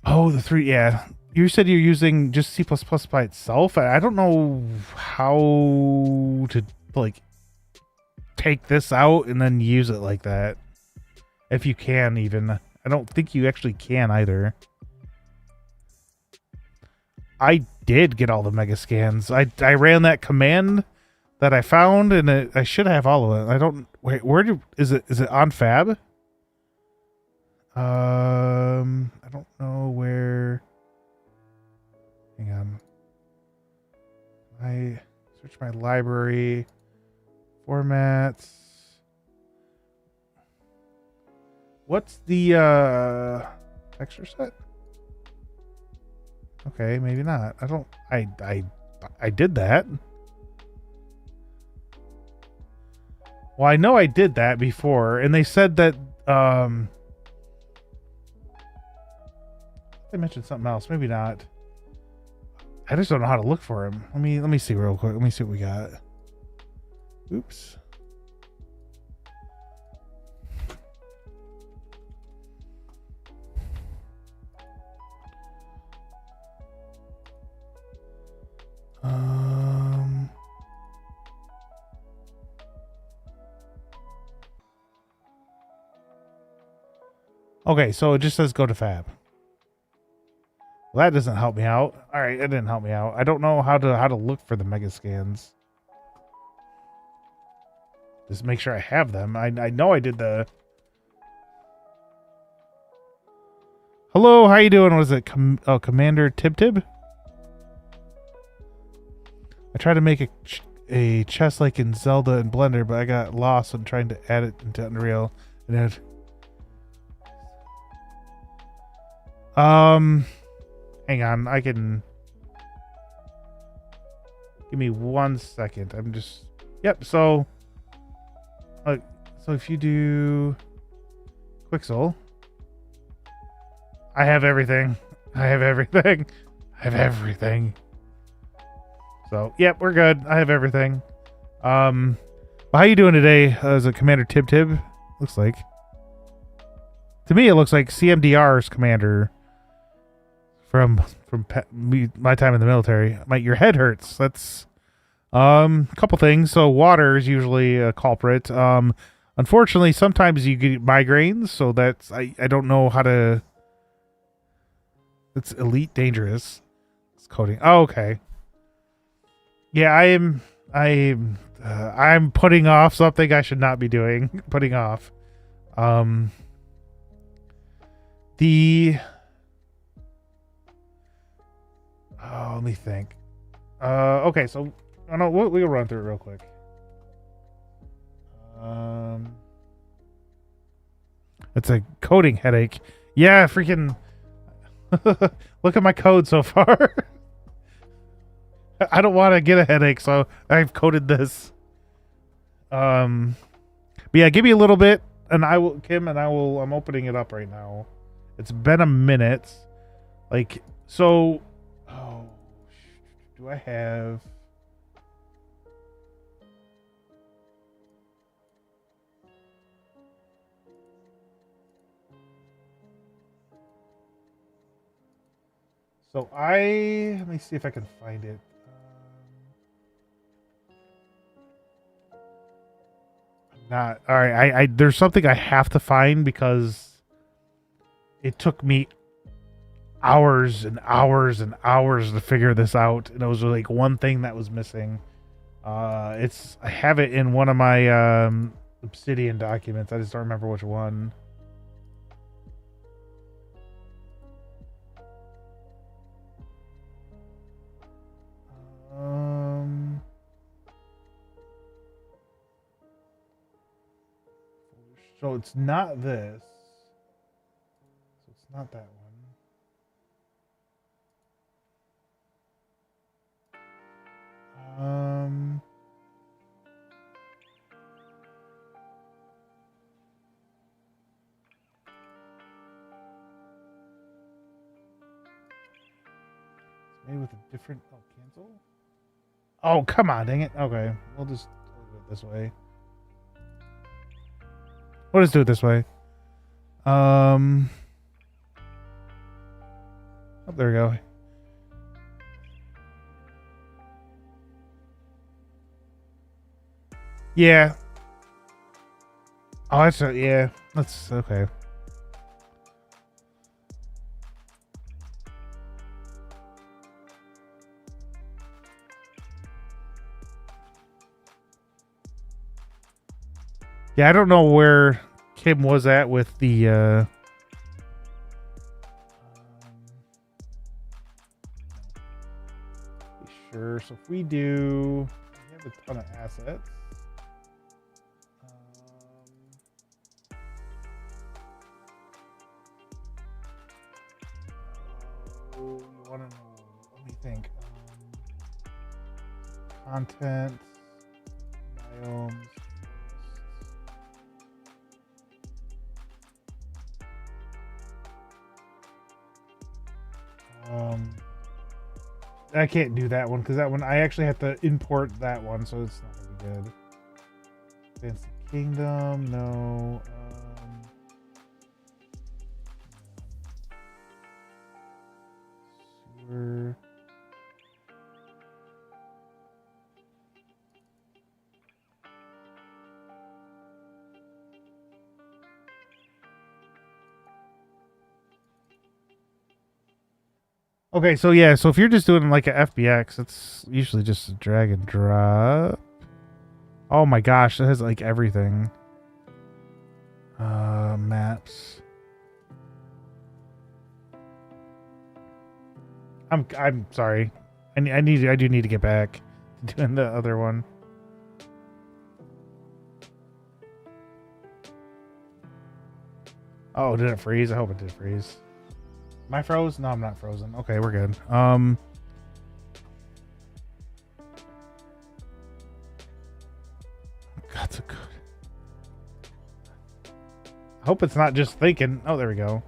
3, yeah. You said you're using just C++ by itself. I don't know how to take this out and then use it like that. If you can even. I don't think you actually can either. I did get all the mega scans. I ran that command that I found and I should have all of it. I don't wait, is it on Fab? I don't know where. Hang on. I search my library formats. What's the texture set? Okay, maybe not. I did that. Well, I know I did that before, and they said that they mentioned something else. Maybe not. I just don't know how to look for him. Let me see real quick. Let me see what we got. Oops. Okay, so it just says go to Fab. Well, that doesn't help me out. All right, that didn't help me out. I don't know how to look for the mega scans. Just make sure I have them. I know I did the. Hello, how you doing? Was it Commander Tib Tib? I tried to make a chest like in Zelda and Blender, but I got lost when trying to add it into Unreal. And it, hang on, I can. Give me 1 second. I'm just. Yep. So if you do Quixel, I have everything. I have everything. I have everything. So, yep, we're good. I have everything. Well, how you doing today? Is it Commander Tib Tib? Looks like. To me, it looks like CMDR's commander from my time in the military. Your head hurts. That's a couple things. So water is usually a culprit. Unfortunately, sometimes you get migraines. So that's I don't know how to. It's elite dangerous. It's coding. Oh, okay. Yeah, I'm putting off something I should not be doing. Putting off. Let me think. Okay, so I know we'll run through it real quick. It's a coding headache. Yeah, freaking. Look at my code so far. I don't want to get a headache, so I've coded this. But yeah, give me a little bit, and I will, Kim, and I will. I'm opening it up right now. It's been a minute. Like, so. Oh, do I have? So let me see if I can find it. Not all right. I there's something I have to find because it took me hours and hours and hours to figure this out, and it was like one thing that was missing. I have it in one of my Obsidian documents. I just don't remember which one. So it's not this. So it's not that one. It's made with a different. Oh, cancel. Oh, come on, dang it. Okay, we'll just do it this way. We'll just do it this way. Oh, there we go. Yeah. Oh, that's yeah. That's okay. Yeah, I don't know where Kim was at with the sure. So if we have a ton of assets. You want to know? Let me think. Content, biomes. I can't do that one because that one I actually have to import that one, so it's not gonna be good. Fancy Kingdom, no. Sewer. Okay, so yeah, so if you're just doing like a FBX, it's usually just a drag and drop. Oh my gosh, it has like everything. Maps. I'm sorry. I do need to get back to doing the other one. Oh, did it freeze? I hope it did freeze. Am I froze? No, I'm not frozen. Okay, we're good. God, so good. I hope it's not just thinking. Oh, there we go.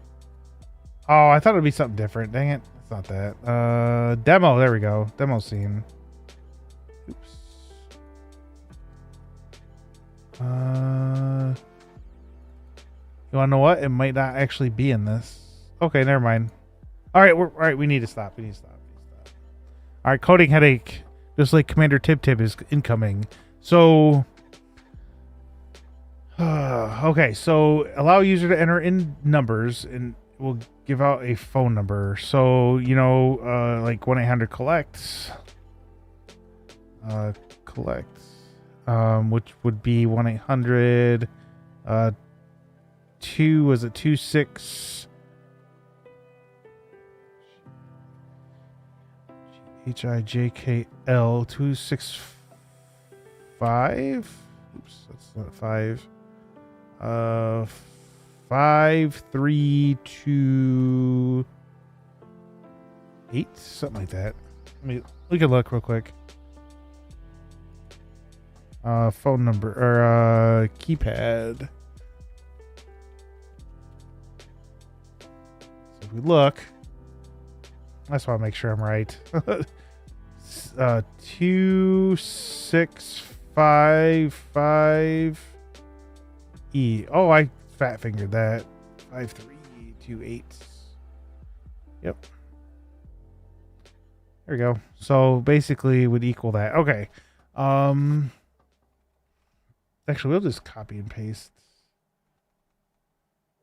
Oh, I thought it'd be something different. Dang it. It's not that. Demo. There we go. Demo scene. Oops. You want to know what? It might not actually be in this. Okay, never mind. All right. We need to stop. All right, coding headache. Just like Commander Tib Tib is incoming. So, okay. So allow user to enter in numbers and we'll give out a phone number. So, like 1-800-COLLECT. Which would be 1-800 was it 26 HIJKL 265. Oops, that's not 5. 5328, something like that. We can look real quick. Phone number or keypad. So if we look, I just want to make sure I'm right. 2655E. Oh, I fat fingered that. 5328. Yep. There we go. So basically it would equal that. Okay. Actually, we'll just copy and paste.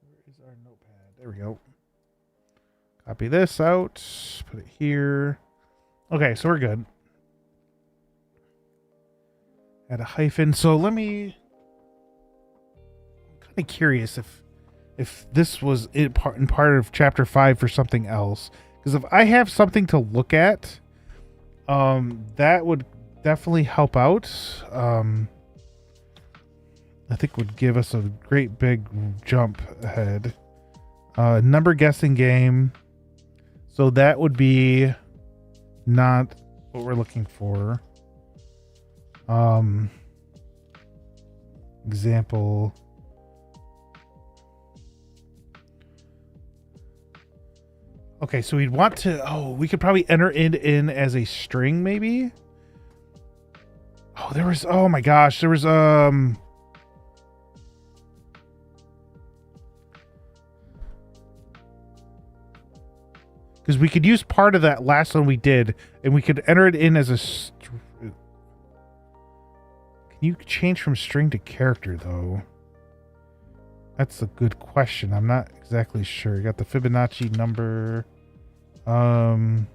Where is our notepad? There we go. Copy this out. Put it here. Okay, so we're good. Add a hyphen. So let me... I'm kind of curious if this was in part of chapter 5 for something else. Because if I have something to look at, that would definitely help out. I think would give us a great big jump ahead. Number guessing game. So that would be not what we're looking for. Example. Okay, so we'd want to... we could probably enter it in as a string, maybe? Oh my gosh, there was... Because we could use part of that last one we did, and we could enter it in as a... Can you change from string to character, though? That's a good question. I'm not exactly sure. You got the Fibonacci number. Would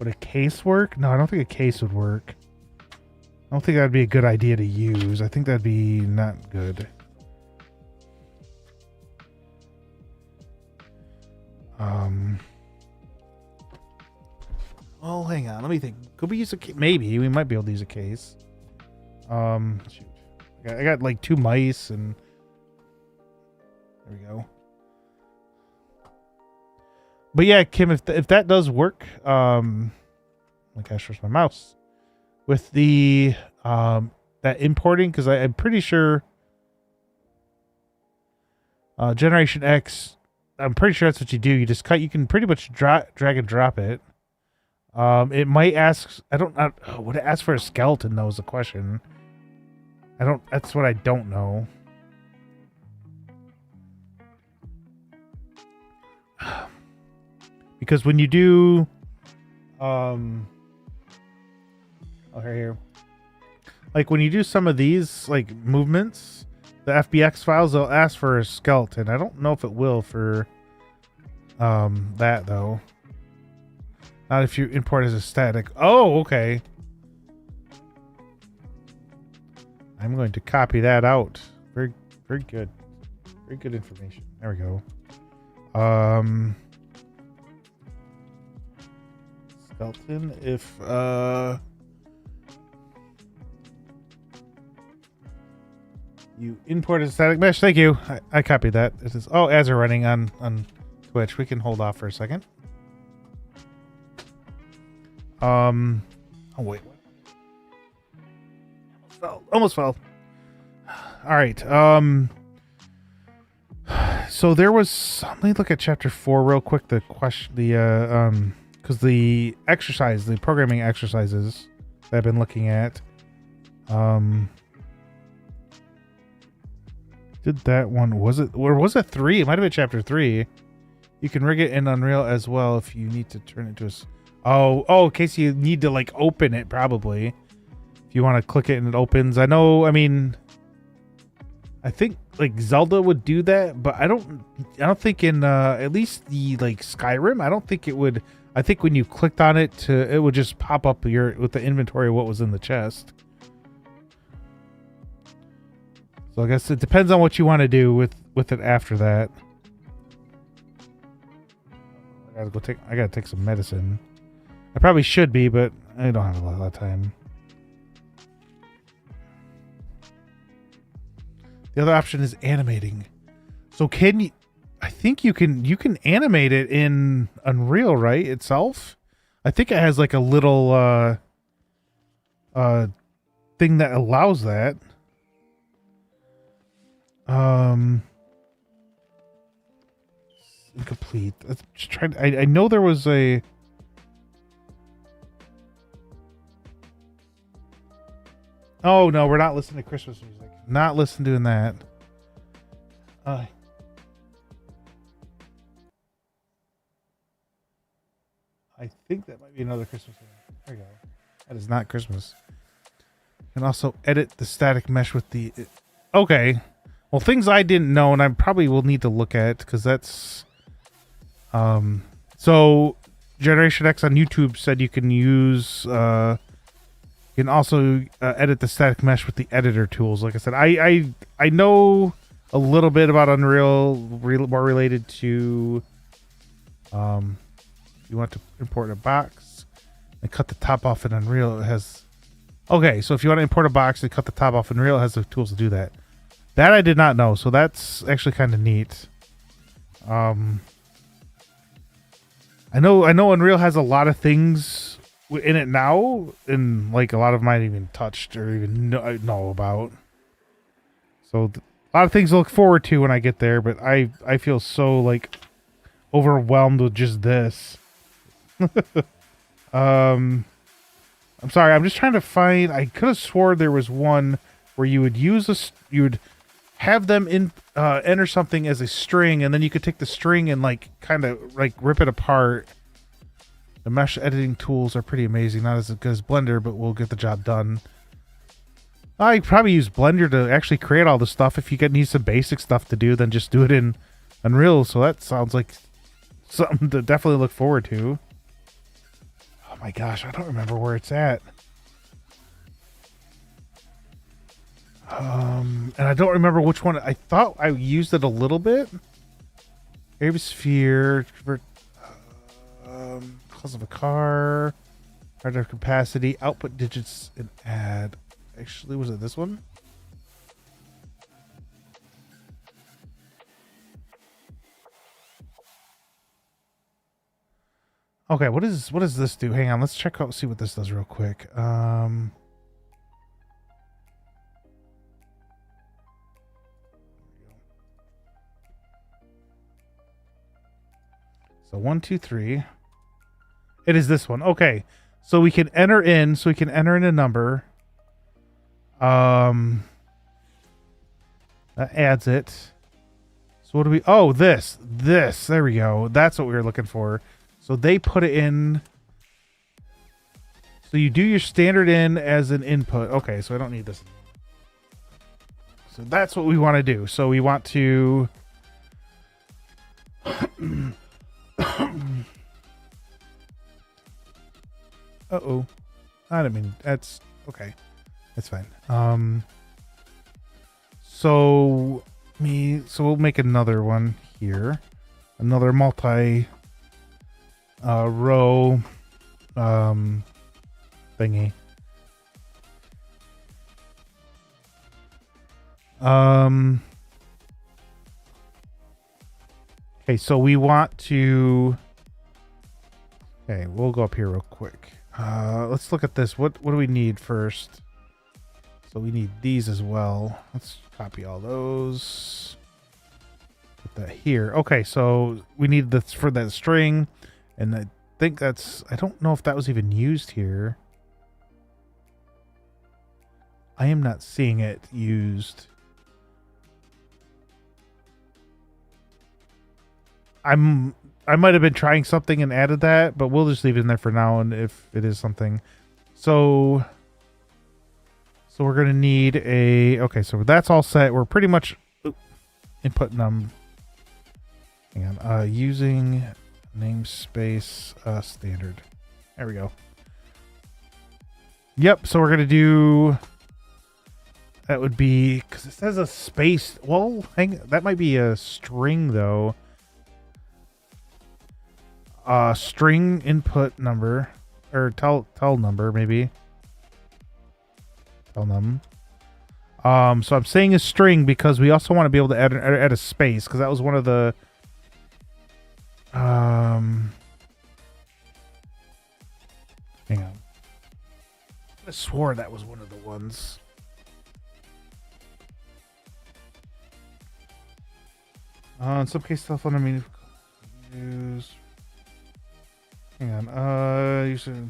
a case work? No, I don't think a case would work. I don't think that'd be a good idea to use. I think that'd be not good. Oh, hang on. Let me think. Could we use a case? Maybe. We might be able to use a case. Shoot. I got like 2 mice and... There we go. But yeah, Kim, if that does work, oh my gosh, where's my mouse? With the, that importing, because I'm pretty sure Generation X, I'm pretty sure that's what you do. You just you can pretty much drag and drop it. It might ask, would it ask for a skeleton though is the question. That's what I don't know. Because when you do, here, like when you do some of these like movements, the FBX files, they'll ask for a skeleton. I don't know if it will for, that though. Not if you import as a static. Oh, okay. I'm going to copy that out. Very, very good. Very good information. There we go. Skeleton, if you import as a static mesh, thank you. I copied that. It is ads are running on Twitch. We can hold off for a second. Oh wait. Almost fell. All right. So there was. Let me look at chapter 4 real quick. The question, because the programming exercises that I've been looking at. Did that one? Was it, or was it 3? It might have been chapter 3. You can rig it in Unreal as well if you need to turn it to a. In case you need to like open it, probably. If you want to click it and it opens. I think like Zelda would do that, but I don't think in at least the like Skyrim, I don't think it would. I think when you clicked on it it would just pop up with the inventory of what was in the chest. So I guess it depends on what you want to do with it after that. I gotta take some medicine. I probably should be, but I don't have a lot of time. The other option is animating. So can you? I think you can animate it in Unreal, right? Itself. I think it has like a little thing that allows that. Incomplete. Let's just try. I know there was a. Oh no, we're not listening to Christmas music. Not doing that. I think that might be another Christmas thing. There we go. That is not Christmas. And also edit the static mesh with the. Okay. Well, things I didn't know, and I probably will need to look at because that's. So Generation X on YouTube said you can use. You can also edit the static mesh with the editor tools. Like I said, I know a little bit about Unreal, more related to. You want to import a box and cut the top off in Unreal. It has. Okay, so if you want to import a box and cut the top off in Unreal, it has the tools to do that. That I did not know, so that's actually kind of neat. I know Unreal has a lot of things in it now, and like a lot of them I haven't even touched or even know about. So a lot of things to look forward to when I get there, but I feel so like overwhelmed with just this. I'm sorry, I'm just trying to find. I could have swore there was one where you would you would have them enter something as a string, and then you could take the string and like kind of like rip it apart. The mesh editing tools are pretty amazing. Not as good as Blender, but we'll get the job done. I probably use Blender to actually create all the stuff. If you need some basic stuff to do, then just do it in Unreal. So that sounds like something to definitely look forward to. Oh my gosh, I don't remember where it's at. And I don't remember which one. I thought I used it a little bit. Area sphere, cause of a car, hard capacity, output digits, and add. Actually, was it this one? Okay, what does this do? Hang on, let's check out, see what this does real quick. So 1, 2, 3. It is this one. Okay. So we can enter in a number. That adds it. So what do we, this. There we go. That's what we were looking for. So they put it in. So you do your standard in as an input. Okay, so I don't need this. So that's what we want to do. So we want to Uh-oh. I don't mean, that's okay. That's fine. So we'll make another one here. Another multi row thingy. Okay, so we want to. Okay, we'll go up here real quick. Let's look at this. What do we need first? So we need these as well. Let's copy all those. Put that here. Okay, so we need this for that string, and I think that's. I don't know if that was even used here. I am not seeing it used. I might have been trying something and added that, but we'll just leave it in there for now. And if it is something, so we're gonna need a. Okay, so that's all set. We're pretty much input num. Hang on. Using namespace standard. There we go. Yep. So we're gonna do. That would be because it says a space. Well, that might be a string though. String input number or tell number maybe. Tell num. So I'm saying a string because we also want to be able to add a space because that was one of the. Hang on. I swore that was one of the ones. In some cases, telephone. I mean, use. Hang on. You should.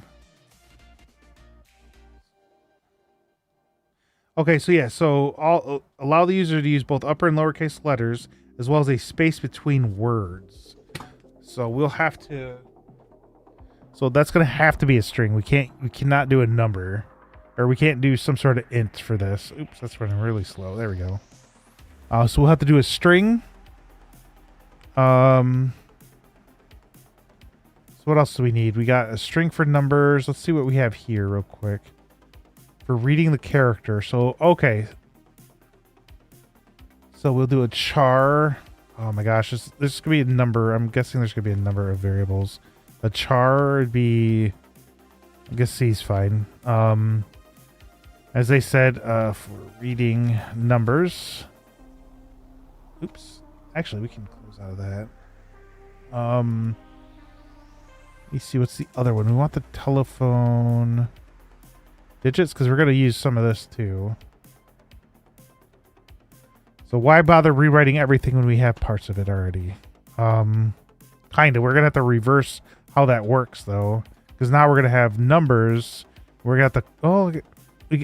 Okay, so yeah, so allow the user to use both upper and lowercase letters as well as a space between words. So we'll have to. So that's gonna have to be a string. We cannot do a number, or we can't do some sort of int for this. Oops, that's running really slow. There we go. So we'll have to do a string. So what else do we need? We got a string for numbers. Let's see what we have here real quick. For reading the character. So, okay. So we'll do a char. Oh my gosh. There's going to be a number. I'm guessing there's going to be a number of variables. A char would be... I guess C is fine. As they said, for reading numbers. Oops. Actually, we can close out of that. Let me see, what's the other one? We want the telephone digits because we're going to use some of this too. So why bother rewriting everything when we have parts of it already? Kind of. We're going to have to reverse how that works though, because now we're going to have numbers. We're going to have to,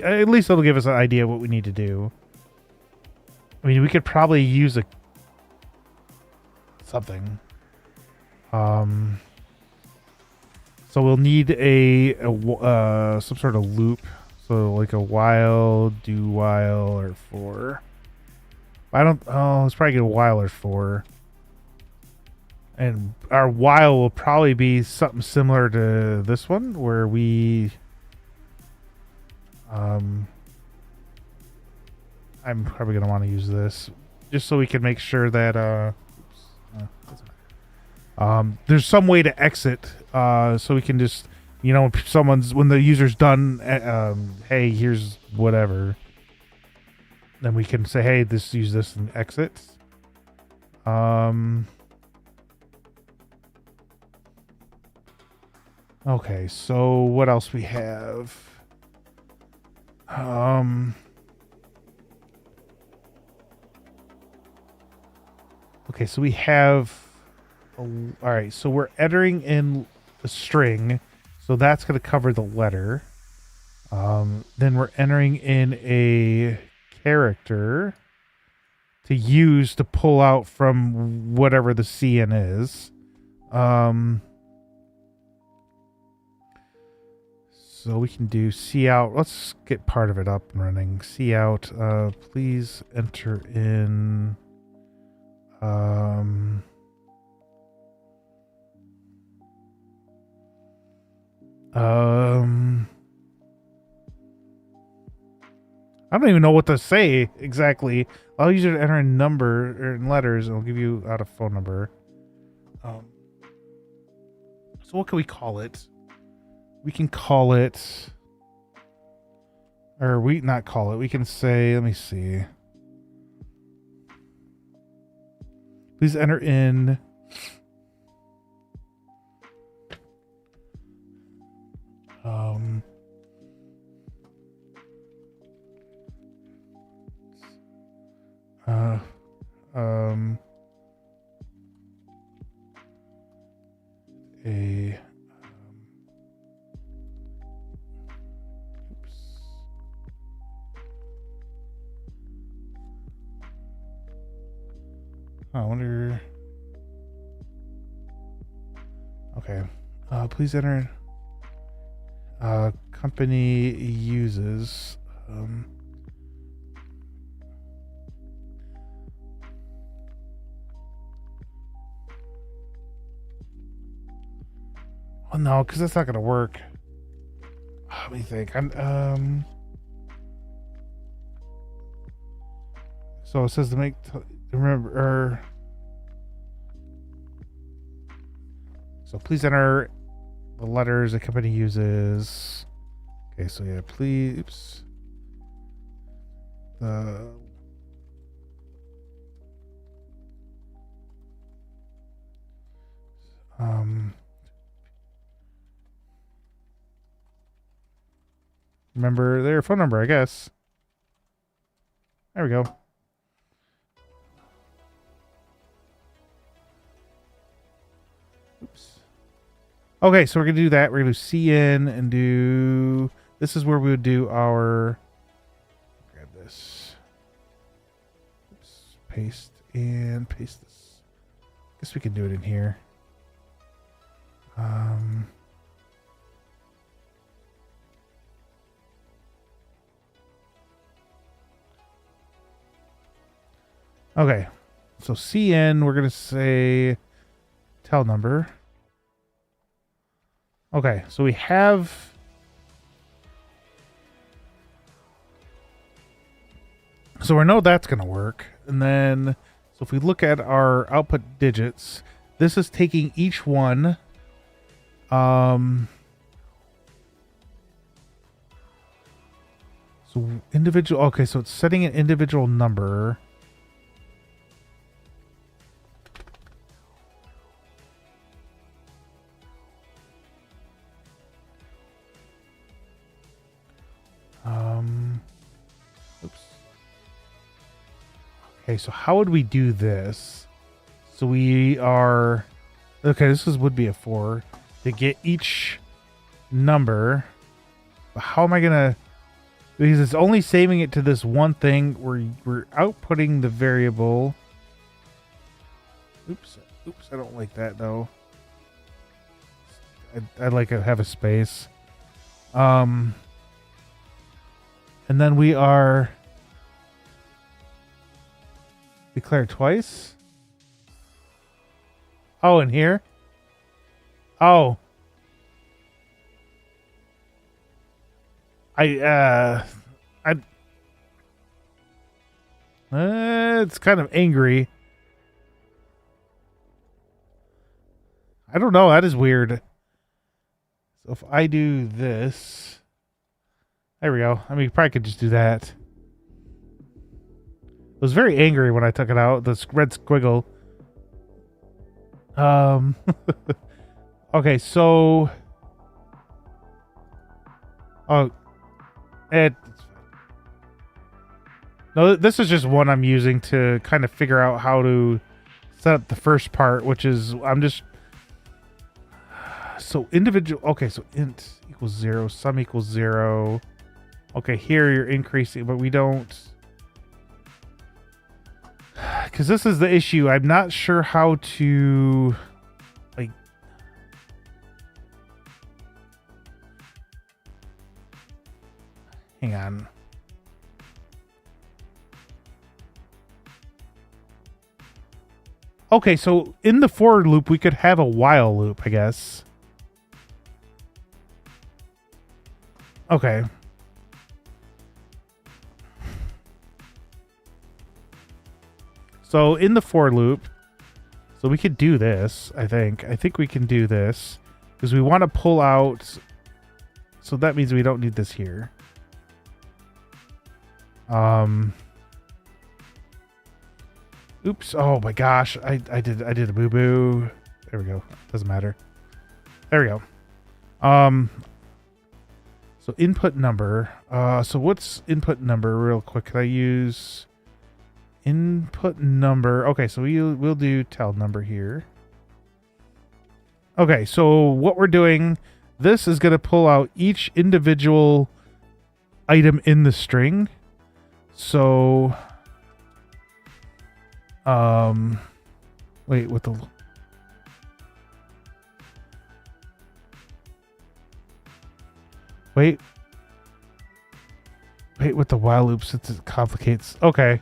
at least it'll give us an idea of what we need to do. I mean, we could probably use something. So we'll need some sort of loop. So like a while, do while, or for. Let's probably get a while or for. And our while will probably be something similar to this one, where we. I'm probably gonna want to use this just so we can make sure that there's some way to exit, so we can just, when the user's done, hey, here's whatever, then we can say, hey, use this and exit. Okay, so what else we have? Okay, so we have. All right, so we're entering in a string, so that's going to cover the letter. Then we're entering in a character to use to pull out from whatever the CN is. So we can do cout. Let's get part of it up and running. Cout. Please enter in. I don't even know what to say exactly. I'll use it to enter a number or in letters, and I'll give you out a phone number. So what can we call it? We can call it, or we not call it. We can say, let me see. Please enter in. Oops. I wonder. Okay. Please enter. Company uses. Oh no, because that's not gonna work. Let me think. So it says to make remember. So please enter the letters the company uses. Okay, so yeah, please. Oops. Remember their phone number, I guess. There we go. Oops. Okay, so we're gonna do that. We're gonna do CN and do. This is where we would do our. Grab this. Oops. Paste and paste this. Guess we can do it in here. Okay, so CN, we're going to say tel number. Okay, so we have... So we know that's going to work. And then, so if we look at our output digits, this is taking each one. So individual, okay, so it's setting an individual number. Oops. Okay, so how would we do this? So we are, okay, would be a 4 to get each number. But how am I gonna? Because it's only saving it to this one thing. We're outputting the variable. Oops, I don't like that though. I'd like to have a space. And then we are declared twice. Oh, in here? Oh. It's kind of angry. I don't know. That is weird. So if I do this. There we go. I mean, you probably could just do that. It was very angry when I took it out. This red squiggle. Okay, so... Oh. No, this is just one I'm using to kind of figure out how to set up the first part, which is... I'm just... So individual... Okay, so int equals 0. Sum equals 0. Okay, here you're increasing, but we don't... Because this is the issue. I'm not sure how to... Like... Hang on. Okay, so in the for loop, we could have a while loop, I guess. Okay. So in the for loop, so we could do this, I think. I think we can do this because we want to pull out. So that means we don't need this here. Oops. Oh my gosh. I did a boo-boo. There we go. Doesn't matter. There we go. So input number. So what's input number real quick? Could I use input number? Okay, so we'll do tell number here. Okay, so what we're doing, this is going to pull out each individual item in the string. So wait, with the Wait with the while loop since it complicates. Okay.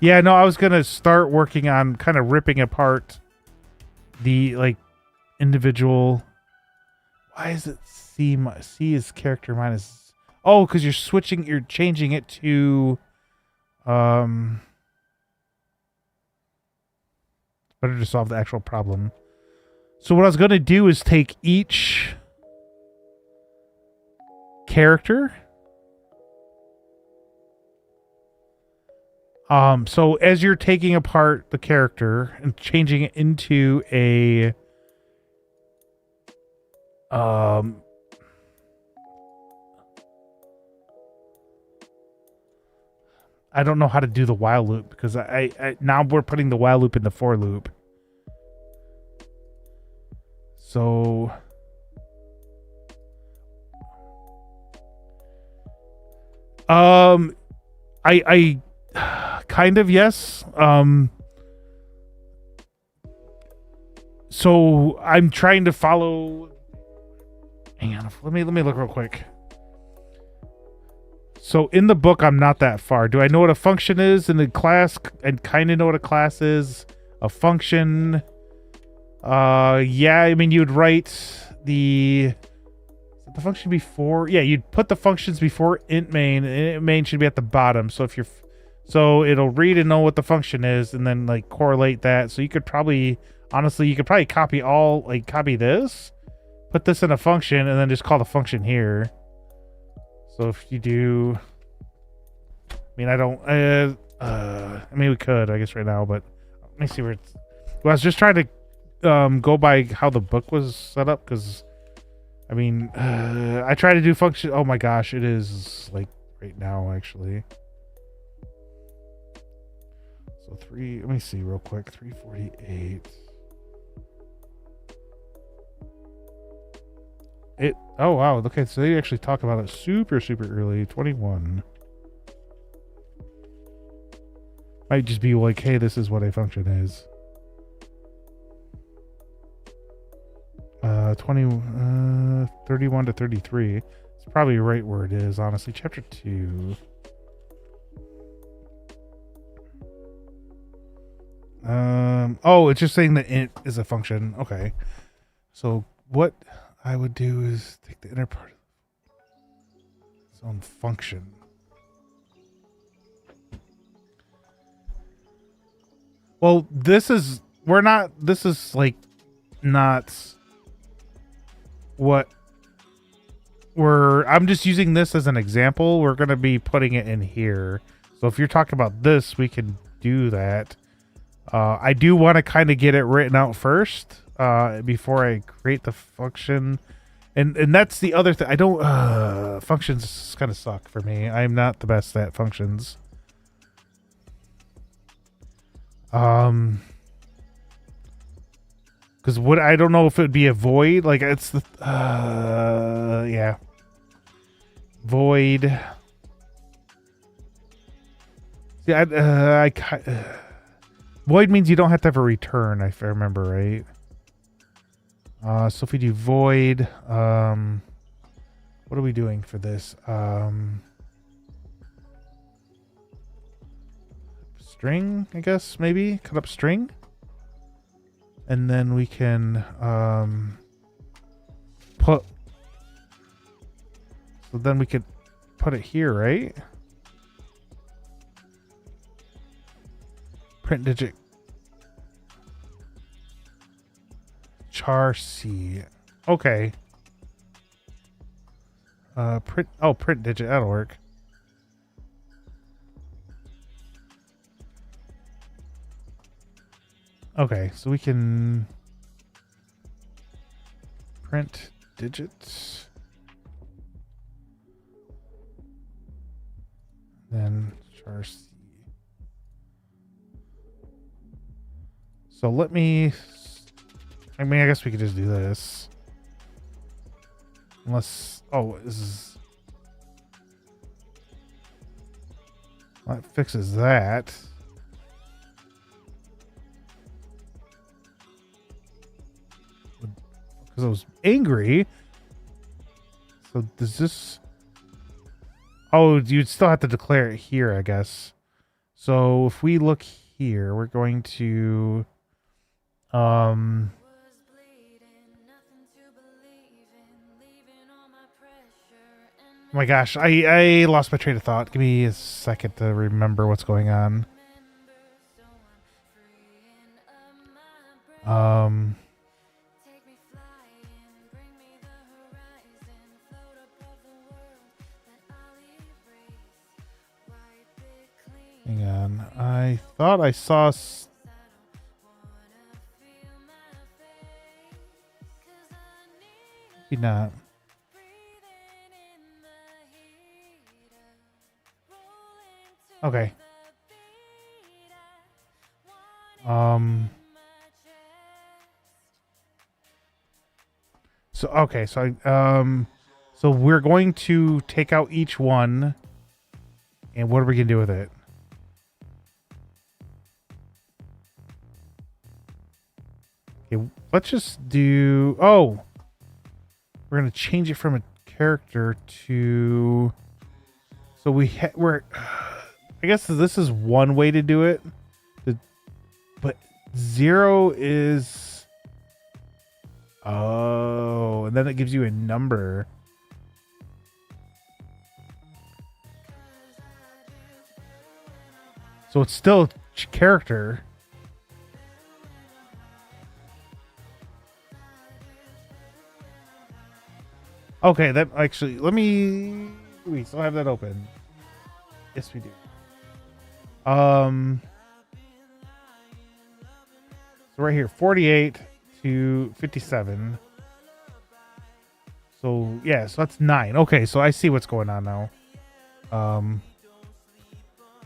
Yeah, no, I was going to start working on kind of ripping apart the like individual. Why is it C? C is character minus. Oh, because you're changing it to better to solve the actual problem. So what I was going to do is take each character. So as you're taking apart the character and changing it into a I don't know how to do the while loop because I now we're putting the while loop in the for loop. So I kind of, yes. So I'm trying to follow. Hang on, let me look real quick. So in the book, I'm not that far. Do I know what a function is in the class? And kind of know what a class is. A function. Yeah. I mean, you'd write the function before. Yeah, you'd put the functions before int main. And int main should be at the bottom. So if you're, so it'll read and know what the function is, and then like correlate that. So you could probably, honestly, you could probably copy this, put this in a function, and then just call the function here. So if you do, I mean, I don't, I mean, we could, I guess, right now, but let me see where it's, well, I was just trying to go by how the book was set up, because, I mean, I try to do function, oh my gosh, it is, like, right now, actually. So let me see real quick, 348. Oh wow, okay, so they actually talk about it super early, 21. Might just be like, hey, this is what a function is. 31 to 33. It's probably right where it is, honestly. Chapter 2. Oh, it's just saying that int is a function. Okay. So what I would do is take the inner part of its own function. Well, this is like not what I'm just using this as an example. We're going to be putting it in here. So if you're talking about this, we can do that. I do want to kind of get it written out first. Before I create the function, and that's the other thing. I don't functions kind of suck for me. I'm not the best at functions. Because I don't know if it would be a void. Like it's the yeah, void. Yeah, void means you don't have to have a return, if I remember right. So if we do void, what are we doing for this? String, I guess, maybe? Cut up string. And then we can put... So then we could put it here, right? Print digit. Char C. Okay. Print digit, that'll work. Okay, so we can print digits. Then char C. So let me, I mean, I guess we could just do this. Unless, oh, this is, well, that fixes that. Because I was angry. So does this, oh, you'd still have to declare it here, I guess. So if we look here, we're going to, oh my gosh, I lost my train of thought. Give me a second to remember what's going on. Hang on. I thought I saw maybe not. Okay. So okay, so so we're going to take out each one, and what are we gonna do with it? Okay, let's just do. Oh, we're gonna change it from a character to. So we're. I guess this is one way to do it, but 0 is. Oh, and then it gives you a number. So it's still character. Okay, that actually, we still have that open. Yes, we do. So right here, 48 to 57. So yeah, so that's 9. Okay, so I see what's going on now.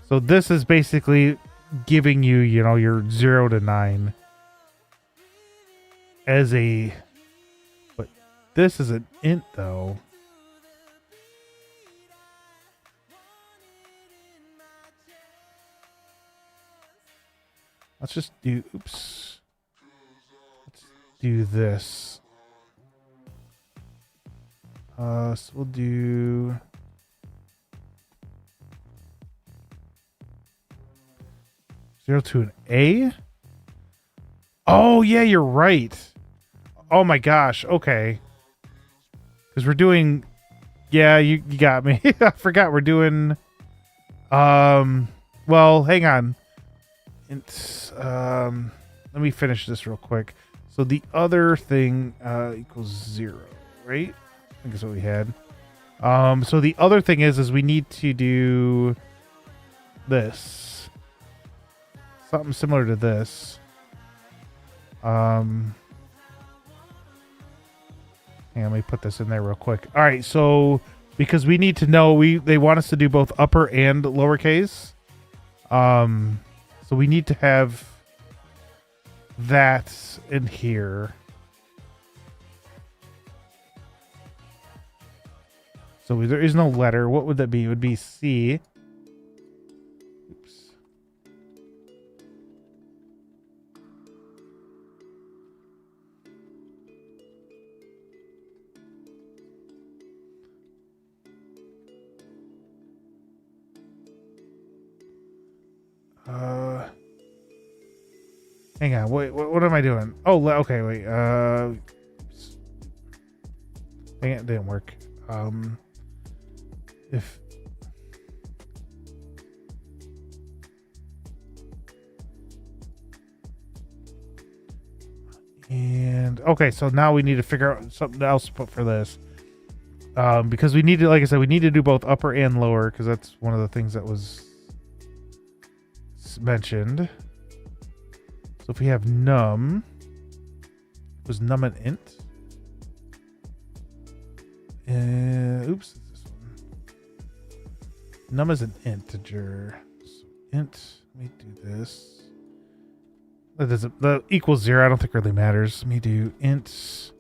So this is basically giving you, you know, your 0 to 9 as a, but this is an int though. Let's just do, oops. Let's do this. So we'll do. Zero to an A? Oh, yeah, you're right. Oh my gosh. Okay. Because we're doing. Yeah, you got me. I forgot we're doing. Well, hang on. It's, let me finish this real quick. So the other thing equals 0, right? I think that's what we had. So the other thing is we need to do this. Something similar to this. Hang on, let me put this in there real quick. All right, so because we need to know, they want us to do both upper and lowercase. So we need to have that in here. So there is no letter. What would that be? It would be C. Oops. Hang on. Wait, what am I doing? Oh, okay, wait. Dang it, didn't work. if and okay, so now we need to figure out something else to put for this. Because we need to, like I said, we need to do both upper and lower because that's one of the things that was mentioned. So if we have num, was num an int? Oops, this one. Num is an integer. So int. Let me do this. That doesn't. The equals 0. I don't think really matters. Let me do int.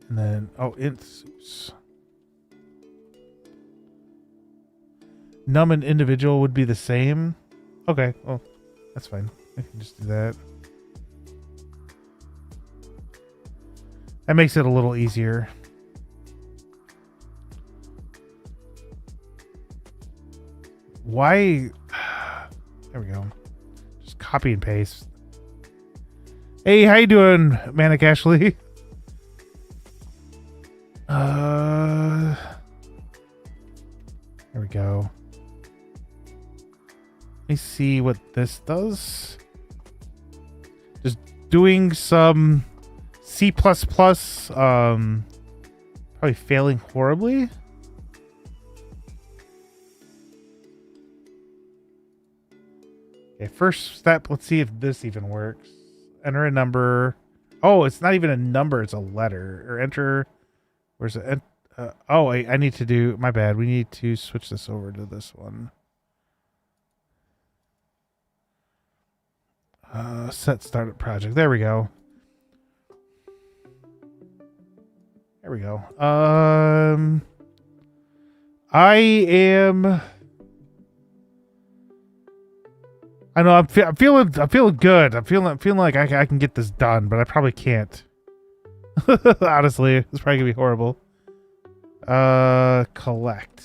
And then int. Oops. Num and individual would be the same. Okay, well, that's fine. I can just do that. That makes it a little easier. Why? There we go. Just copy and paste. Hey, how you doing, Manic Ashley? There we go. Let me see what this does. Just doing some C++, probably failing horribly. Okay, first step, let's see if this even works. Enter a number. Oh, it's not even a number, it's a letter. Or enter, where's it? I need to do, my bad. We need to switch this over to this one. Set startup project. There we go. There we go. I know I'm feeling good. I'm feeling like I can get this done, but I probably can't. Honestly, it's probably gonna be horrible. Collect.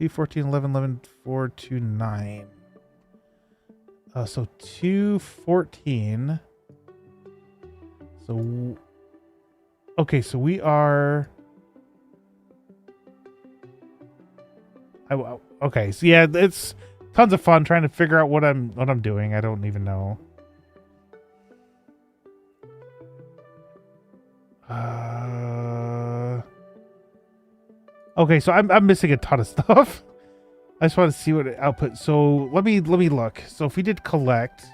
214 11 11 429. So 214. So okay, so we are. Okay, so yeah, it's tons of fun trying to figure out what I'm doing. I don't even know. Okay, so I'm missing a ton of stuff. I just want to see what it output. So let me look. So if we did collect,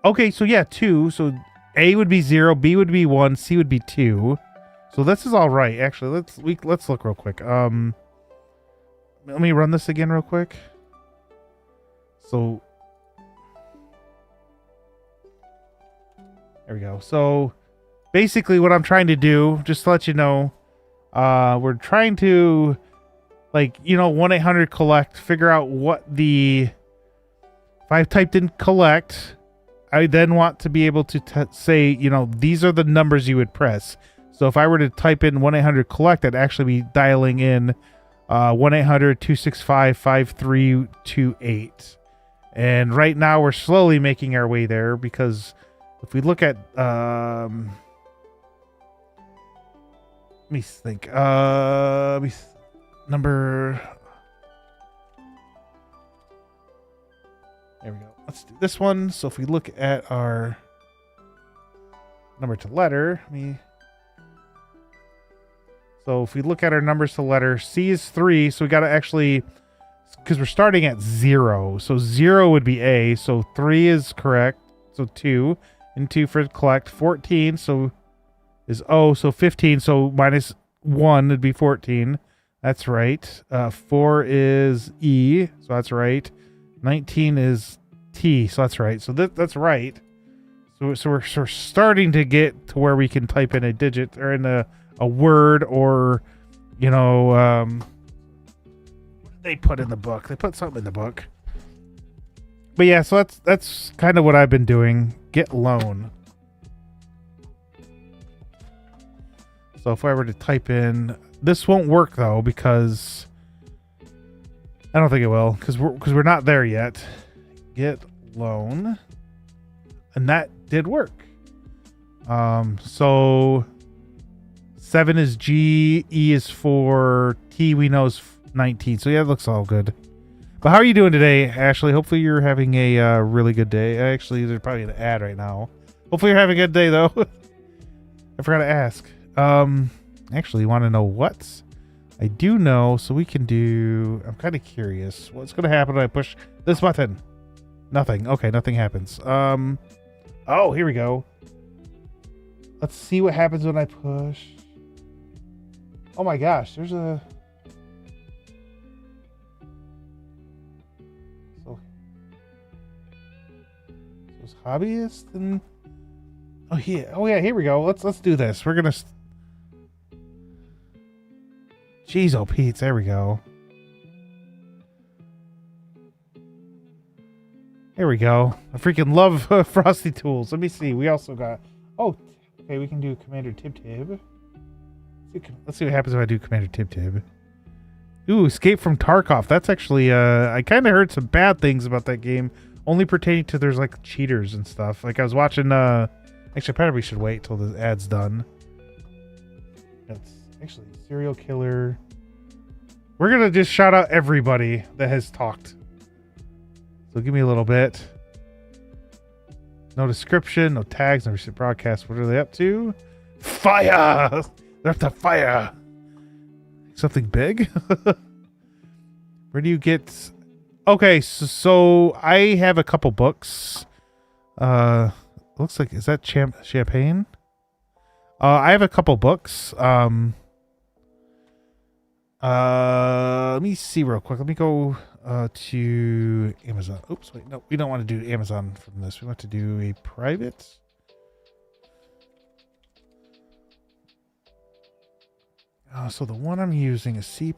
okay, so yeah, 2. So A would be 0, B would be 1, C would be 2. So this is all right. Actually, let's look real quick. Let me run this again real quick. So there we go. So basically what I'm trying to do, just to let you know, we're trying to, like, 1-800-collect, figure out what if I've typed in collect, I then want to be able to say, these are the numbers you would press. So if I were to type in 1-800-collect, I'd actually be dialing in 1-800-265-5328. And right now we're slowly making our way there, because if we look at let me think. Number. There we go. Let's do this one. So if we look at our number to letter, so if we look at our numbers to letter, C is 3. So we got to actually, because we're starting at 0. So 0 would be A. So 3 is correct. So 2 and 2 for collect. 14. So is O, so 15, so minus 1 would be 14. That's right. 4 is E, so that's right. 19 is T, so that's right. So that's right. So we're starting to get to where we can type in a digit or in a word, or what did they put in the book? They put something in the book. But yeah, so that's kind of what I've been doing. Get loan. So if I were to type in, this won't work though, because I don't think it will, because we're not there yet. Get loan, and that did work. So 7 is G, E is 4, T we know is 19. So yeah, it looks all good. But how are you doing today, Ashley? Hopefully you're having a really good day. Actually, there's probably an ad right now. Hopefully you're having a good day, though. I forgot to ask. Actually, you want to know what? I do know, so we can do... I'm kind of curious. What's going to happen when I push this button? Nothing. Okay, nothing happens. Oh, here we go. Let's see what happens when I push. Oh my gosh, there's a... Hobbyist and oh yeah, here we go. Let's do this. We're gonna jeez, oh Pete's, there we go. There we go. I freaking love Frosty Tools. Let me see. We also got okay, we can do Commander Tib. Let's see what happens if I do Commander Tib. Ooh, Escape from Tarkov. That's actually I kinda heard some bad things about that game. Only pertaining to there's like cheaters and stuff. Like I was watching actually probably should wait till the ad's done. It's actually serial killer. We're gonna just shout out everybody that has talked. So give me a little bit. No description, no tags, no recent broadcast. What are they up to? Fire! They're up to fire. Something big? Where do you get... Okay, so I have a couple books. Looks like, is that champagne? I have a couple books. Let me see real quick. Let me go to Amazon. Oops, wait, no, we don't want to do Amazon from this. We want to do a private. So the one I'm using is C++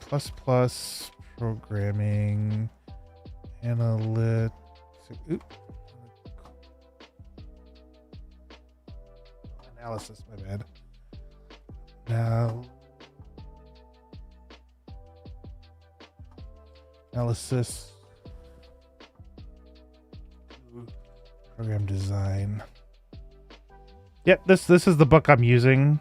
programming. Analytics. Analysis, my bad. Now, analysis. Program design. Yep, this is the book I'm using.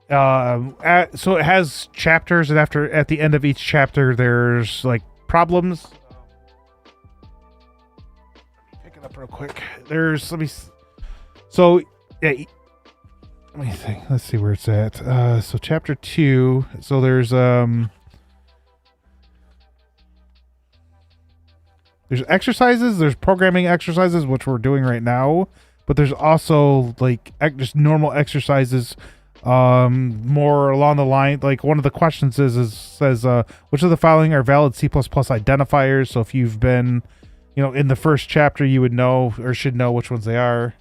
So it has chapters, and at the end of each chapter there's like problems. Let me pick it up real quick. Let me think. Let's see where it's at. So chapter 2. So there's exercises, there's programming exercises, which we're doing right now, but there's also like just normal exercises. More along the line, like one of the questions says which of the following are valid C++ identifiers? So if you've been, in the first chapter, you would know or should know which ones they are.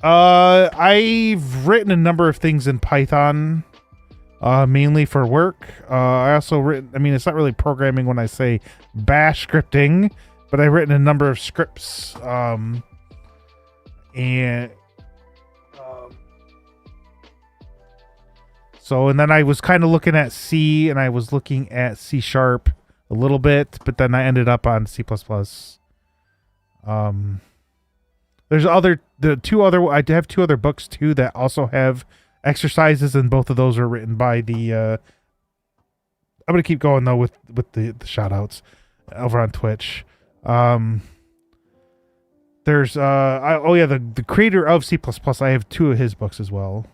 I've written a number of things in Python, mainly for work. I also it's not really programming when I say bash scripting, but I've written a number of scripts, and then I was kind of looking at C, and I was looking at C# a little bit, but then I ended up on C++. There's I have two other books too that also have exercises, and both of those are written by the I'm gonna keep going though with the shout outs over on Twitch. There's the creator of C++. I have 2 of his books as well.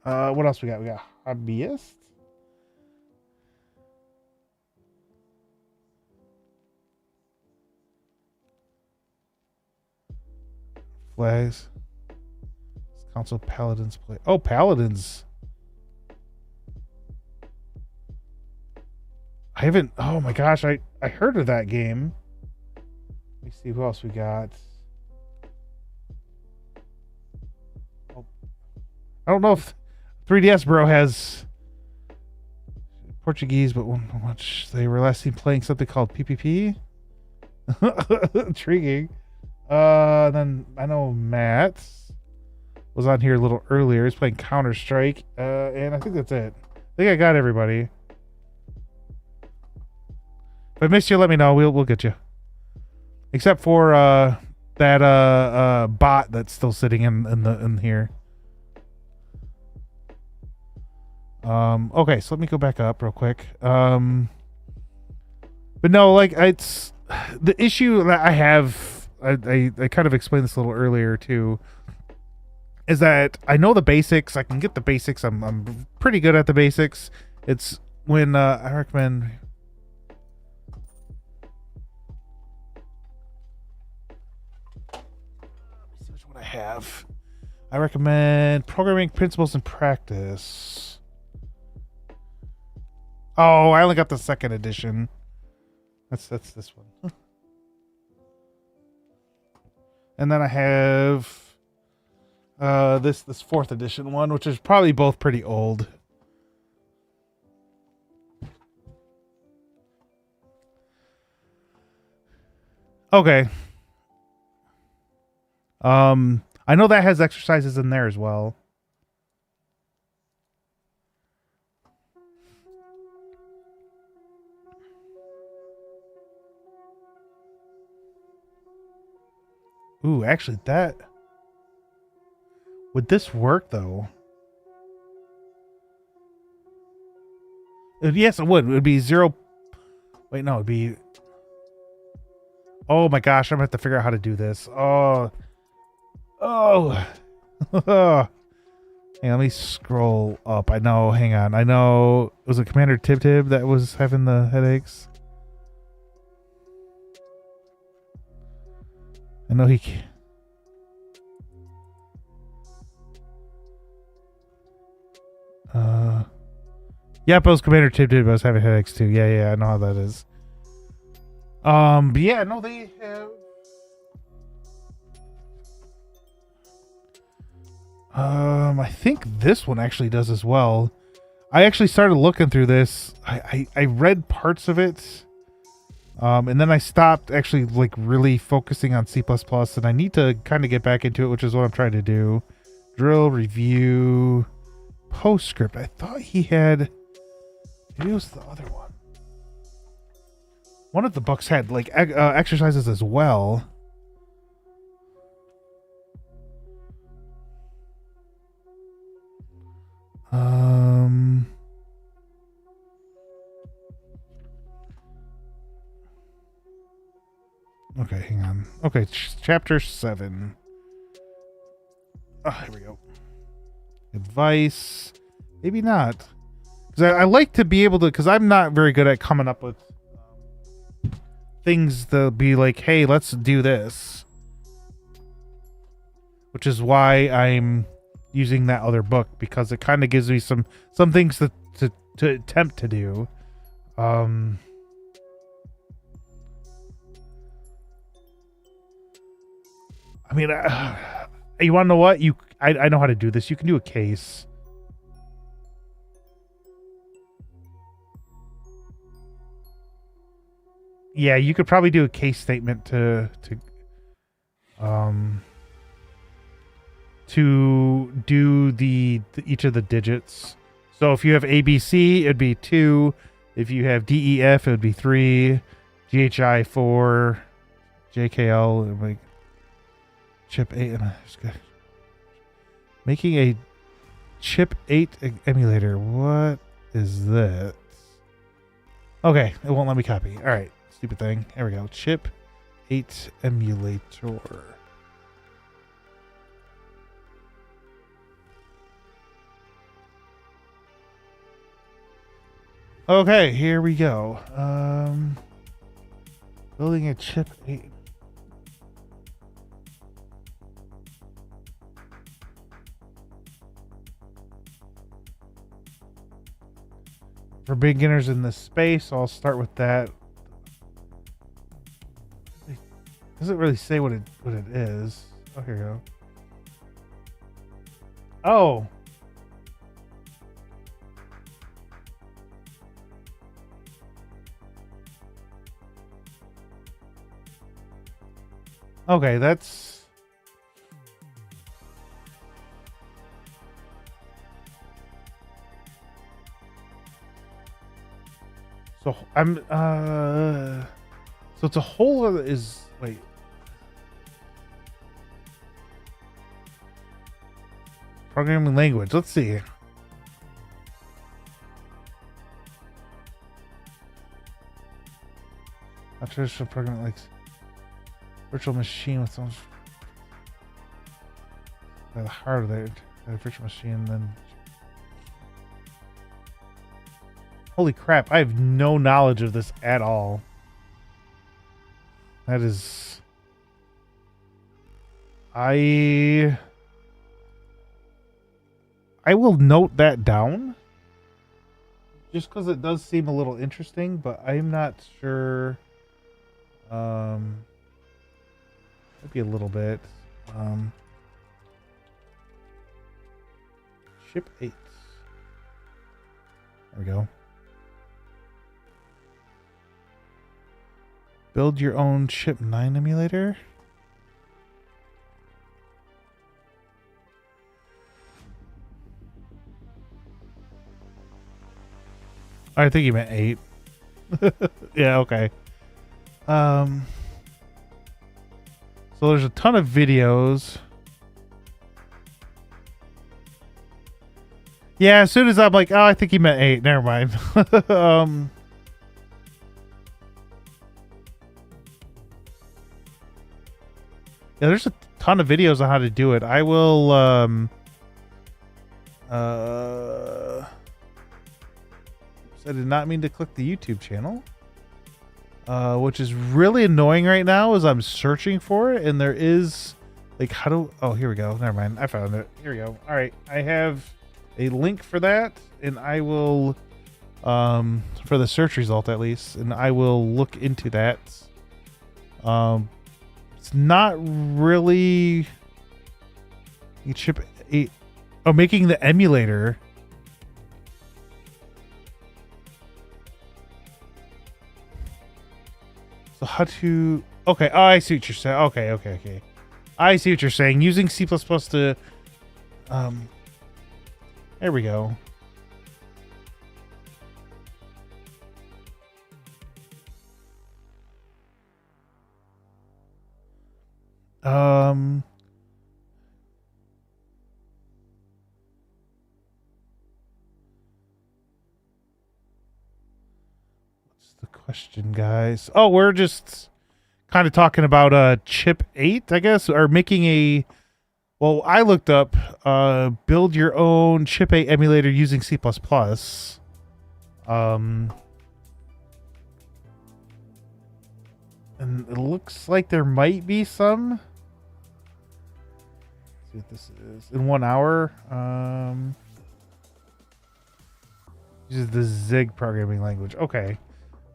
What else we got? We got Hobbyist. Flags. Console Paladins play. Oh, Paladins. I haven't. Oh my gosh, I heard of that game. Let me see who else we got. Oh, I don't know if 3DS Bro has Portuguese, but much they were last seen playing something called PPP. Intriguing. Then I know Matt was on here a little earlier. He's playing Counter-Strike. And I think that's it. I think I got everybody. If I miss you, let me know. We'll get you. Except for that bot that's still sitting in here. Okay, so let me go back up real quick. But no, like it's the issue that I have. I kind of explained this a little earlier too. Is that I know the basics. I can get the basics. I'm pretty good at the basics. It's when I recommend. Search what I have. I recommend Programming Principles and Practice. Oh, I only got the second edition. That's this one. And then I have this fourth edition one, which is probably both pretty old. Okay. I know that has exercises in there as well. Ooh, actually that would this work though? Yes, it would. It would be 0. Wait, no, it'd be. Oh my gosh, I'm gonna have to figure out how to do this. Oh. Hey, let me scroll up. I know, hang on. I know it was a Commander Tib that was having the headaches. I know he. Yep, it was Commander Tib, but I was having headaches too. Yeah, I know how that is. But yeah, no, they have. I think this one actually does as well. I actually started looking through this. I read parts of it. And then I stopped actually like really focusing on C++, and I need to kind of get back into it, which is what I'm trying to do. Drill, review, PostScript. I thought he had, maybe it was the other one. One of the books had like exercises as well. Okay, hang on. Okay, chapter 7. Oh, here we go. Advice. Maybe not. Because I like to be able to, because I'm not very good at coming up with things to be like, hey, let's do this. Which is why I'm using that other book, because it kind of gives me some things to attempt to do. I mean, you want to know what? I know how to do this. You can do a case. Yeah, you could probably do a case statement to do the each of the digits. So if you have ABC, it'd be 2. If you have DEF, it would be 3. GHI 4. JKL, it would be chip 8. Making a chip 8 emulator. What is that? Okay, it won't let me copy. All right, stupid thing. There we go. Chip 8 emulator. Okay, here we go. Building a chip 8. For beginners in this space, I'll start with that. It doesn't really say what it is. Oh, here we go. Oh. Okay, that's... So I'm so it's a whole other is wait. Programming language. Let's see. A traditional programming like virtual machine with some by the heart of it. A virtual machine, then holy crap! I have no knowledge of this at all. That is, I will note that down, just because it does seem a little interesting, but I'm not sure. Maybe a little bit. Chip 8. There we go. Build your own Chip 9 emulator. I think you meant 8. Yeah, okay. So there's a ton of videos. Yeah, as soon as I'm like, oh, I think he meant 8. Never mind. Yeah, there's a ton of videos on how to do it. I will I did not mean to click the YouTube channel. Which is really annoying right now as I'm searching for it, and there is like oh, here we go. Never mind. I found it. Here we go. All right. I have a link for that, and I will for the search result at least, and I will look into that. It's not really Chip 8. Oh, making the emulator. So how to... Okay, oh, I see what you're saying. Okay. I see what you're saying. Using C++ to... There we go. What's the question, guys? Oh, we're just kind of talking about Chip 8, I guess, or making a... Well, I looked up build your own Chip 8 emulator using C++. And it looks like there might be some. Let's see what this is. In 1 hour. Uses the Zig programming language. Okay.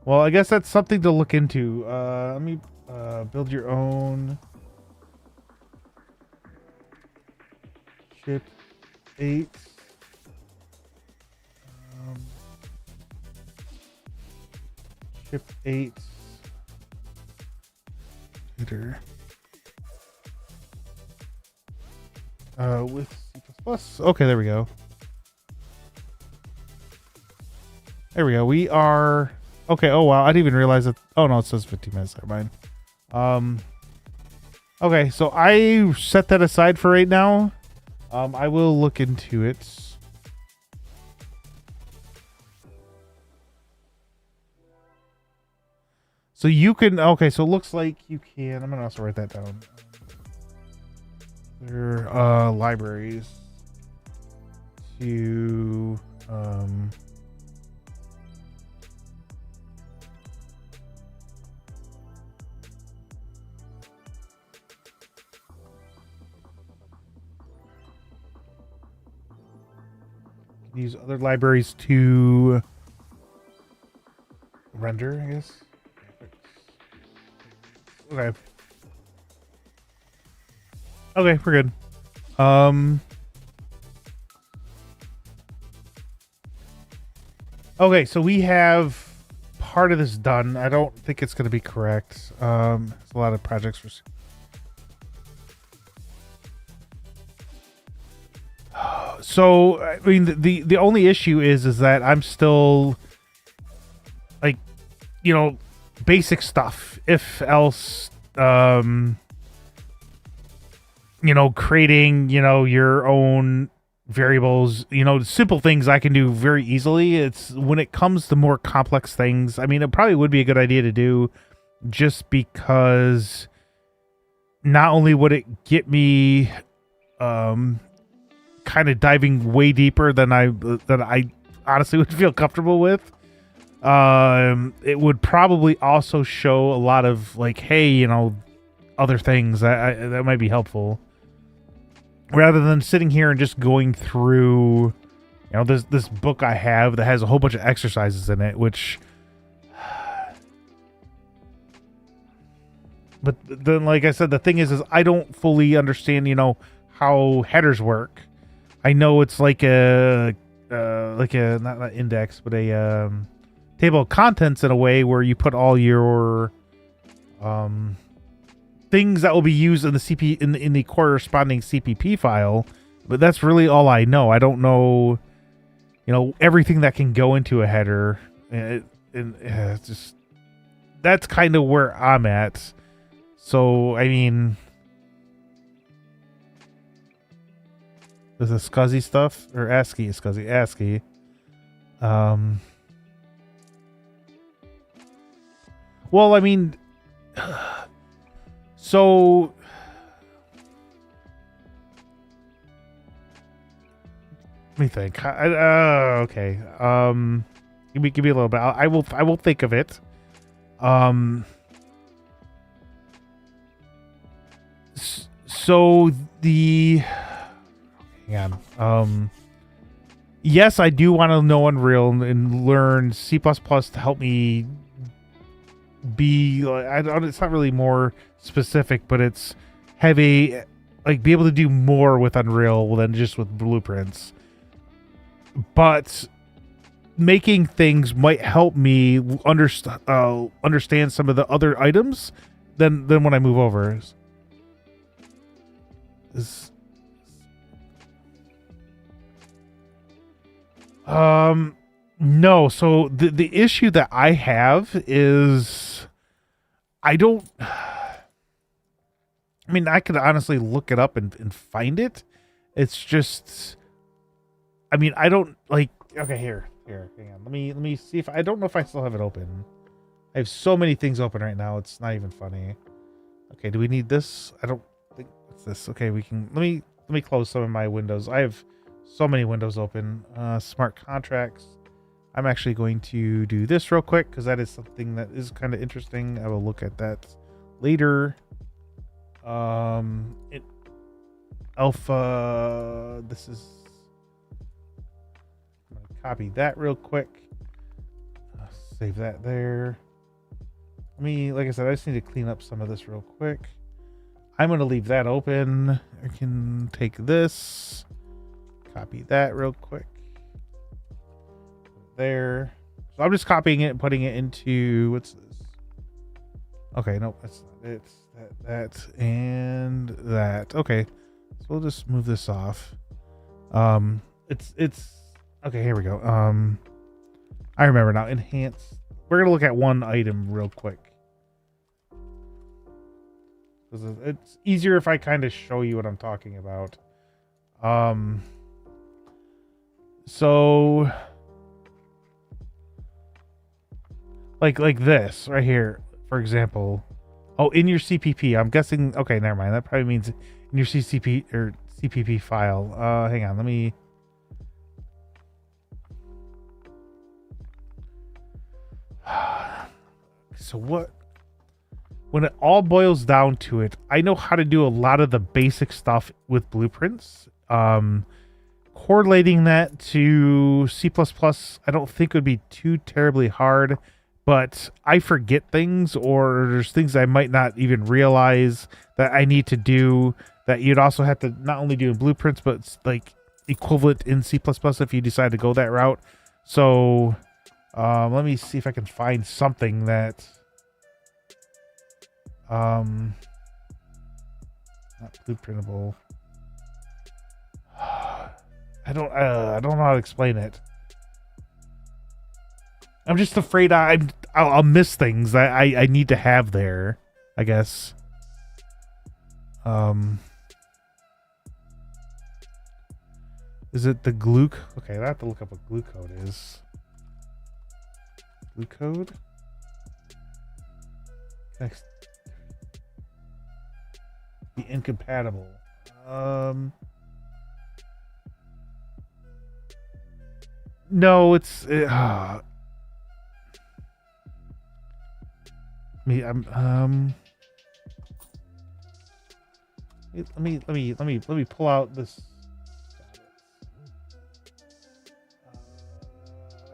Well, I guess that's something to look into. Let me build your own Chip 8. Chip 8. With C++. Okay, there we go. There we go. We are... Okay, oh wow, I didn't even realize that... Oh no, it says 15 minutes. Never mind. Okay, so I set that aside for right now. I will look into it. So you can... Okay, so it looks like you can... I'm going to also write that down. There are libraries to... use other libraries to render, I guess. Okay. Okay, we're good. Okay, so we have part of this done. I don't think it's going to be correct. There's a lot of projects for... So, I mean, the only issue is that I'm still... like, you know, basic stuff. If else, you know, creating, you know, your own variables, you know, simple things I can do very easily. It's when it comes to more complex things, I mean, it probably would be a good idea to do, just because not only would it get me kind of diving way deeper than I honestly would feel comfortable with, it would probably also show a lot of like, hey, you know, other things that might be helpful, rather than sitting here and just going through, you know, this book I have that has a whole bunch of exercises in it, which, but then, like I said, the thing is I don't fully understand, you know, how headers work. I know it's like a not index, but a table of contents in a way where you put all your things that will be used in the CP in the corresponding CPP file, but that's really all I know. I don't know, you know, everything that can go into a header, and it's just, that's kind of where I'm at. So I mean, there's the SCSI stuff, or ASCII, SCSI, ASCII. Well, I mean, so let me think. Okay. Give me a little bit. I will think of it. So the, hang on. Yes, I do want to know Unreal and learn C++ to help me be, I don't, it's not really more specific, but it's heavy, like be able to do more with Unreal than just with blueprints. But making things might help me understand some of the other items than when I move over. No. So the issue that I have is I don't. I mean, I could honestly look it up and find it. It's just, I mean, I don't like. Okay, here, hang on. Let me see if I don't know if I still have it open. I have so many things open right now. It's not even funny. Okay, do we need this? I don't think it's this. Okay, we can. Let me close some of my windows. I have so many windows open. Smart contracts. I'm actually going to do this real quick because that is something that is kind of interesting. I will look at that later. Alpha. This is. I'm gonna copy that real quick. Save that there. Let me, like I said, I just need to clean up some of this real quick. I'm gonna leave that open. I can take this, copy that real quick. There. So I'm just copying it and putting it into, what's this? Okay, nope, that's not it. That and that. Okay, so we'll just move this off. It's okay. Here we go. I remember now. Enhance. We're gonna look at one item real quick. It's easier if I kind of show you what I'm talking about. So like this right here, for example. Oh, in your CPP. I'm guessing. Okay, never mind. That probably means in your CCP or CPP file. Hang on. Let me. So what? When it all boils down to it, I know how to do a lot of the basic stuff with blueprints. Correlating that to C++, I don't think would be too terribly hard, but I forget things, or there's things I might not even realize that I need to do that you'd also have to not only do in blueprints, but it's like equivalent in C++ if you decide to go that route. So let me see if I can find something that not blueprintable. I don't know how to explain it. I'm just afraid I'll miss things I need to have there, I guess. Is it the glue? Okay, I have to look up what glue code is. Glue code? Next. Be incompatible. No, it's me. Let me pull out this.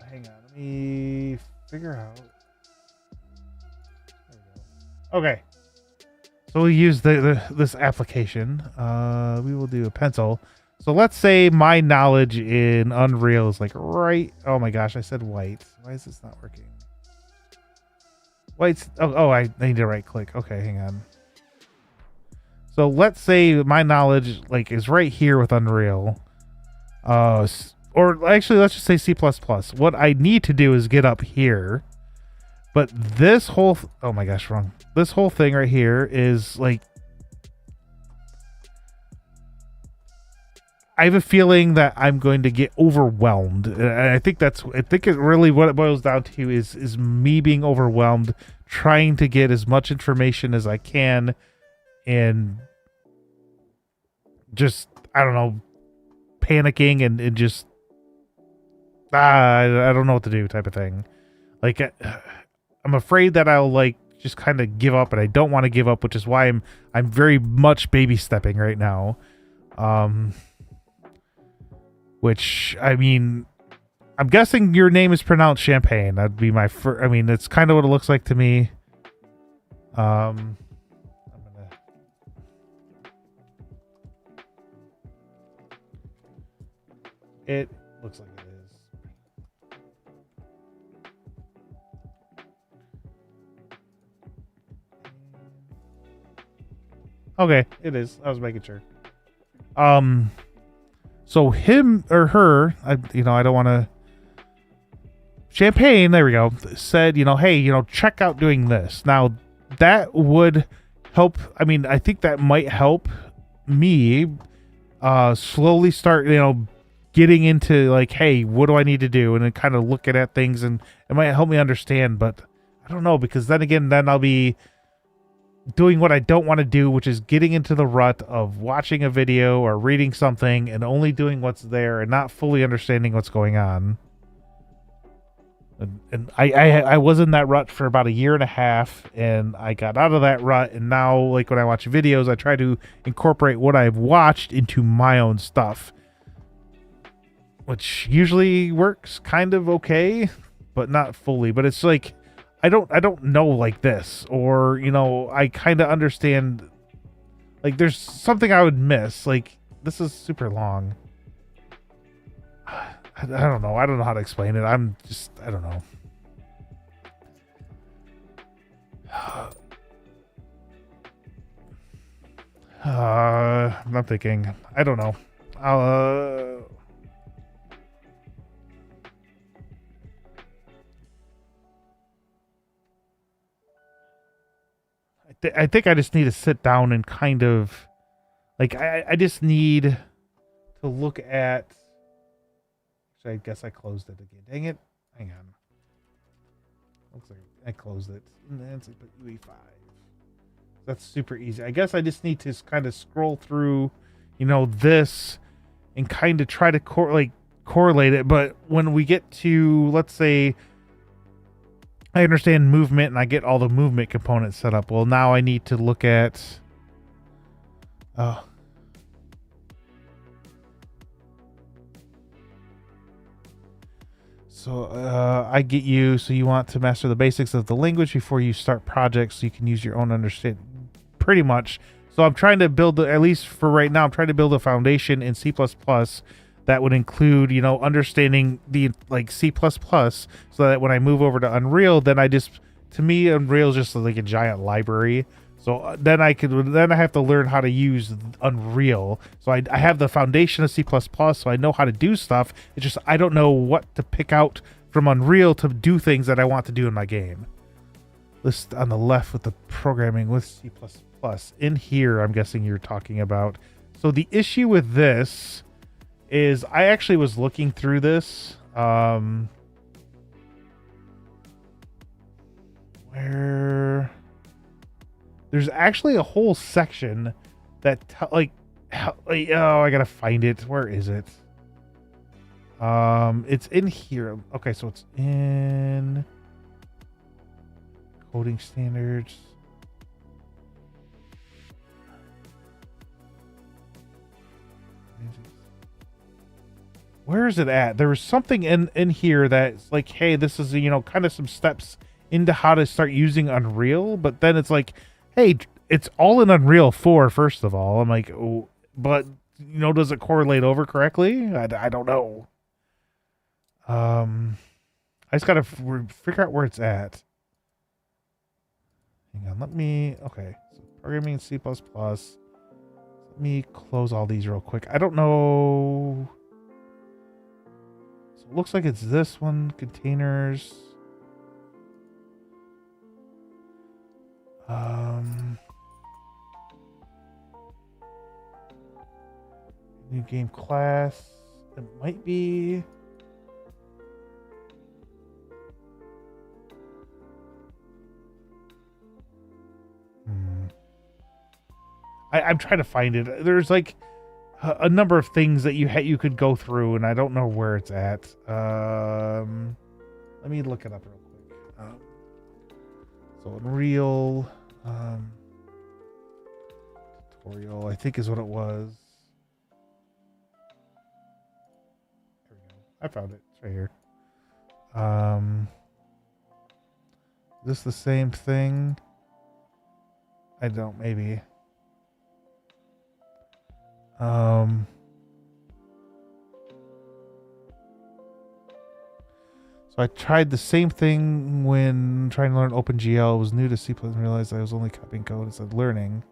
Hang on, let me figure out. There we go. Okay, so we'll use this application. We will do a pencil. So let's say my knowledge in Unreal is like right. Oh my gosh, I said white. Why is this not working? White's. Oh, I need to right click. Okay, hang on. So let's say my knowledge like is right here with Unreal. Or actually, let's just say C++. What I need to do is get up here. But this whole... oh my gosh, wrong. This whole thing right here is like... I have a feeling that I'm going to get overwhelmed. And I think it really what it boils down to is me being overwhelmed, trying to get as much information as I can, and just, I don't know, panicking and just... I don't know what to do type of thing. Like, I'm afraid that I'll like just kind of give up, and I don't want to give up, which is why I'm very much baby stepping right now. Which, I mean, I'm guessing your name is pronounced Champagne. That'd be my first. I mean, that's kind of what it looks like to me. I'm gonna... It looks like it is. Okay, it is. I was making sure. So him or her, I don't want to... Champagne, there we go, said, hey, check out doing this. Now, that would help. I mean, I think that might help me slowly start, getting into like, hey, what do I need to do? And then kind of looking at things, and it might help me understand. But I don't know, because then I'll be doing what I don't want to do, which is getting into the rut of watching a video or reading something and only doing what's there and not fully understanding what's going on. And I was in that rut for about 1.5 years, and I got out of that rut, and now like when I watch videos, I try to incorporate what I've watched into my own stuff, which usually works kind of okay, but not fully. But it's like I don't know like this, or I kind of understand, like there's something I would miss. Like this is super long. I don't know. I don't know how to explain it. I don't know. I'm thinking. I don't know. I think I just need to sit down and kind of like I just need to look at. I guess I closed it again. Dang it. Hang on. Looks like I closed it. And then it's like UE5. That's super easy. I guess I just need to kind of scroll through, this and kind of try to correlate it. But when we get to, let's say, I understand movement and I get all the movement components set up. Well, now I need to look at... So I get you. So you want to master the basics of the language before you start projects, so you can use your own understanding. Pretty much. So I'm trying to build, at least for right now, I'm trying to build a foundation in C++ that would include, understanding the C++, so that when I move over to Unreal, then to me, Unreal is just like a giant library. So then I have to learn how to use Unreal. So I have the foundation of C++, so I know how to do stuff. It's just I don't know what to pick out from Unreal to do things that I want to do in my game. List on the left with the programming with C++. In here, I'm guessing you're talking about. So the issue with this is I actually was looking through this. Where there's actually a whole section that oh, I gotta find it. Where is it? It's in here. Okay, so it's in coding standards. Where is it at? There was something in here that's like, hey, this is, you know, kind of some steps into how to start using Unreal, but then it's like, hey, it's all in Unreal 4, first of all. I'm like, oh, but, you know, does it correlate over correctly? I don't know. I just gotta figure out where it's at. Hang on, okay. So programming in C++. Let me close all these real quick. I don't know. So it looks like it's this one, containers. New game class. It might be. I'm trying to find it. There's like a number of things that you could go through, and I don't know where it's at. Let me look it up real quick. So Unreal tutorial, I think is what it was. There we go. I found it. It's right here. Is this the same thing? I don't, maybe. So I tried the same thing when trying to learn OpenGL. It was new to C++ and realized I was only copying code instead of learning.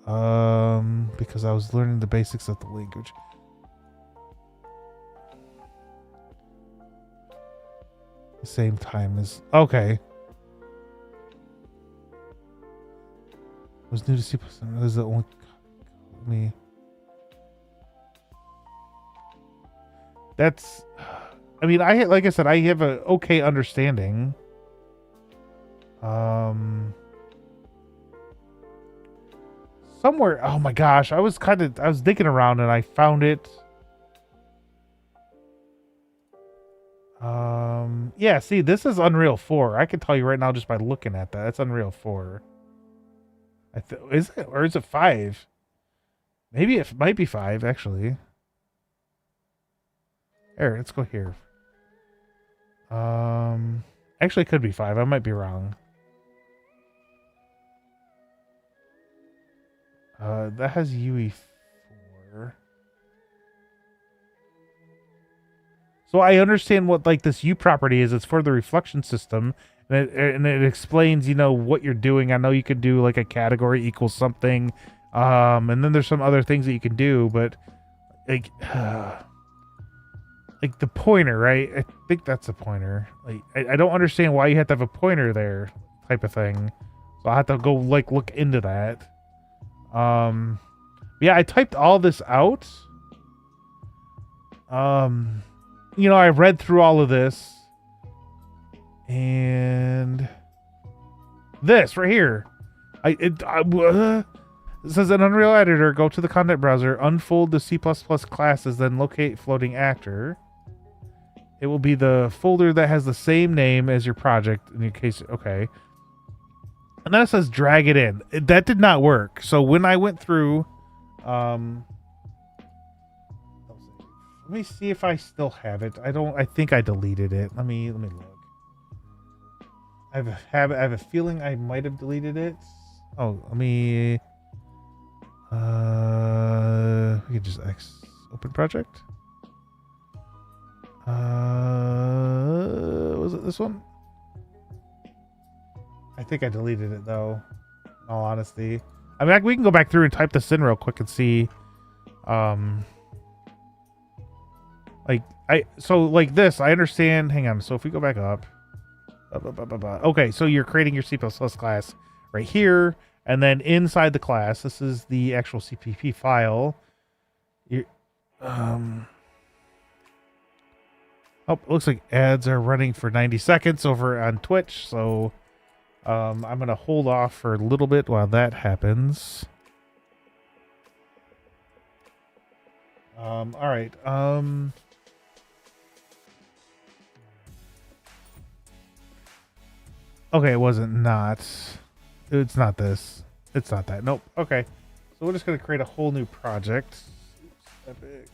Because I was learning the basics of the language. The same time as okay. I was new to C++ and realized that only me. That's. I mean, like I said, I have a okay understanding. Somewhere, oh my gosh, I was digging around and I found it. Yeah, see, this is Unreal 4. I can tell you right now just by looking at that. That's Unreal 4. Is it, or is it 5? Maybe it might be 5, actually. Here, let's go here. Actually, it could be 5. I might be wrong. That has UE4. So I understand what like this U property is. It's for the reflection system, and it explains, you know, what you're doing. I know you could do like a category equals something, and then there's some other things that you can do, but like. Like the pointer, right? I think that's a pointer. Like I don't understand why you have to have a pointer there, type of thing. So I have to go like look into that. Yeah, I typed all this out. You know, I read through all of this, and this right here, it says in Unreal Editor, go to the content browser, unfold the C++ classes, then locate floating actor. It will be the folder that has the same name as your project in your case. Okay. And then it says drag it in. That did not work. So when I went through, let me see if I still have it. I think I deleted it. Let me look. I have a feeling I might have deleted it. Oh, let me, we could just open project. Was it this one? I think I deleted it though, in all honesty. I mean, we can go back through and type this in real quick and see. Like So like this, I understand. Hang on. So if we go back up, okay, so you're creating your C++ class right here, and then inside the class, this is the actual CPP file. You, um, oh, looks like ads are running for 90 seconds over on Twitch, so I'm gonna hold off for a little bit while that happens. All right. Okay, it wasn't not. It's not this. It's not that. Nope. Okay. So we're just gonna create a whole new project. Oops, epic.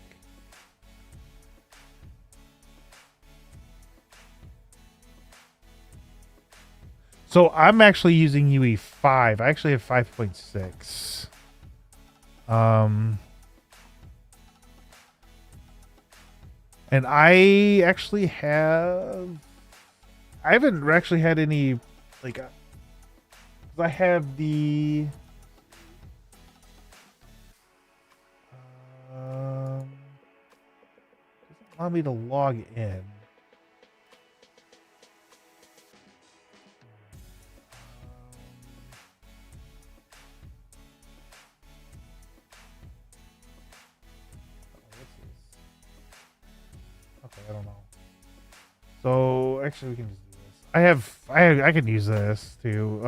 So I'm actually using UE5. I actually have 5.6. And I actually have. I haven't actually had any, like, I have the. Doesn't allow me to log in. Okay, I don't know. So actually, we can just do this. I can use this too.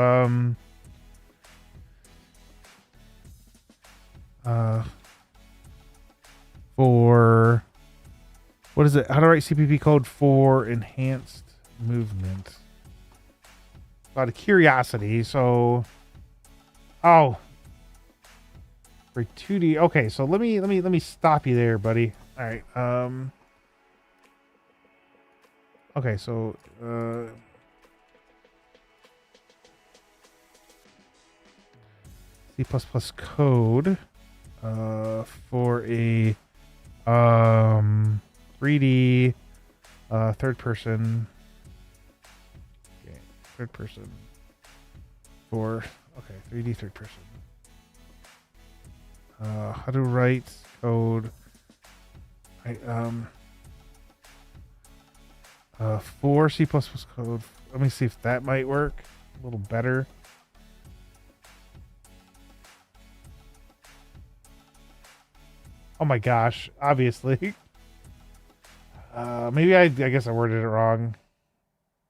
For what is it? How to write CPP code for enhanced movement? Out of curiosity, so oh, for 2D. Okay, so let me stop you there, buddy. All right. Okay, so C++ code for a 3D third person. Okay, third person for 3D third person. How to write code. For C++ code. Let me see if that might work a little better. Oh my gosh! Obviously, maybe I guess I worded it wrong.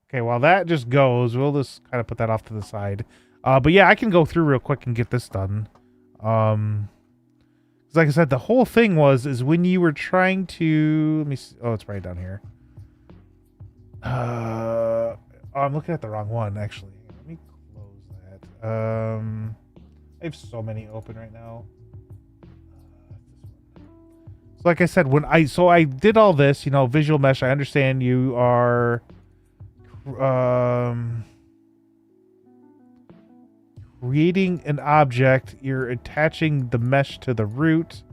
Okay, while that just goes, we'll just kind of put that off to the side. But yeah, I can go through real quick and get this done. 'Cause like I said, the whole thing is when you were trying to. Let me see. Oh, it's right down here. Oh, I'm looking at the wrong one, actually. Let me close that. I have so many open right now. So like I said, I did all this, visual mesh. I understand you are creating an object. You're attaching the mesh to the root.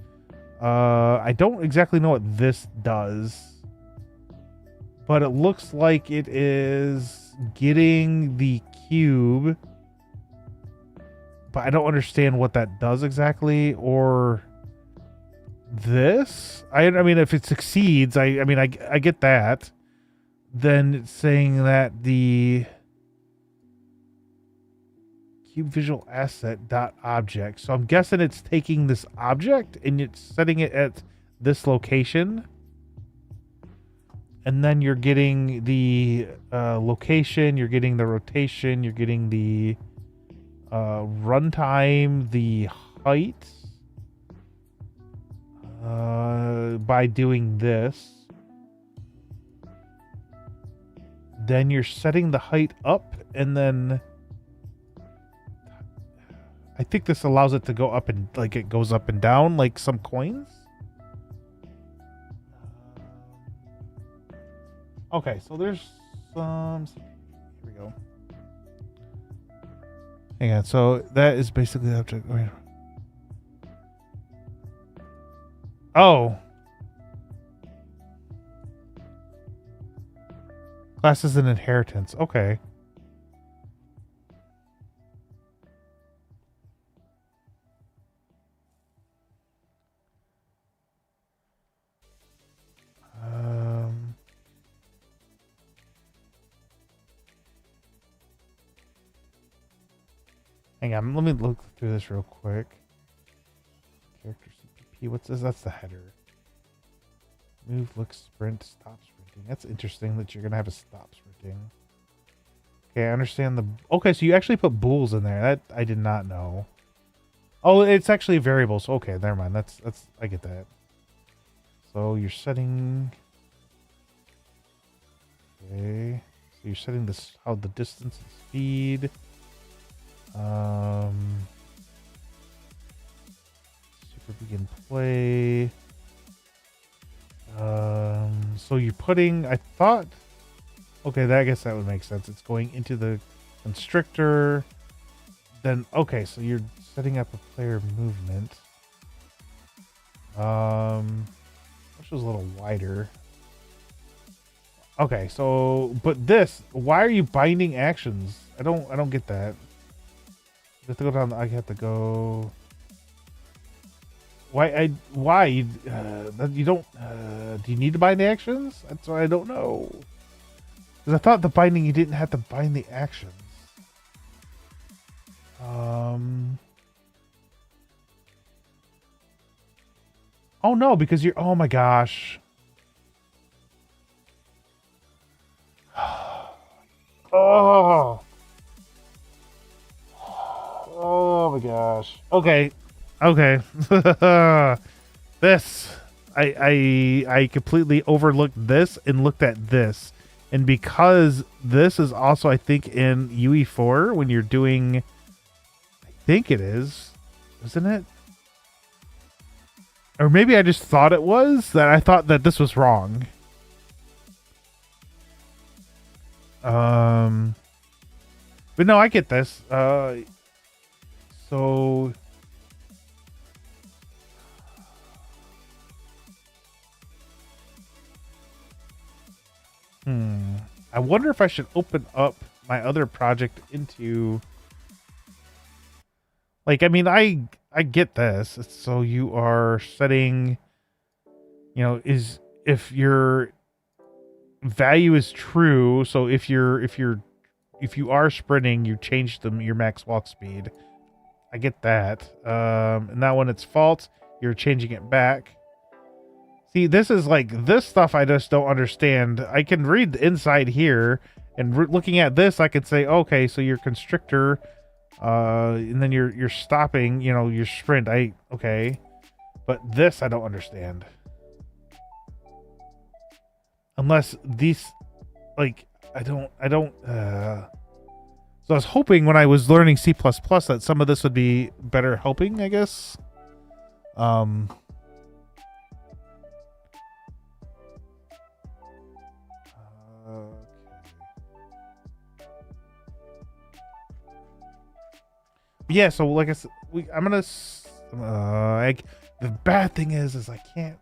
I don't exactly know what this does. But it looks like it is getting the cube. But I don't understand what that does exactly. Or this? I mean, if it succeeds, I get that. Then it's saying that the cube visual asset dot object. So I'm guessing it's taking this object and it's setting it at this location. And then you're getting the location, you're getting the rotation, you're getting the runtime, the height by doing this. Then you're setting the height up, and then I think this allows it to go up and like it goes up and down like some coins. Okay, so there's some. Here we go. Hang on. So that is basically the object. Oh. Classes and inheritance. Okay. Hang on, let me look through this real quick. Character CPP, what's this? That's the header. Move, look, sprint, stop sprinting. That's interesting that you're gonna have a stop sprinting. Okay, I understand the... Okay, so you actually put bools in there. That I did not know. Oh, it's actually variables. Okay, never mind. That's I get that. So you're setting... Okay. So you're setting this, how the distance and speed. Super begin play. So you're putting, I thought, okay, I guess that would make sense. It's going into the constrictor. Then, okay, so you're setting up a player movement. Which was a little wider. Okay, so, but this, why are you binding actions? I don't get that. I have to go down, I have to go... Why you don't, do you need to bind the actions? That's what I don't know. Because I thought the binding, you didn't have to bind the actions. Oh no, because you're, oh my gosh. Oh. Oh my gosh. Okay. Okay. This, I completely overlooked this and looked at this. And because this is also, I think, in UE4 when you're doing, I think it is, isn't it? Or maybe I just thought it was, that I thought that this was wrong. But no, I get this. So I wonder if I should open up my other project into, like, I mean, I get this. So you are setting, you know, is if your value is true, so if you are sprinting, you change your max walk speed. I get that. And that when it's false, you're changing it back. See, this is like, this stuff I just don't understand. I can read the inside here, and looking at this, I could say, okay, so your constrictor, and then you're stopping, you know, your sprint. Okay, but this I don't understand. Unless these, like, I don't. So I was hoping when I was learning C++ that some of this would be better helping, I guess. Yeah, so like I said, I'm gonna. The bad thing is I can't.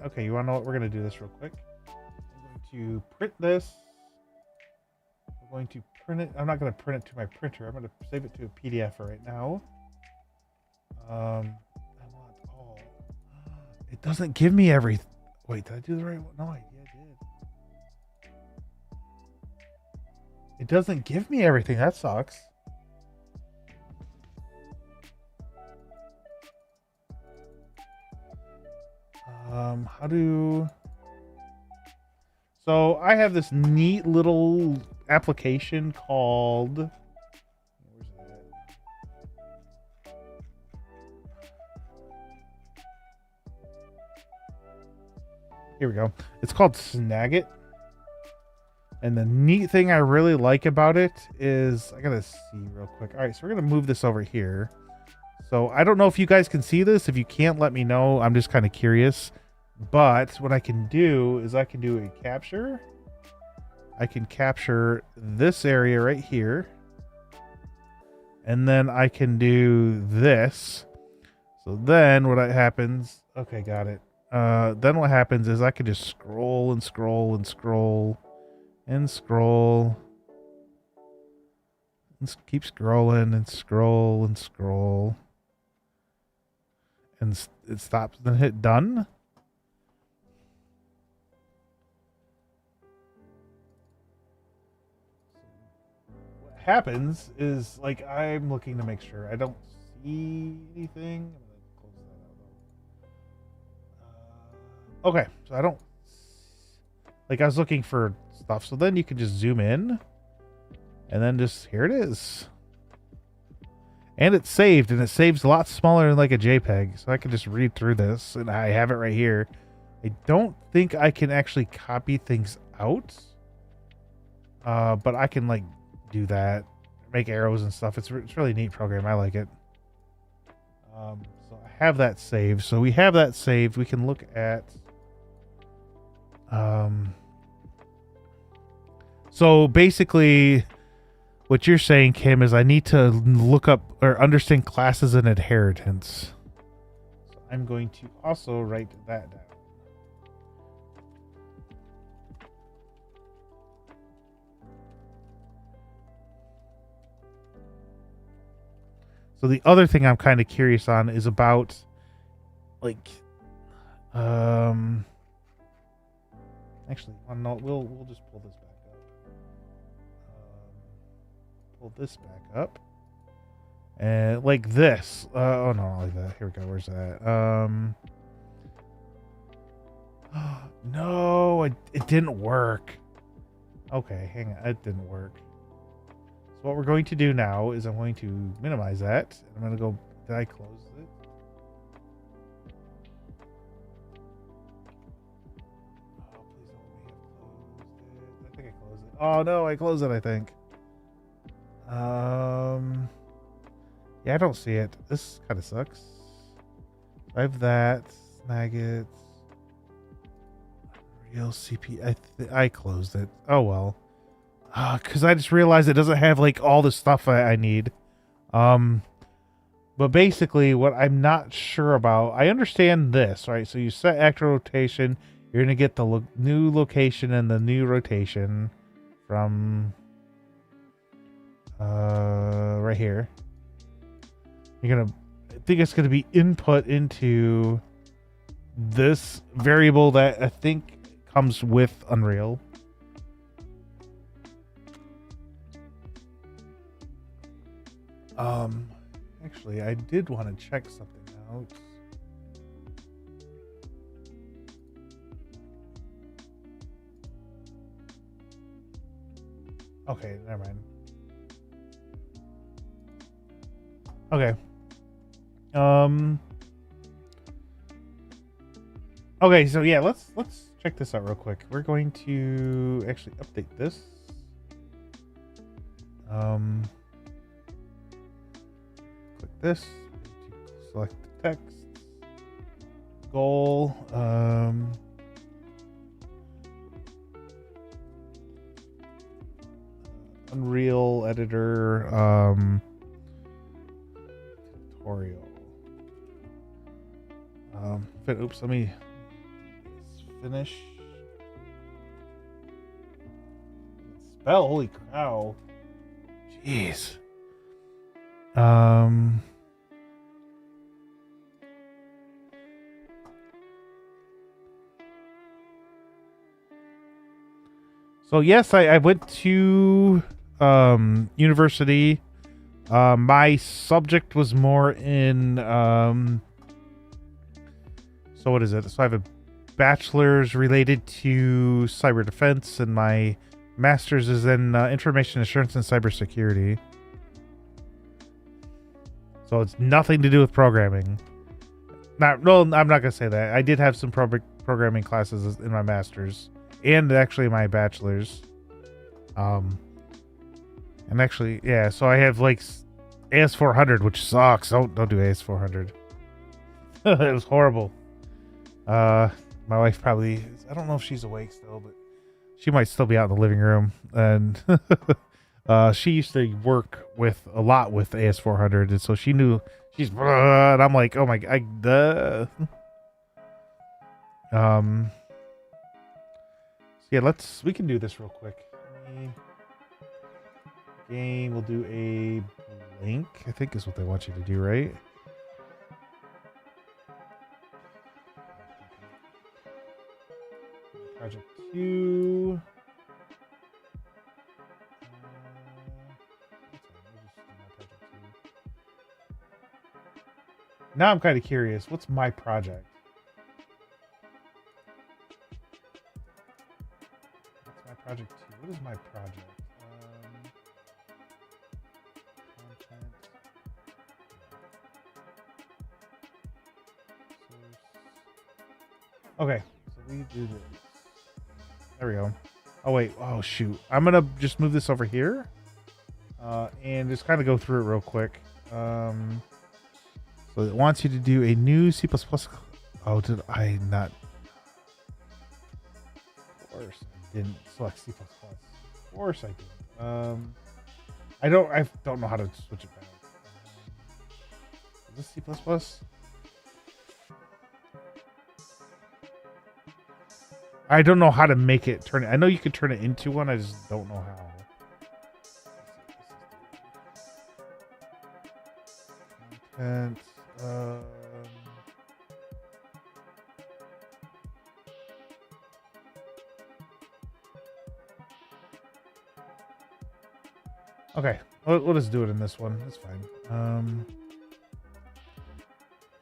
Okay, you wanna know what? We're gonna do this real quick. I'm going to print this. I'm going to print it. I'm not gonna print it to my printer. I'm gonna save it to a PDF for right now. I want all. It doesn't give me everything. Wait, did I do the right one? No, I did. It doesn't give me everything. That sucks. How do... So I have this neat little application called... Where's that? Here we go. It's called Snagit. And the neat thing I really like about it is... I gotta see real quick. Alright, so we're gonna move this over here. So I don't know if you guys can see this. If you can't, let me know. I'm just kind of curious. But what I can do is I can do a capture. I can capture this area right here. And then I can do this. So then what happens... Okay, got it. Then what happens is I can just scroll and scroll and scroll and scroll. And keep scrolling and scroll and scroll. And it stops. Then hit done. What happens is, like, I'm looking to make sure I don't see anything. I'm gonna close that out though. Okay, so I don't, like, I was looking for stuff. So then you can just zoom in, and then just here it is. And it's saved, and it saves a lot smaller than like a JPEG. So I can just read through this, and I have it right here. I don't think I can actually copy things out. But I can, like, do that. Make arrows and stuff. It's really neat program. I like it. So I have that saved. So we have that saved. We can look at... So basically... What you're saying, Kim, is I need to look up or understand classes and inheritance. So I'm going to also write that down. So the other thing I'm kind of curious on is about, like, actually, no, we'll just pull this back up. Pull this back up, and like this. Oh no, not like that. Here we go. Where's that? No, it didn't work. Okay, hang on. It didn't work. So what we're going to do now is I'm going to minimize that. I'm going to go. Did I close it? Oh, please don't let me have closed it. I think I closed it. Oh no, I closed it. I think. Yeah, I don't see it. This kind of sucks. I have that. Snag it. Real CP. I closed it. Oh well. Because I just realized it doesn't have, like, all the stuff I need. But basically, what I'm not sure about, I understand this, right? So you set actor rotation. You're gonna get the new location and the new rotation from right here. You're gonna, I think it's gonna be input into this variable that I think comes with Unreal. Actually, I did want to check something out. Okay, never mind. Okay. Okay, so yeah, let's check this out real quick. We're going to actually update this. Click this to select the text. Goal. Unreal editor. Tutorial. Oops, let me finish. Spell, holy cow. Jeez. So yes, I went to university. My subject was more in so what is it? So I have a bachelor's related to cyber defense, and my master's is in information assurance and cybersecurity. So it's nothing to do with programming. No, I'm not gonna say that. I did have some programming classes in my master's and actually my bachelor's. And actually, yeah. So I have, like, AS400, which sucks. Don't do AS400. It was horrible. My wife probably, I don't know if she's awake still, but she might still be out in the living room. And she used to work a lot with AS400, and so she knew and I'm like, oh my god. So yeah, we can do this real quick. Game, we'll do a blank, I think is what they want you to do, right? Project 2. Now I'm kind of curious. What's my project? What's my project 2? What is my project? Content. Source. Okay, so we do this. There we go. Oh wait. Oh shoot. I'm gonna just move this over here, and just kind of go through it real quick. So it wants you to do a new C++. Oh, did I not? Of course, I didn't select C++. Of course, I did. I don't know how to switch it back. Is this C++? I don't know how to make it turn it. I know you can turn it into one. I just don't know how. Content. Okay, we'll just do it in this one. That's fine.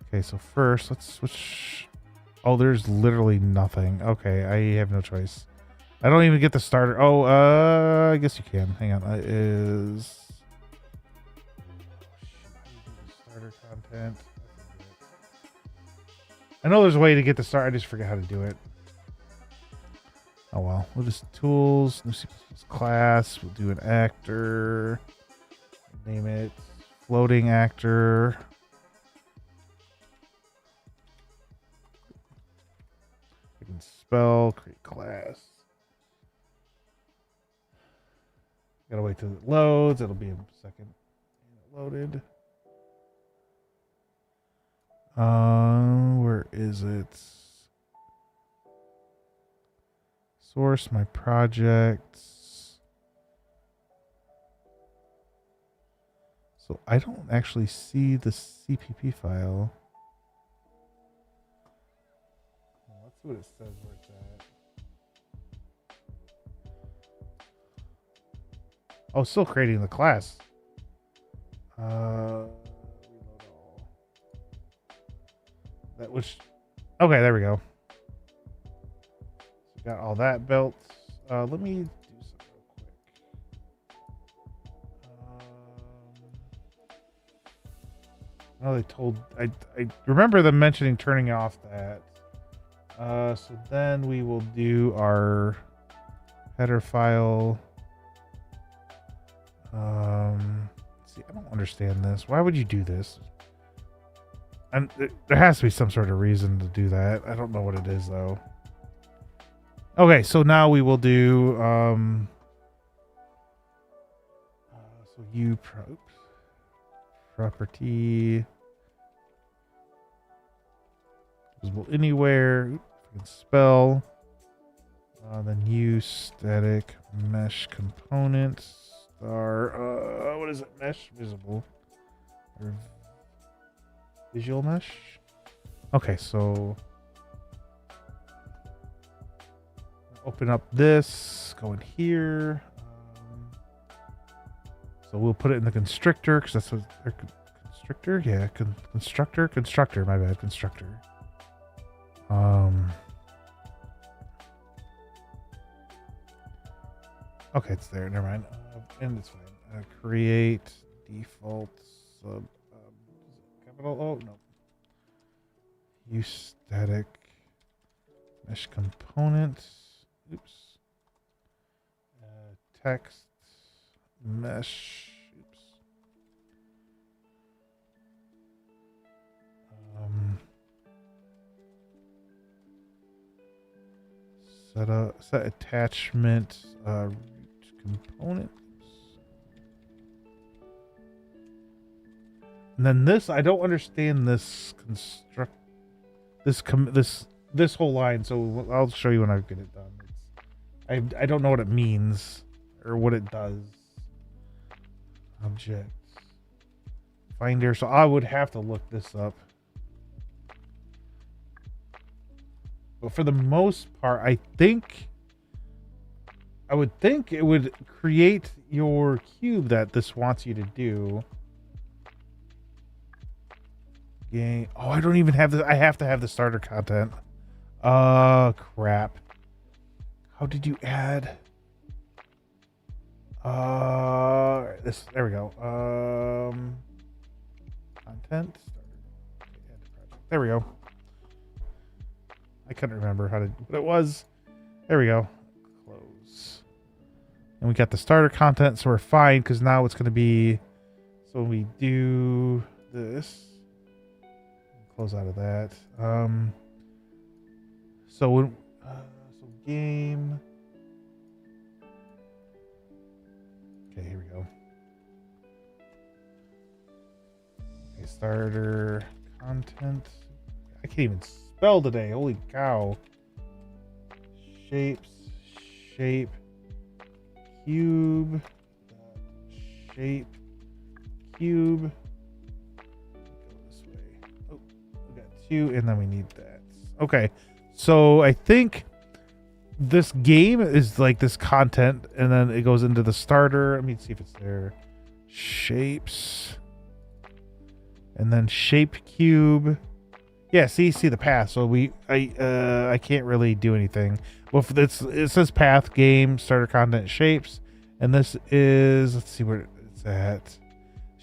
Okay, so first let's switch. Oh, there's literally nothing. Okay, I have no choice. I don't even get the starter. Oh, I guess you can. Hang on. Is starter content. I know there's a way to get the start. I just forget how to do it. Oh well. We'll just tools, new C++ class. We'll do an actor. Name it floating actor. You can spell, create class. Gotta wait till it loads. It'll be a second. Loaded. Where is it? Source, my projects. So I don't actually see the CPP file. Let's see what it says where it's at. Oh, still creating the class. Reload all. That was okay. There we go. So got all that built. Let me do something real quick. Oh, they told. I remember them mentioning turning off that. So then we will do our header file. See, I don't understand this. Why would you do this? And there has to be some sort of reason to do that. I don't know what it is though. Okay, so now we will do so property visible anywhere. You can spell. Then use static mesh components. What is it? Mesh visible or visual mesh? Okay, so open up this, go in here. So we'll put it in the constrictor because that's what constrictor. Yeah, constructor. My bad, constructor. Okay, it's there. Never mind. And it's fine. Create default sub capital. Oh no. Use static mesh components. Oops. Text mesh. Oops. Set attachment root components. And then this, I don't understand this construct, this whole line. So I'll show you when I get it done. I don't know what it means or what it does. Object finder. So I would have to look this up. But for the most part, I would think it would create your cube that this wants you to do. game. Oh, I don't even have the. I have to have the starter content. Crap. How did you add? This. There we go. Content. There we go. I couldn't remember what it was. There we go. Close. And we got the starter content, so we're fine because now it's going to be. So when we do this, close out of that. So game. Okay, here we go. Okay, starter content. I can't even spell today. Holy cow. Shapes, shape, cube, shape, cube. Go this way. Oh, we got 2, and then we need that. Okay, so I think this game is like this content, and then it goes into the starter. Let me see if it's there. Shapes, and then shape cube. Yeah, see the path. So I can't really do anything. Well, it says path, game, starter content, shapes, and this is, let's see where it's at.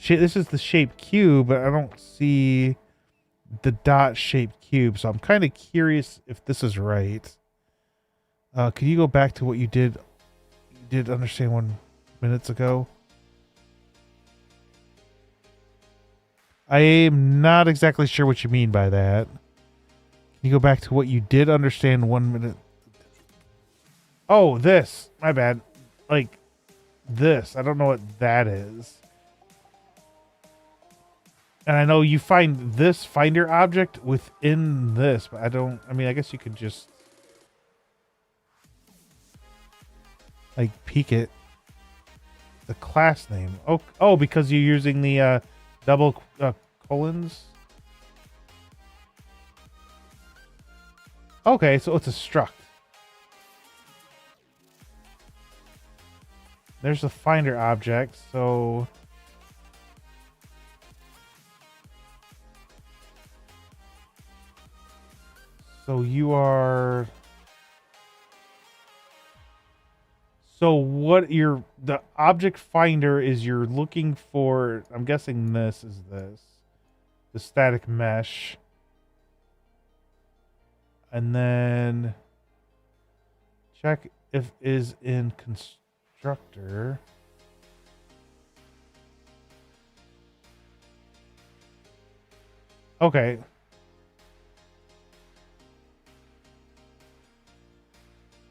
This is the shape cube, but I don't see the dot shape cube. So I'm kind of curious if this is right. Can you go back to what you did understand 1 minute ago? I am not exactly sure what you mean by that. Can you go back to what you did understand 1 minute? Oh, this. My bad. Like this. I don't know what that is. And I know you find this finder object within this, but I mean, I guess you could just like peek it. The class name. Oh, because you're using the double colons. Okay, so it's a struct. There's the finder object, so you are. So what the object finder is, you're looking for, I'm guessing this is the static mesh. And then check if is in constructor. Okay.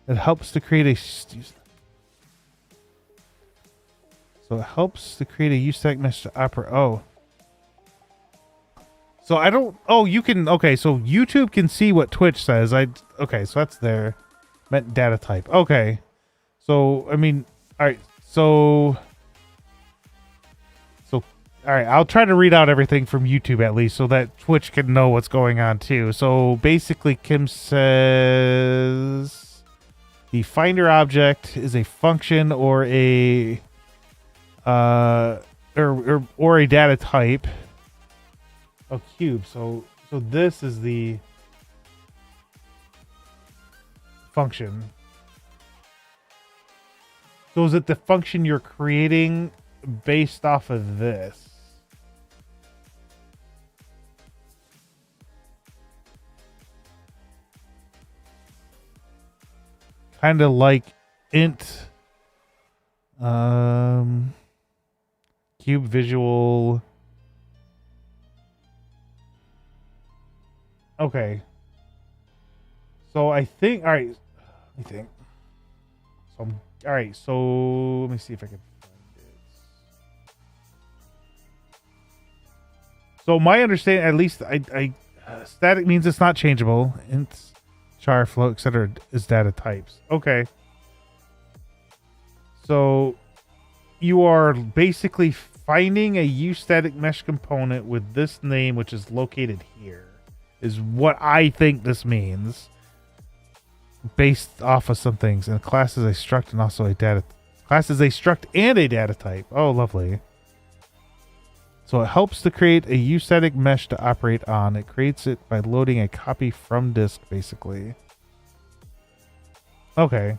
It helps to create a So it helps to create a U-stack mesh to operate. Oh. So I don't. Oh, you can. Okay, so YouTube can see what Twitch says. Okay, so that's there. Meant data type. Okay. So, I mean, all right. So, all right. I'll try to read out everything from YouTube at least so that Twitch can know what's going on too. So basically, Kim says the finder object is a function or a or a data type of cube. So this is the function. So is it the function you're creating based off of this? Kind of like int cube visual. Okay. So I think, all right, let me think. So all right, so let me see if I can find it. So my understanding, at least static means it's not changeable. Int, char, float, etc. is data types. Okay. So you are basically finding a U-static mesh component with this name, which is located here, is what I think this means, based off of some things. And class is a struct and also a data. Class is a struct and a data type. Oh, lovely. So it helps to create a uStatic mesh to operate on. It creates it by loading a copy from disk, basically. Okay.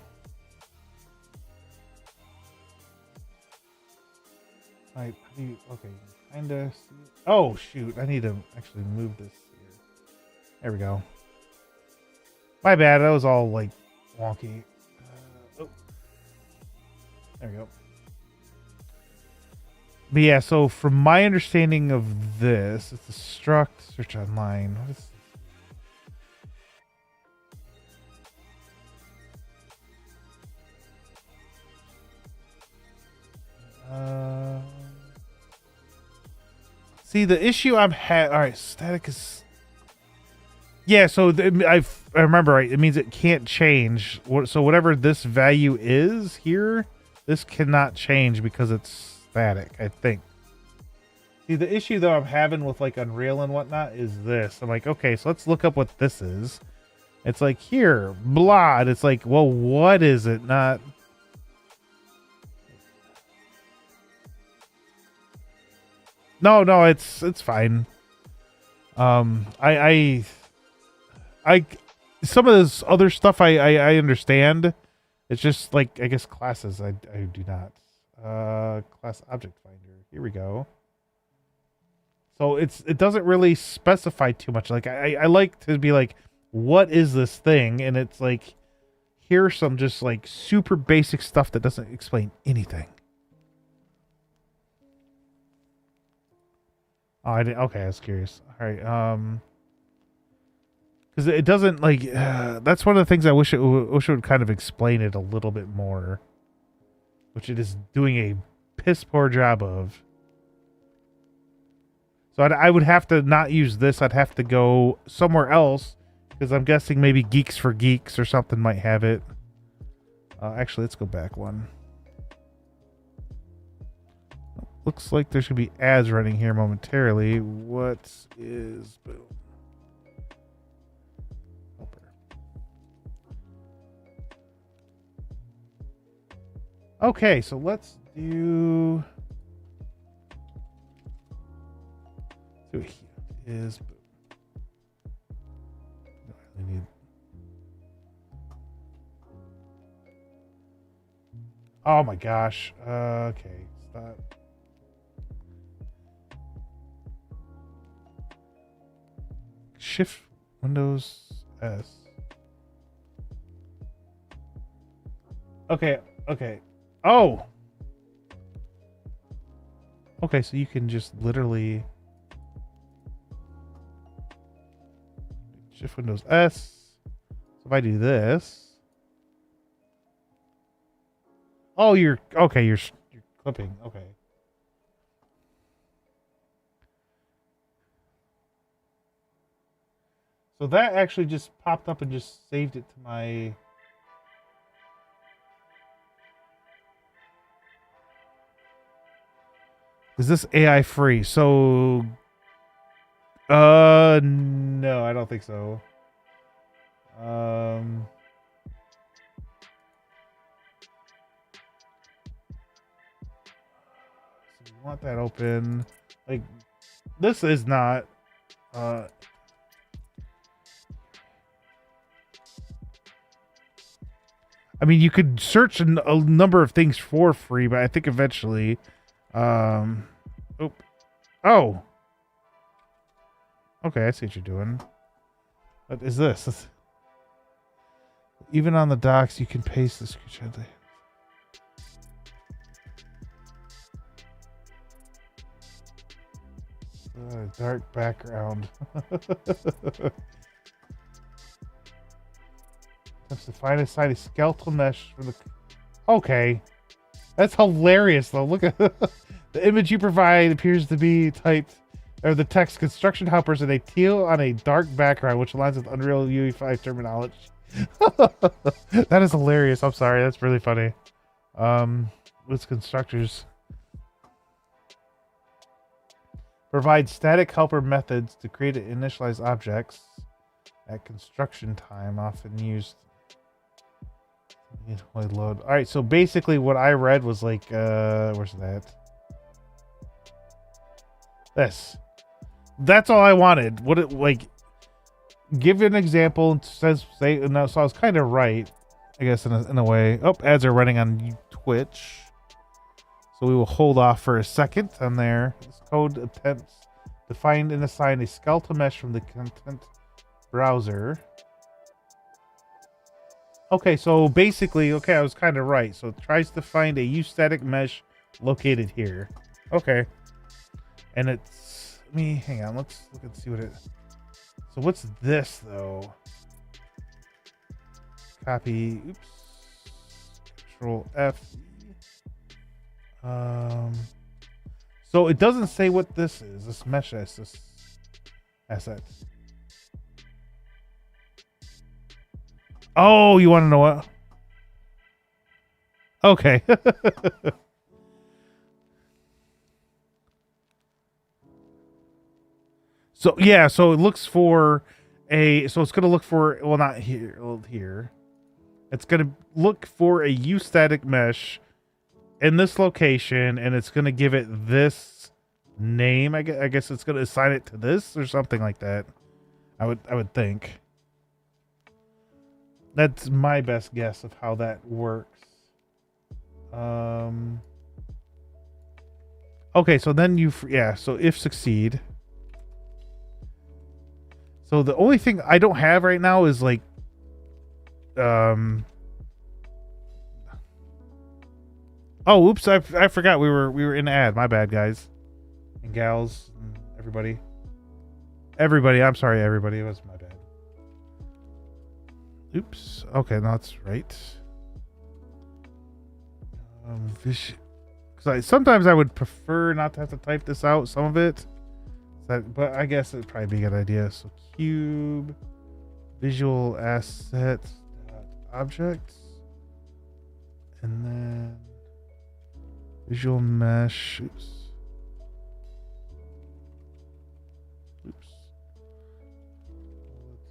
Okay. Kinda. Oh shoot! I need to actually move this here. There we go. My bad. That was all like wonky. Oh. There we go. But yeah, so from my understanding of this, it's a struct search online. What is see the issue I'm all right, static is yeah, so I remember right, it means it can't change. So whatever this value is here, this cannot change because it's static, I think. See, the issue though I'm having with like Unreal and whatnot is this. I'm like, okay, so let's look up what this is. It's like here, blah. And it's like, well, what is it? Not. No, it's fine. I some of this other stuff I understand. It's just like I guess classes I do not. Class object finder. Here we go. So it doesn't really specify too much. Like I like to be like, what is this thing? And it's like, here's some just like super basic stuff that doesn't explain anything. Oh, I didn't. Okay, I was curious. All right, because it doesn't like. That's one of the things I wish it would kind of explain it a little bit more, which it is doing a piss poor job of. So I would have to not use this. I'd have to go somewhere else because I'm guessing maybe Geeks for Geeks or something might have it. Actually, let's go back one. Looks like there should be ads running here momentarily. What is boom? Okay, so let's do. So here is. I need. Oh my gosh. Okay, stop. Shift Windows S. Okay. Oh. Okay, so you can just literally Shift Windows S. So if I do this. Oh, you're okay. You're clipping. Okay. So that actually just popped up and just saved it to my. Is this AI free? So, no, I don't think so. So we want that open. Like, this is not. I mean, you could search a number of things for free, but I think eventually, oh, okay, I see what you're doing. What is this? Even on the docs, you can paste the screenshot. Dark background. Attempts to find a skeletal mesh for the. Okay, that's hilarious though. Look at the image you provide appears to be typed, or the text construction helpers in a teal on a dark background, which aligns with Unreal UE5 terminology. That is hilarious. I'm sorry, that's really funny. With constructors. Provide static helper methods to create and initialize objects at construction time, often used. Load. All right, so basically what I read was like, where's that? This. That's all I wanted. What it like? Give an example and say. No, so I was kind of right, I guess in a way. Oh, ads are running on Twitch, so we will hold off for a second on there. This code attempts to find and assign a skeletal mesh from the content browser. Okay, so basically, okay, I was kind of right. So it tries to find a U-static mesh located here. Okay. And it's... hang on. Let's look and see what it... So what's this, though? Copy. Oops. Control F. So it doesn't say what this is. This mesh asset. Oh, you want to know what? Okay. So yeah, so it looks for so it's going to look for, well, not here, here. It's going to look for a U-static mesh in this location, and it's going to give it this name. I guess it's going to assign it to this or something like that. I would think. That's my best guess of how that works. Okay, so then so if succeed. So the only thing I don't have right now is like oh, oops, I forgot we were in ad. My bad, guys and gals and everybody. I'm sorry, everybody. It was my bad. Oops. Okay, no, that's right. Because sometimes I would prefer not to have to type this out, some of it. But I guess it'd probably be a good idea. So cube visual assets objects, and then visual mesh. Oops.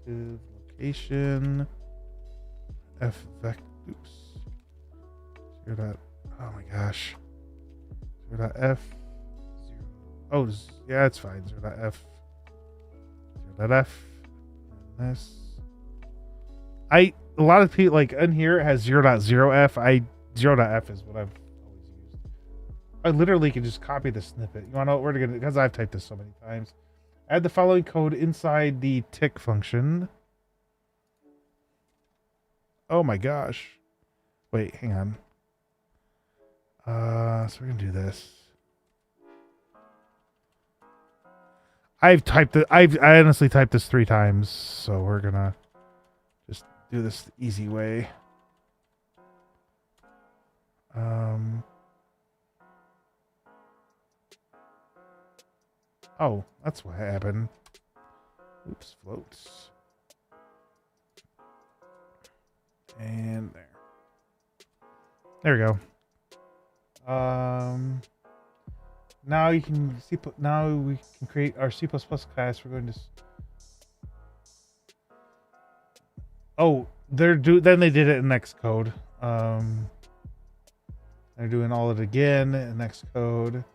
Relative location. F vector. Oops. 0. Oh my gosh. 0.f. 0. Oh, yeah, it's fine. 0.f. 0.f. And this. A lot of people like in here it has 0.0f. 0.f is what I've always used. I literally can just copy the snippet. You want to know what we're gonna, because I've typed this so many times. Add the following code inside the tick function. Oh my gosh. Wait, hang on. So we're gonna do this. I honestly typed this 3 times, so we're gonna just do this the easy way. Oh, that's what happened. Oops, floats. And there. There we go. Now you can see. Now we can create our C++ class. We're going to. Oh, then they did it in Xcode. They're doing all of it again in Xcode.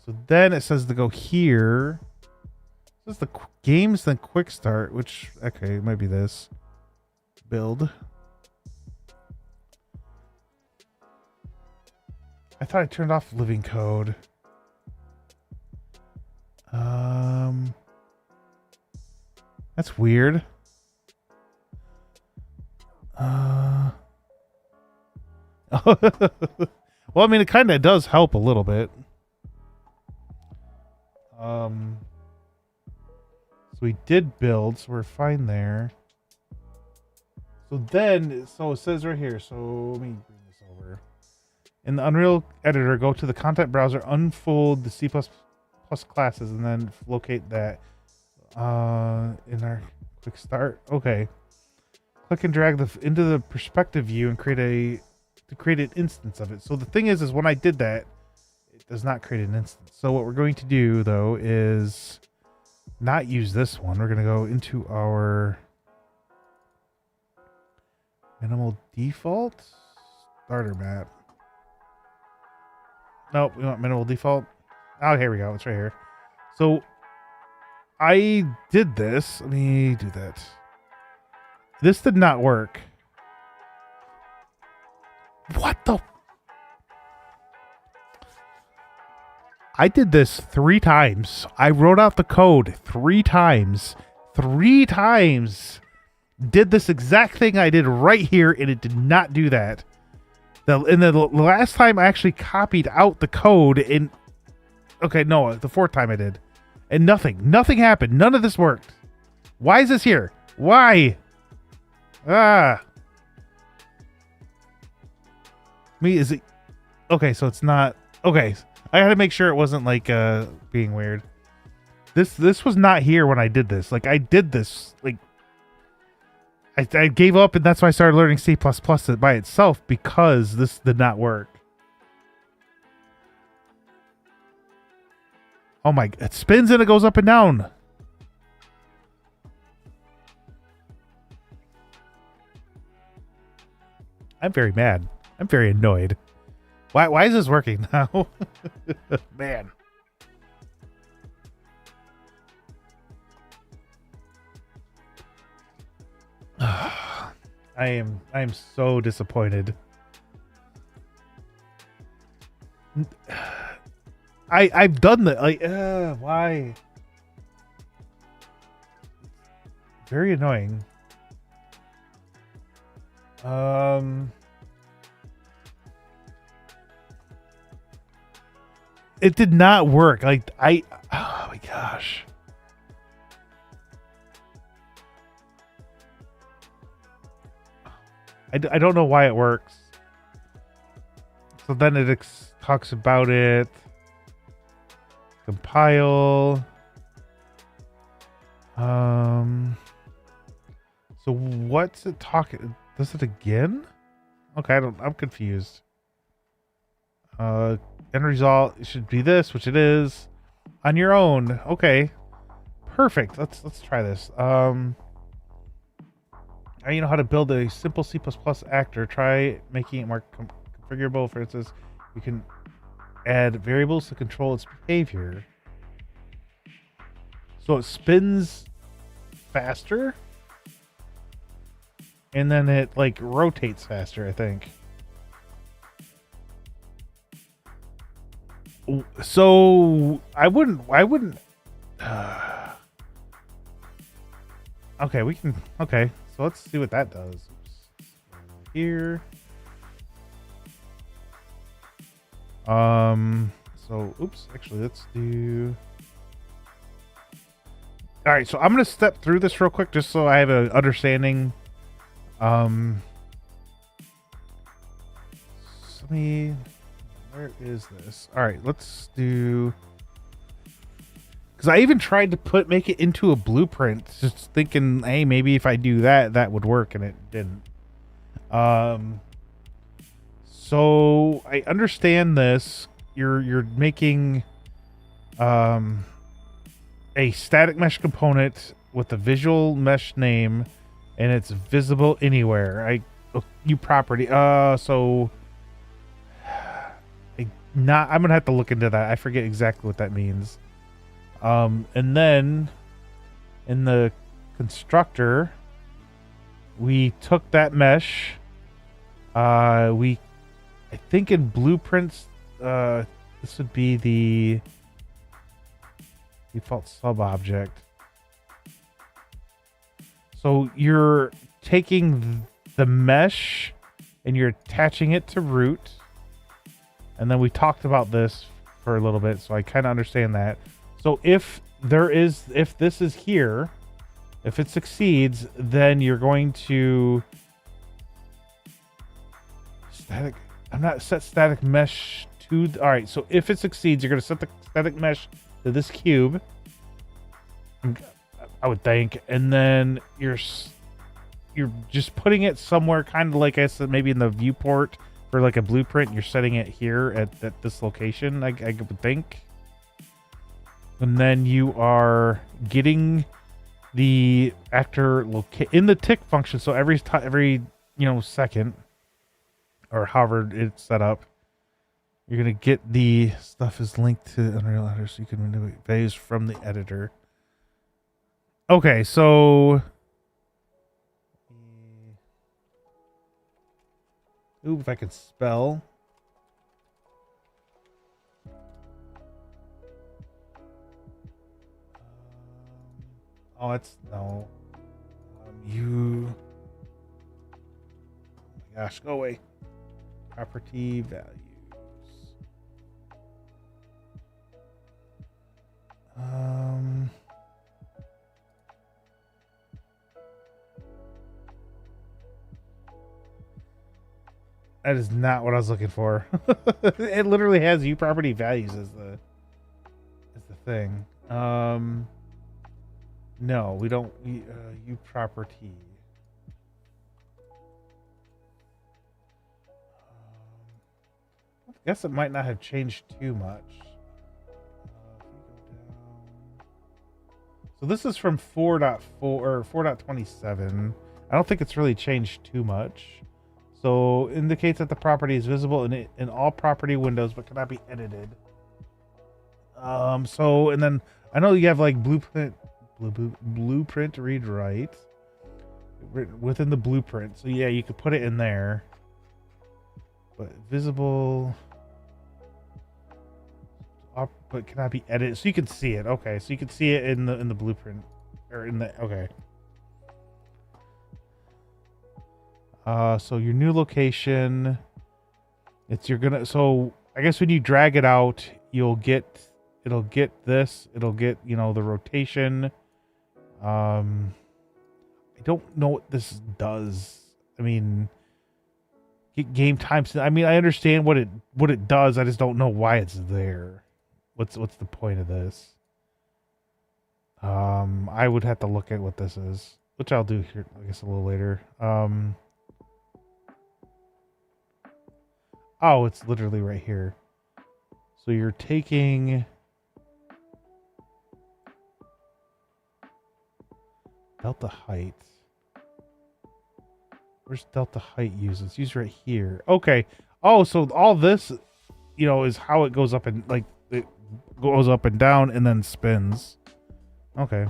So then it says to go here. This is the games, then quick start, which okay, it might be this build. I thought I turned off living code. That's weird. Well, I mean, it kind of does help a little bit. So we did build, so we're fine there. So it says right here. So let me bring this over. In the Unreal Editor, go to the content browser, unfold the C++ classes, and then locate that in our quick start. Okay. Click and drag into the perspective view and create an instance of it. So the thing is when I did that, it does not create an instance. So what we're going to do though is not use this one. We're going to go into our minimal default starter map. Nope, we want minimal default. Oh, here we go. It's right here. So I did this. Let me do that. This did not work. What the? I did this 3 times. I wrote out the code 3 times. 3 times. Did this exact thing I did right here, and it did not do that. And the last time I actually copied out the code in... Okay, no, the 4th time I did. And nothing happened. None of this worked. Why is this here? Why? Me, is it... Okay, so it's not... Okay, I had to make sure it wasn't like being weird. This was not here when I did this. Like, I did this, like... I gave up, and that's why I started learning C++ by itself, because this did not work. Oh my... It spins and it goes up and down. I'm very mad. I'm very annoyed. Why is this working now? Man. I am so disappointed. I've done that. Like, why? Very annoying. It did not work. Like, oh my gosh. I don't know why it works. So then it talks about it. Compile. So what's it talking? Does it again? Okay, I'm confused. End result, it should be this, which it is. On your own. Okay. Perfect. Let's try this. Now you know how to build a simple C++ actor. Try making it more configurable. For instance, you can add variables to control its behavior. So it spins faster, and then it like rotates faster, I think. So I wouldn't okay, we can. Okay, so let's see what that does. Here. So, oops. Actually, let's do. All right, so I'm gonna step through this real quick just so I have an understanding. Where is this? All right, let's do. Because I even tried to make it into a blueprint, just thinking, hey, maybe if I do that, that would work, and it didn't. So I understand this. You're making a static mesh component with a visual mesh name, and it's visible anywhere. You property. So I'm gonna have to look into that. I forget exactly what that means. And then in the constructor, we took that mesh. I think in blueprints, this would be the default sub object. So you're taking the mesh and you're attaching it to root. And then we talked about this for a little bit, so I kind of understand that. So if this is here, if it succeeds, then you're going to set static mesh to. All right, so if it succeeds, you're going to set the static mesh to this cube, I would think, and then you're just putting it somewhere, kind of like I said, maybe in the viewport for like a blueprint. You're setting it here at this location, I would think. And then you are getting the actor in the tick function. So every second, or however it's set up, You're gonna get the stuff is linked to Unreal Editor, so you can manipulate values from the editor. Okay, so ooh, if I could spell. Oh, it's no. You. Oh my gosh, go away. Property values. That is not what I was looking for. It literally has U property values as the thing. No, we don't. U property. I guess it might not have changed too much. So this is from 4.4 or 4.27. I don't think it's really changed too much. So indicates that the property is visible in all property windows but cannot be edited. So and then I know you have like blueprint read write within the blueprint. So yeah, you could put it in there. But visible but cannot be edited. So you can see it. Okay, so you can see it in the blueprint or in the okay. So your new location, so I guess when you drag it out, it'll get this, it'll get, you know, the rotation. I don't know what this does. I mean, get game times. I mean, I understand what it does. I just don't know why it's there. What's the point of this? I would have to look at what this is, which I'll do here, I guess, a little later. Oh, it's literally right here. So you're taking delta height. Where's delta height used? It's used right here. Okay. Oh, so all this, you know, is how it goes up and like it goes up and down and then spins. Okay.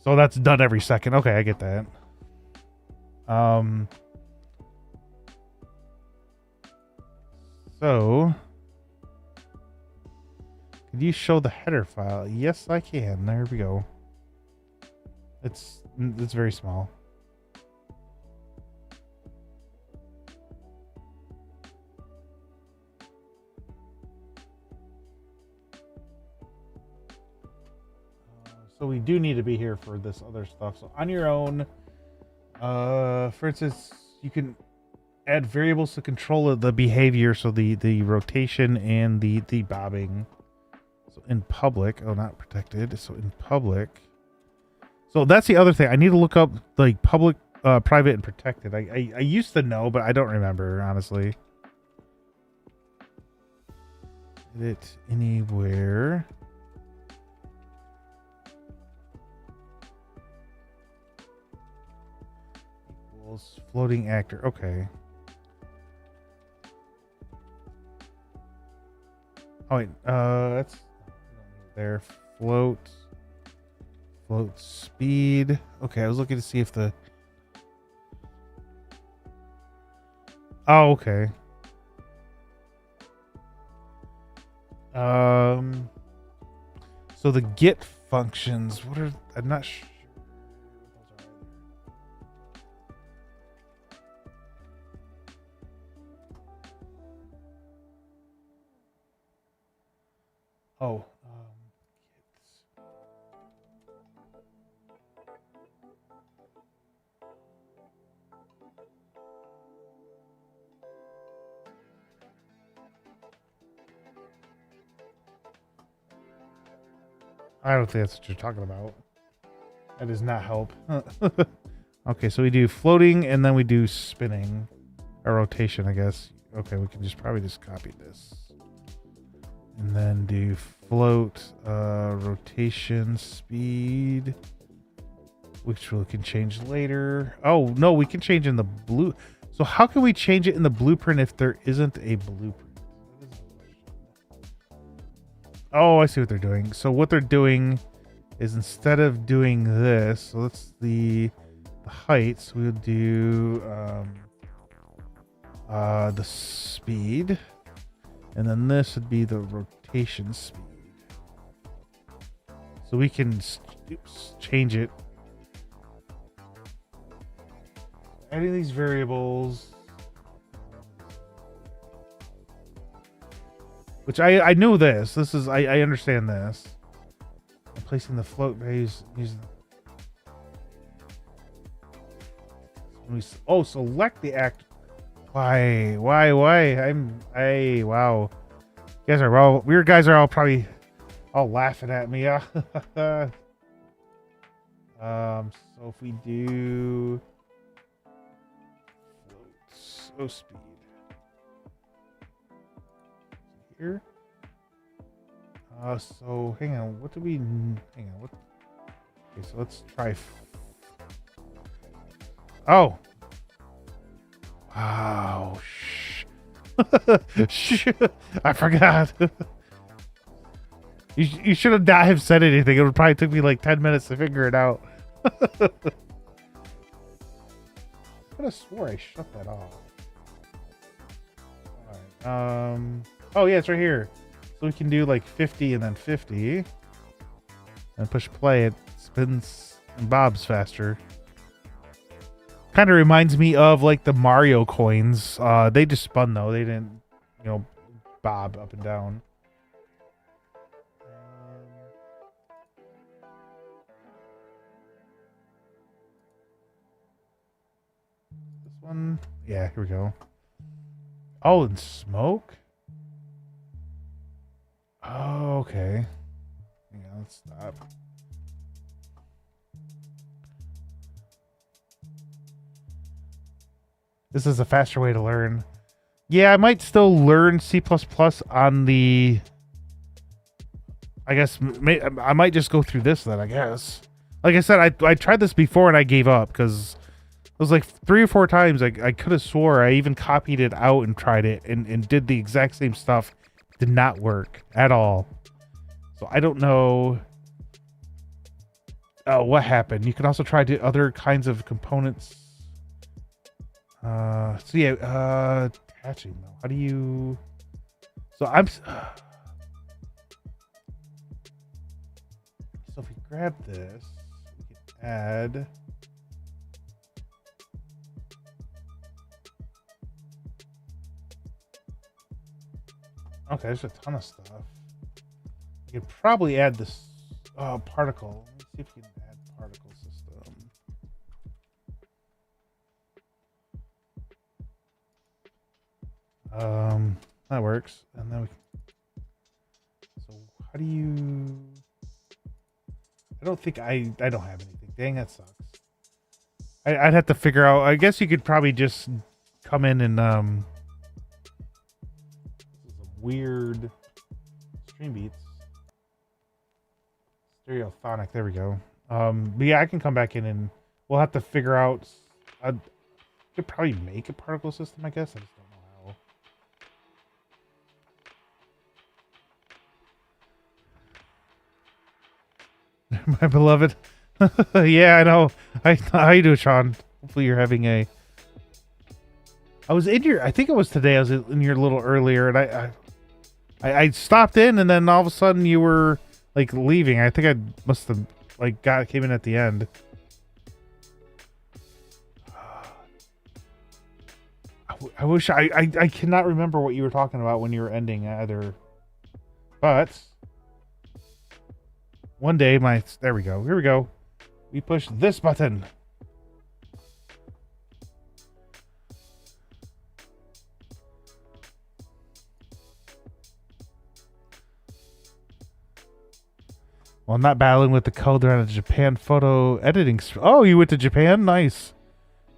So that's done every second. Okay, I get that. So could you show the header file? Yes, I can. There we go. It's very small. So we do need to be here for this other stuff. So on your own, for instance, you can add variables to control the behavior. So the rotation and the bobbing. So in public, oh, not protected. So in public. So that's the other thing. I need to look up like public, private, and protected. I used to know, but I don't remember, honestly. Edit anywhere. Equals floating actor. Okay. Oh wait, that's there. Float speed. Okay, I was looking to see if the. Oh, okay. So the get functions. What are? I'm not sure. Oh. I don't think that's what you're talking about. That does not help. Okay, so we do floating and then we do spinning. Or rotation, I guess. Okay, we can probably just copy this. And then do float, rotation, speed. which we can change later. Oh, no, we can change in the blue. So how can we change it in the blueprint if there isn't a blueprint? Oh, I see what they're doing. So what they're doing is instead of doing this, so that's the heights, we'll do the speed, and then this would be the rotation speed. So we can change it. Adding these variables, which I know this. This is I understand this. I'm placing the float values using. Oh, select the act. Why? Wow. You guys are all weird. Guys are all probably all laughing at me. So if we do float, speed here. So hang on. What do we? Hang on. What? Okay, so let's try. Oh. Wow. I forgot. You should have not have said anything. It would probably took me like 10 minutes to figure it out. I could have swore I shut that off. All right. Oh yeah, it's right here. So we can do like 50 and then 50. And push play. It spins and bobs faster. Kind of reminds me of like the Mario coins. They just spun though. They didn't, bob up and down. This one, yeah, here we go. Oh, and smoke. Oh, okay. Yeah, let's stop. This is a faster way to learn. Yeah, I might still learn C++ on the... I guess I might just go through this then, I guess. Like I said, I tried this before and I gave up because it was like 3 or 4 times. I could have swore I even copied it out and tried it and did the exact same stuff. Did not work at all. So I don't know what happened. You can also try to other kinds of components. So yeah, attaching though. How do you? So I'm. So if we grab this, we can add. Okay, there's a ton of stuff. We could probably add this particle. Let me see if we can add particle system. That works. And then so how do you? I don't think I don't have anything. Dang, that sucks. I'd have to figure out. I guess you could probably just come in and this is a weird stream beats. Stereophonic. There we go. But yeah, I can come back in and we'll have to figure out. I could probably make a particle system. I guess I just don't know how. My beloved. Yeah, I know. How you doing, Sean? Hopefully you're having a. I was in your. I think it was today. I was in your a little earlier, and I stopped in, and then all of a sudden you were like leaving. I think I must have like came in at the end. I wish I cannot remember what you were talking about when you were ending either, but. One day, there we go. Here we go. We push this button. Well, I'm not battling with the code around a Japan photo editing. Oh, you went to Japan? Nice.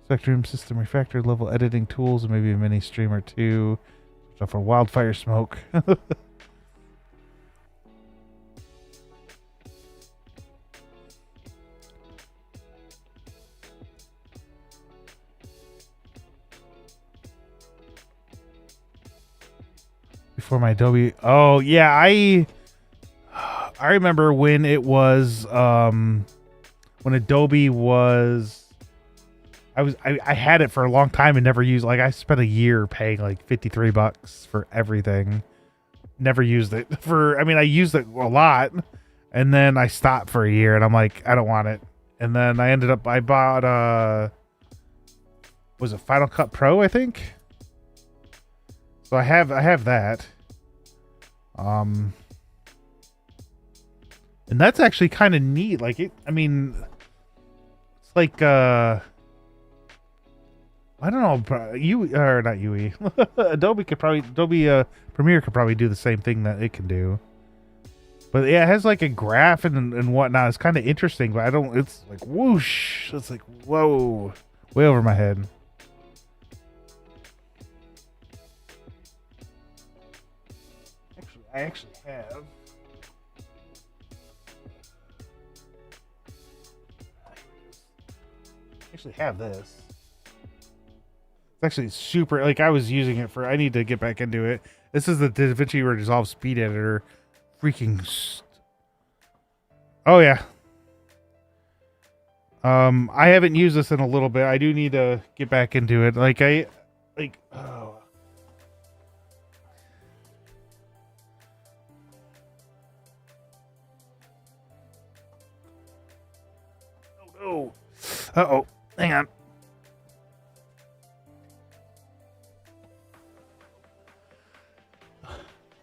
Spectrum system refactored level editing tools and maybe a mini stream or two. Stuff for wildfire smoke. before my Adobe. Oh yeah, I remember when it was when Adobe was I had it for a long time and never used, like I spent a year paying like $53 for everything. Never used it for, I mean, I used it a lot and then I stopped for a year and I'm like, I don't want it. And then I bought was it Final Cut Pro, I think? So I have that. And that's actually kind of neat. Like it, I mean, it's like I don't know, you or not UE. Adobe Premiere could probably do the same thing that it can do. But yeah, it has like a graph and whatnot. It's kind of interesting, but I don't. It's like whoosh. It's like whoa, way over my head. I actually have. This. It's actually super. Like I was using it for. I need to get back into it. This is the DaVinci Resolve Speed Editor. Freaking. Oh yeah. I haven't used this in a little bit. I do need to get back into it. Oh. Oh no. Uh-oh. Hang on.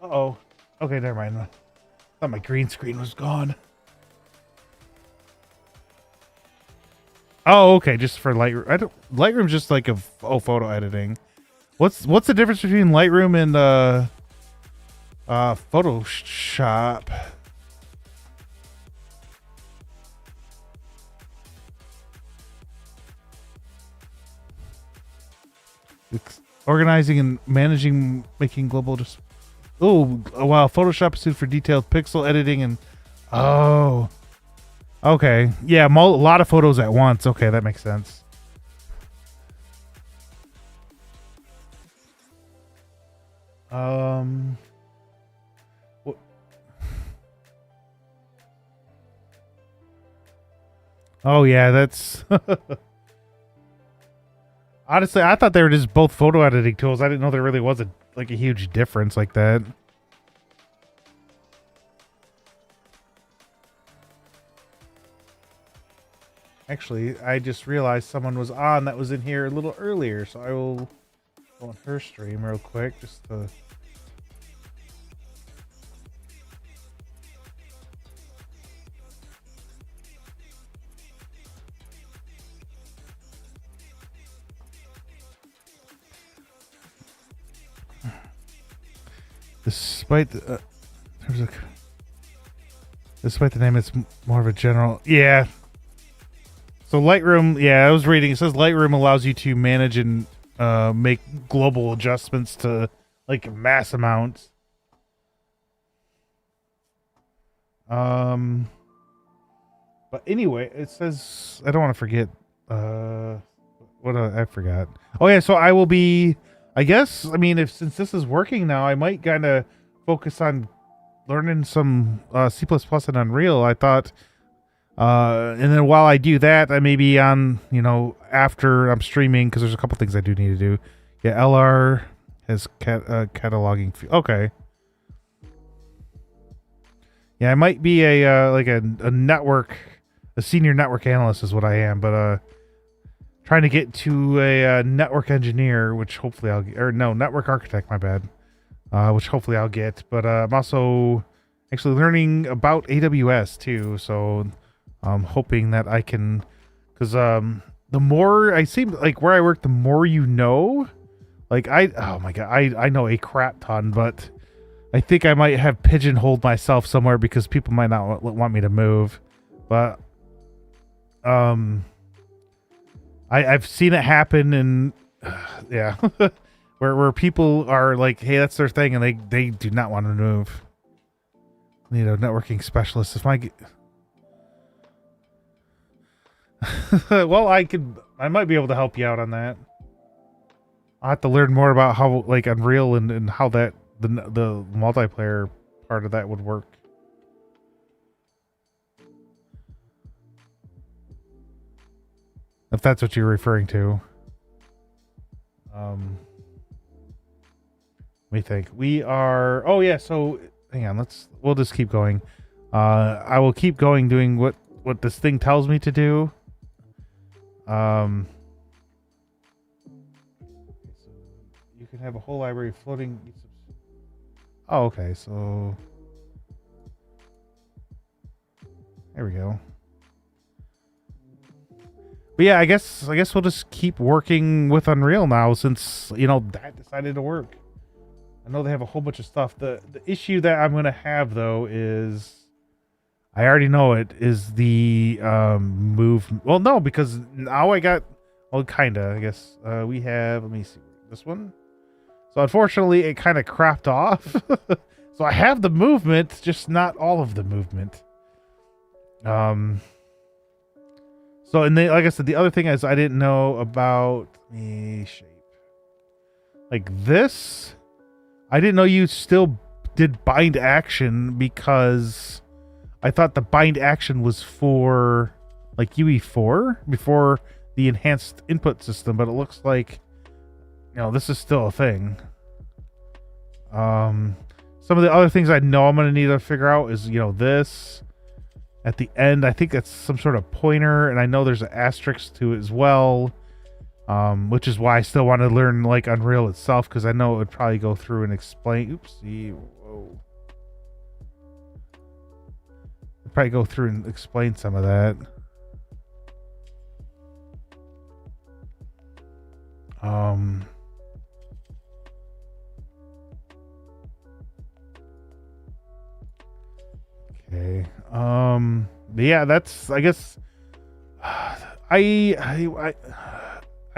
Uh-oh. Okay, never mind. I thought my green screen was gone. Oh, okay, just for Lightroom. Lightroom's just like photo editing. What's the difference between Lightroom and Photoshop? It's organizing and managing, making global just. Oh wow! Photoshop is suited for detailed pixel editing and. Oh. Okay. Yeah, a lot of photos at once. Okay, that makes sense. What? Oh yeah, that's. Honestly, I thought they were just both photo editing tools. I didn't know there really was a huge difference like that. Actually, I just realized someone was on that was in here a little earlier, so I will go on her stream real quick just to. Despite the name, it's more of a general. Yeah. So Lightroom, yeah, I was reading. It says Lightroom allows you to manage and make global adjustments to like mass amounts. But anyway, it says I don't want to forget. I forgot. Oh yeah, so I will be. I guess. I mean, since this is working now, I might kind of focus on learning some C++ and Unreal. I thought. And then while I do that, I may be on, after I'm streaming, because there's a couple things I do need to do. Yeah, LR has cataloging. Okay. Yeah, I might be a network, a senior network analyst is what I am, but trying to get to a network engineer, which hopefully network architect, my bad, which hopefully I'll get. But I'm also actually learning about AWS too, so. I'm hoping that I can, because the more I seem like where I work, the more like oh my god, I know a crap ton, but I think I might have pigeonholed myself somewhere because people might not want me to move. But I've seen it happen, and yeah, where people are like, hey, that's their thing, and they do not want to move. Networking specialist. If my well, I might be able to help you out on that. I'll have to learn more about how Unreal and how that the multiplayer part of that would work. If that's what you're referring to. Let me think. We are. Oh yeah. So hang on. We'll just keep going. I will keep going, doing what this thing tells me to do. So you can have a whole library floating. Oh, okay. So there we go. But yeah, I guess we'll just keep working with Unreal now, since that decided to work. I know they have a whole bunch of stuff. The issue that I'm gonna have though is, I already know it, is the move. Well, no, because now I got, well, kinda. I guess we have. Let me see this one. So unfortunately, it kind of cropped off. So I have the movement, just not all of the movement. So, and like I said, the other thing is I didn't know about the shape. Like this, I didn't know you still did bind action, because I thought the bind action was for like UE4 before the enhanced input system, but it looks like, this is still a thing. Some of the other things I know I'm going to need to figure out is, this. At the end, I think that's some sort of pointer, and I know there's an asterisk to it as well, which is why I still want to learn like Unreal itself, because I know it would probably go through and explain. Oopsie, whoa! It'd probably go through and explain some of that. Okay. Yeah, that's, I guess, I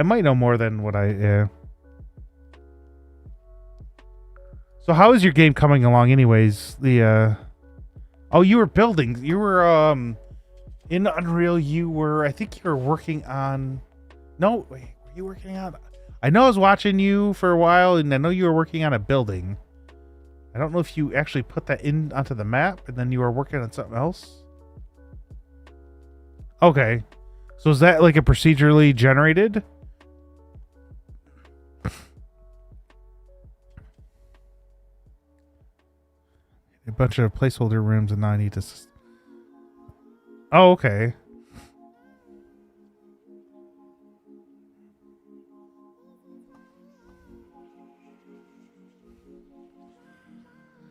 might know more than what yeah. So how is your game coming along anyways? Oh, you were building, you were in Unreal, I think you were working on, no, wait, were you working on, I know I was watching you for a while, and I know you were working on a building. I don't know if you actually put that in onto the map and then you were working on something else. Okay. So is that like a procedurally generated? A bunch of placeholder rooms, and now I need to... Oh, okay.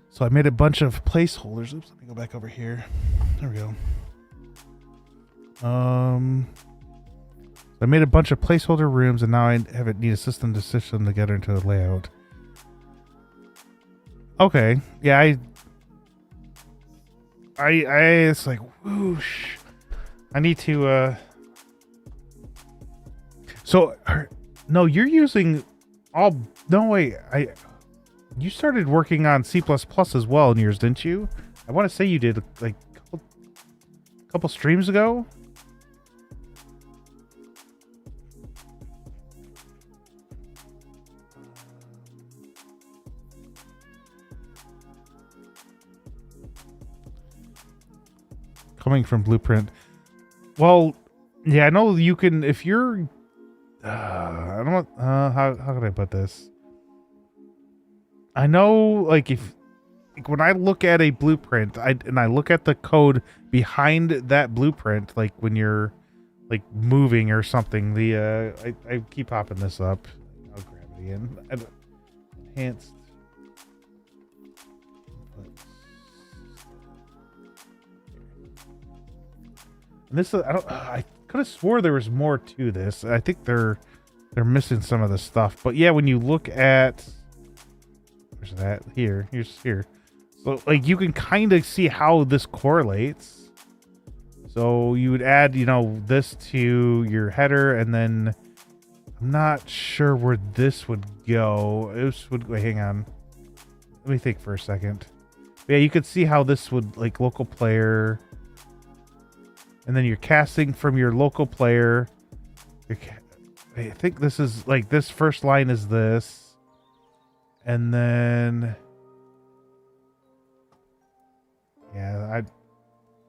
So I made a bunch of placeholders. Oops, let me go back over here. There we go. I made a bunch of placeholder rooms, and now I need a system to stitch them together into a layout. Okay. Yeah, it's like whoosh. I need to So no, you're using all, no wait, you started working on C++ as well in yours, didn't you? I want to say you did like a couple streams ago. Coming from Blueprint. Well, yeah, I know you can, if you're I don't know how can I put this? I know, like, when I look at a blueprint, I look at the code behind that blueprint, like when you're like moving or something. I keep popping this up. I'll grab it again. Enhanced. And this is, I could have swore there was more to this. I think they're missing some of the stuff. But yeah, when you look at, where's that? Here's here. So like you can kind of see how this correlates. So you would add, this to your header, and then I'm not sure where this would go. Wait, hang on. Let me think for a second. But yeah, you could see how this would, like, local player, and then you're casting from your local player. I think this is like, this first line is this, and then Yeah,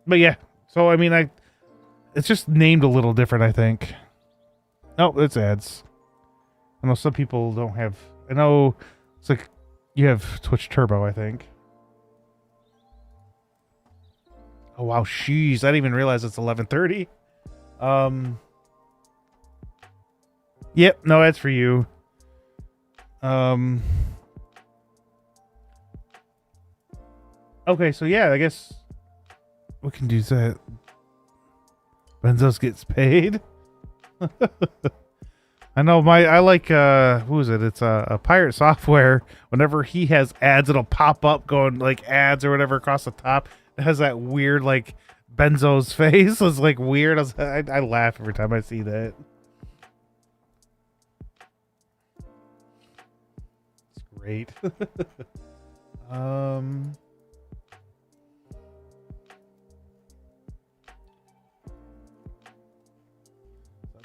but yeah. So I mean, it's just named a little different, I think. No, it's ads. I know some people don't have. I know it's like you have Twitch Turbo, I think. Oh wow, jeez, I didn't even realize it's 11:30. Yep, no, that's for you. Okay, so yeah, I guess we can do that. Benzos gets paid. I know I like who is it? It's a Pirate Software. Whenever he has ads, it'll pop up going like ads or whatever across the top. It has that weird like Benzo's face. It's like weird. I laugh every time I see that. It's great.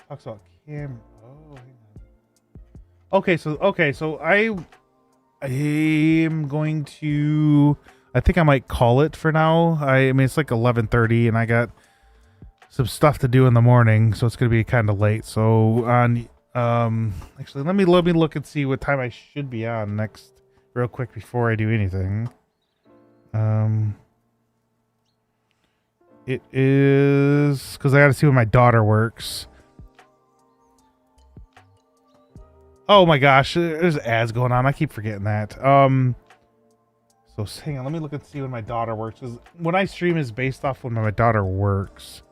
Talks about camera. Oh, hang on. Okay, so I am going to. I think I might call it for now. I mean, it's like 11:30, and I got some stuff to do in the morning, so it's gonna be kind of late. So on, actually, let me look and see what time I should be on next, real quick before I do anything. It is because I got to see when my daughter works. Oh my gosh, there's ads going on. I keep forgetting that. So hang on, let me look and see when my daughter works. 'Cause when I stream is based off when my daughter works.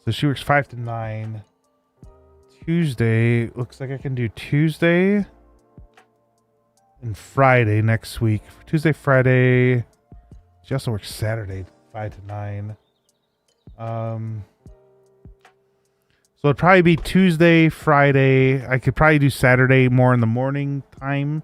So she works 5 to 9. Tuesday, looks like I can do Tuesday and Friday next week. Tuesday, Friday. She also works Saturday, 5 to 9. So it'd probably be Tuesday, Friday. I could probably do Saturday more in the morning time.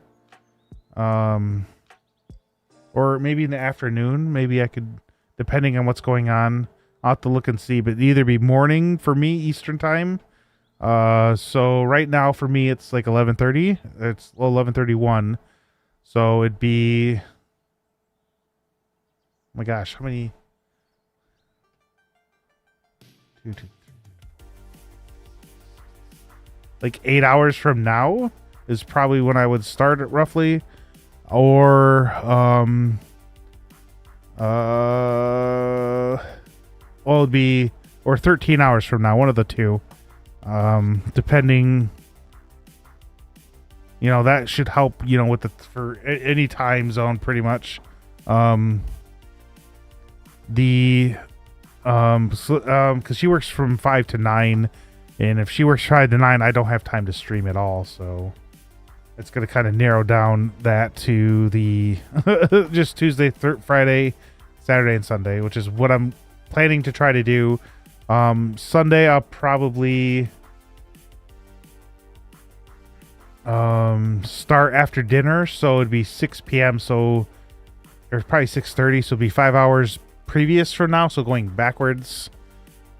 Or maybe in the afternoon. Maybe I could, depending on what's going on. I'll have to look and see, but it'd either be morning for me, Eastern time. So right now for me, it's like 11:30. It's 11:31. So it'd be, oh my gosh, how many? 2, 2, like 8 hours from now is probably when I would start it roughly, or well, it'd be, or 13 hours from now, one of the two, depending, that should help, with the, for any time zone pretty much. Because she works from 5 to 9. And if she works 5 to 9, I don't have time to stream at all. So it's going to kind of narrow down that to the just Tuesday, Friday, Saturday, and Sunday, which is what I'm planning to try to do. Sunday, I'll probably start after dinner. So it'd be 6 p.m. So there's probably 6:30. So it'd be 5 hours previous from now. So going backwards.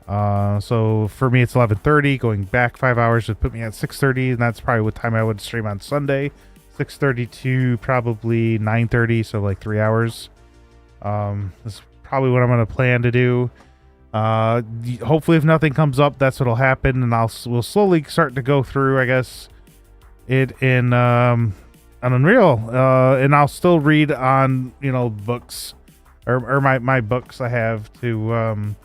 So for me, it's 11:30. Going back 5 hours would put me at 6:30, and that's probably what time I would stream on Sunday. 6:30 to probably 9:30, so like 3 hours. That's probably what I'm going to plan to do. Hopefully, if nothing comes up, that's what'll happen, and we'll slowly start to go through, I guess, it in on Unreal, and I'll still read on books or my books I have to.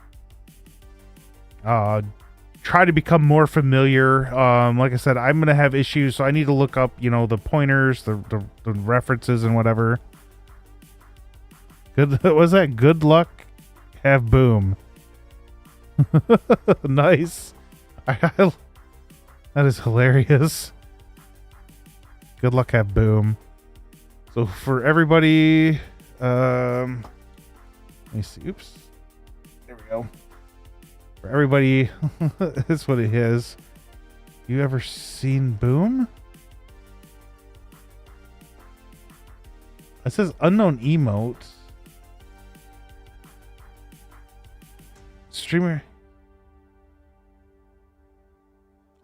Try to become more familiar. Like I said, I'm gonna have issues, so I need to look up, the pointers, the references, and whatever. Good was that? Good luck, have boom. Nice. That is hilarious. Good luck, have boom. So for everybody, let me see. Oops. There we go. For everybody, that's what it is. You ever seen Boom? It says unknown emote. Streamer.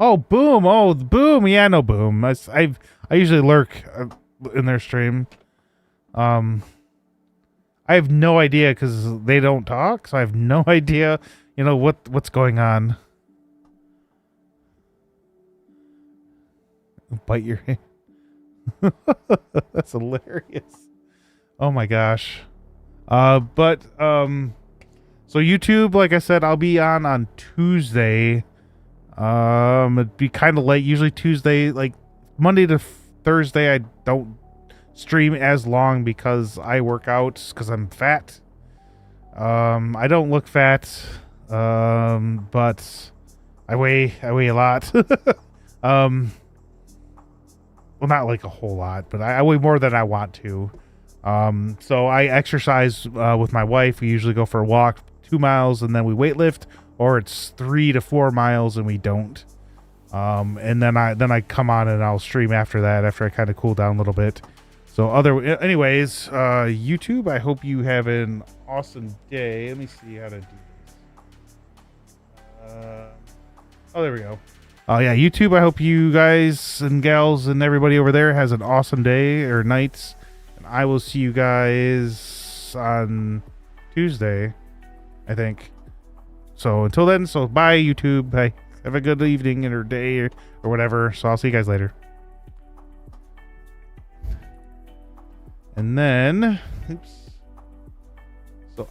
Oh, Boom. Oh, Boom. Yeah, no Boom. I usually lurk in their stream. I I have no idea because they don't talk, so I have no idea, what's going on. Bite your hand. That's hilarious. Oh my gosh. So YouTube, like I said, I'll be on Tuesday. It'd be kind of late. Usually Tuesday, like Monday to Thursday, I don't stream as long because I work out because I'm fat. I don't look fat, but I weigh a lot. Well, not like a whole lot, but I weigh more than I want to. So I exercise with my wife. We usually go for a walk, 2 miles, and then we weightlift, or it's 3 to 4 miles and we don't. And then I come on and I'll stream after that, after I kind of cool down a little bit. So anyways, YouTube, I hope you have an awesome day. Let me see how to do this. Oh, there we go. Oh yeah, YouTube, I hope you guys and gals and everybody over there has an awesome day or night. And I will see you guys on Tuesday, I think. So until then, so bye YouTube. Bye. Have a good evening or day or whatever. So I'll see you guys later. And then, oops. So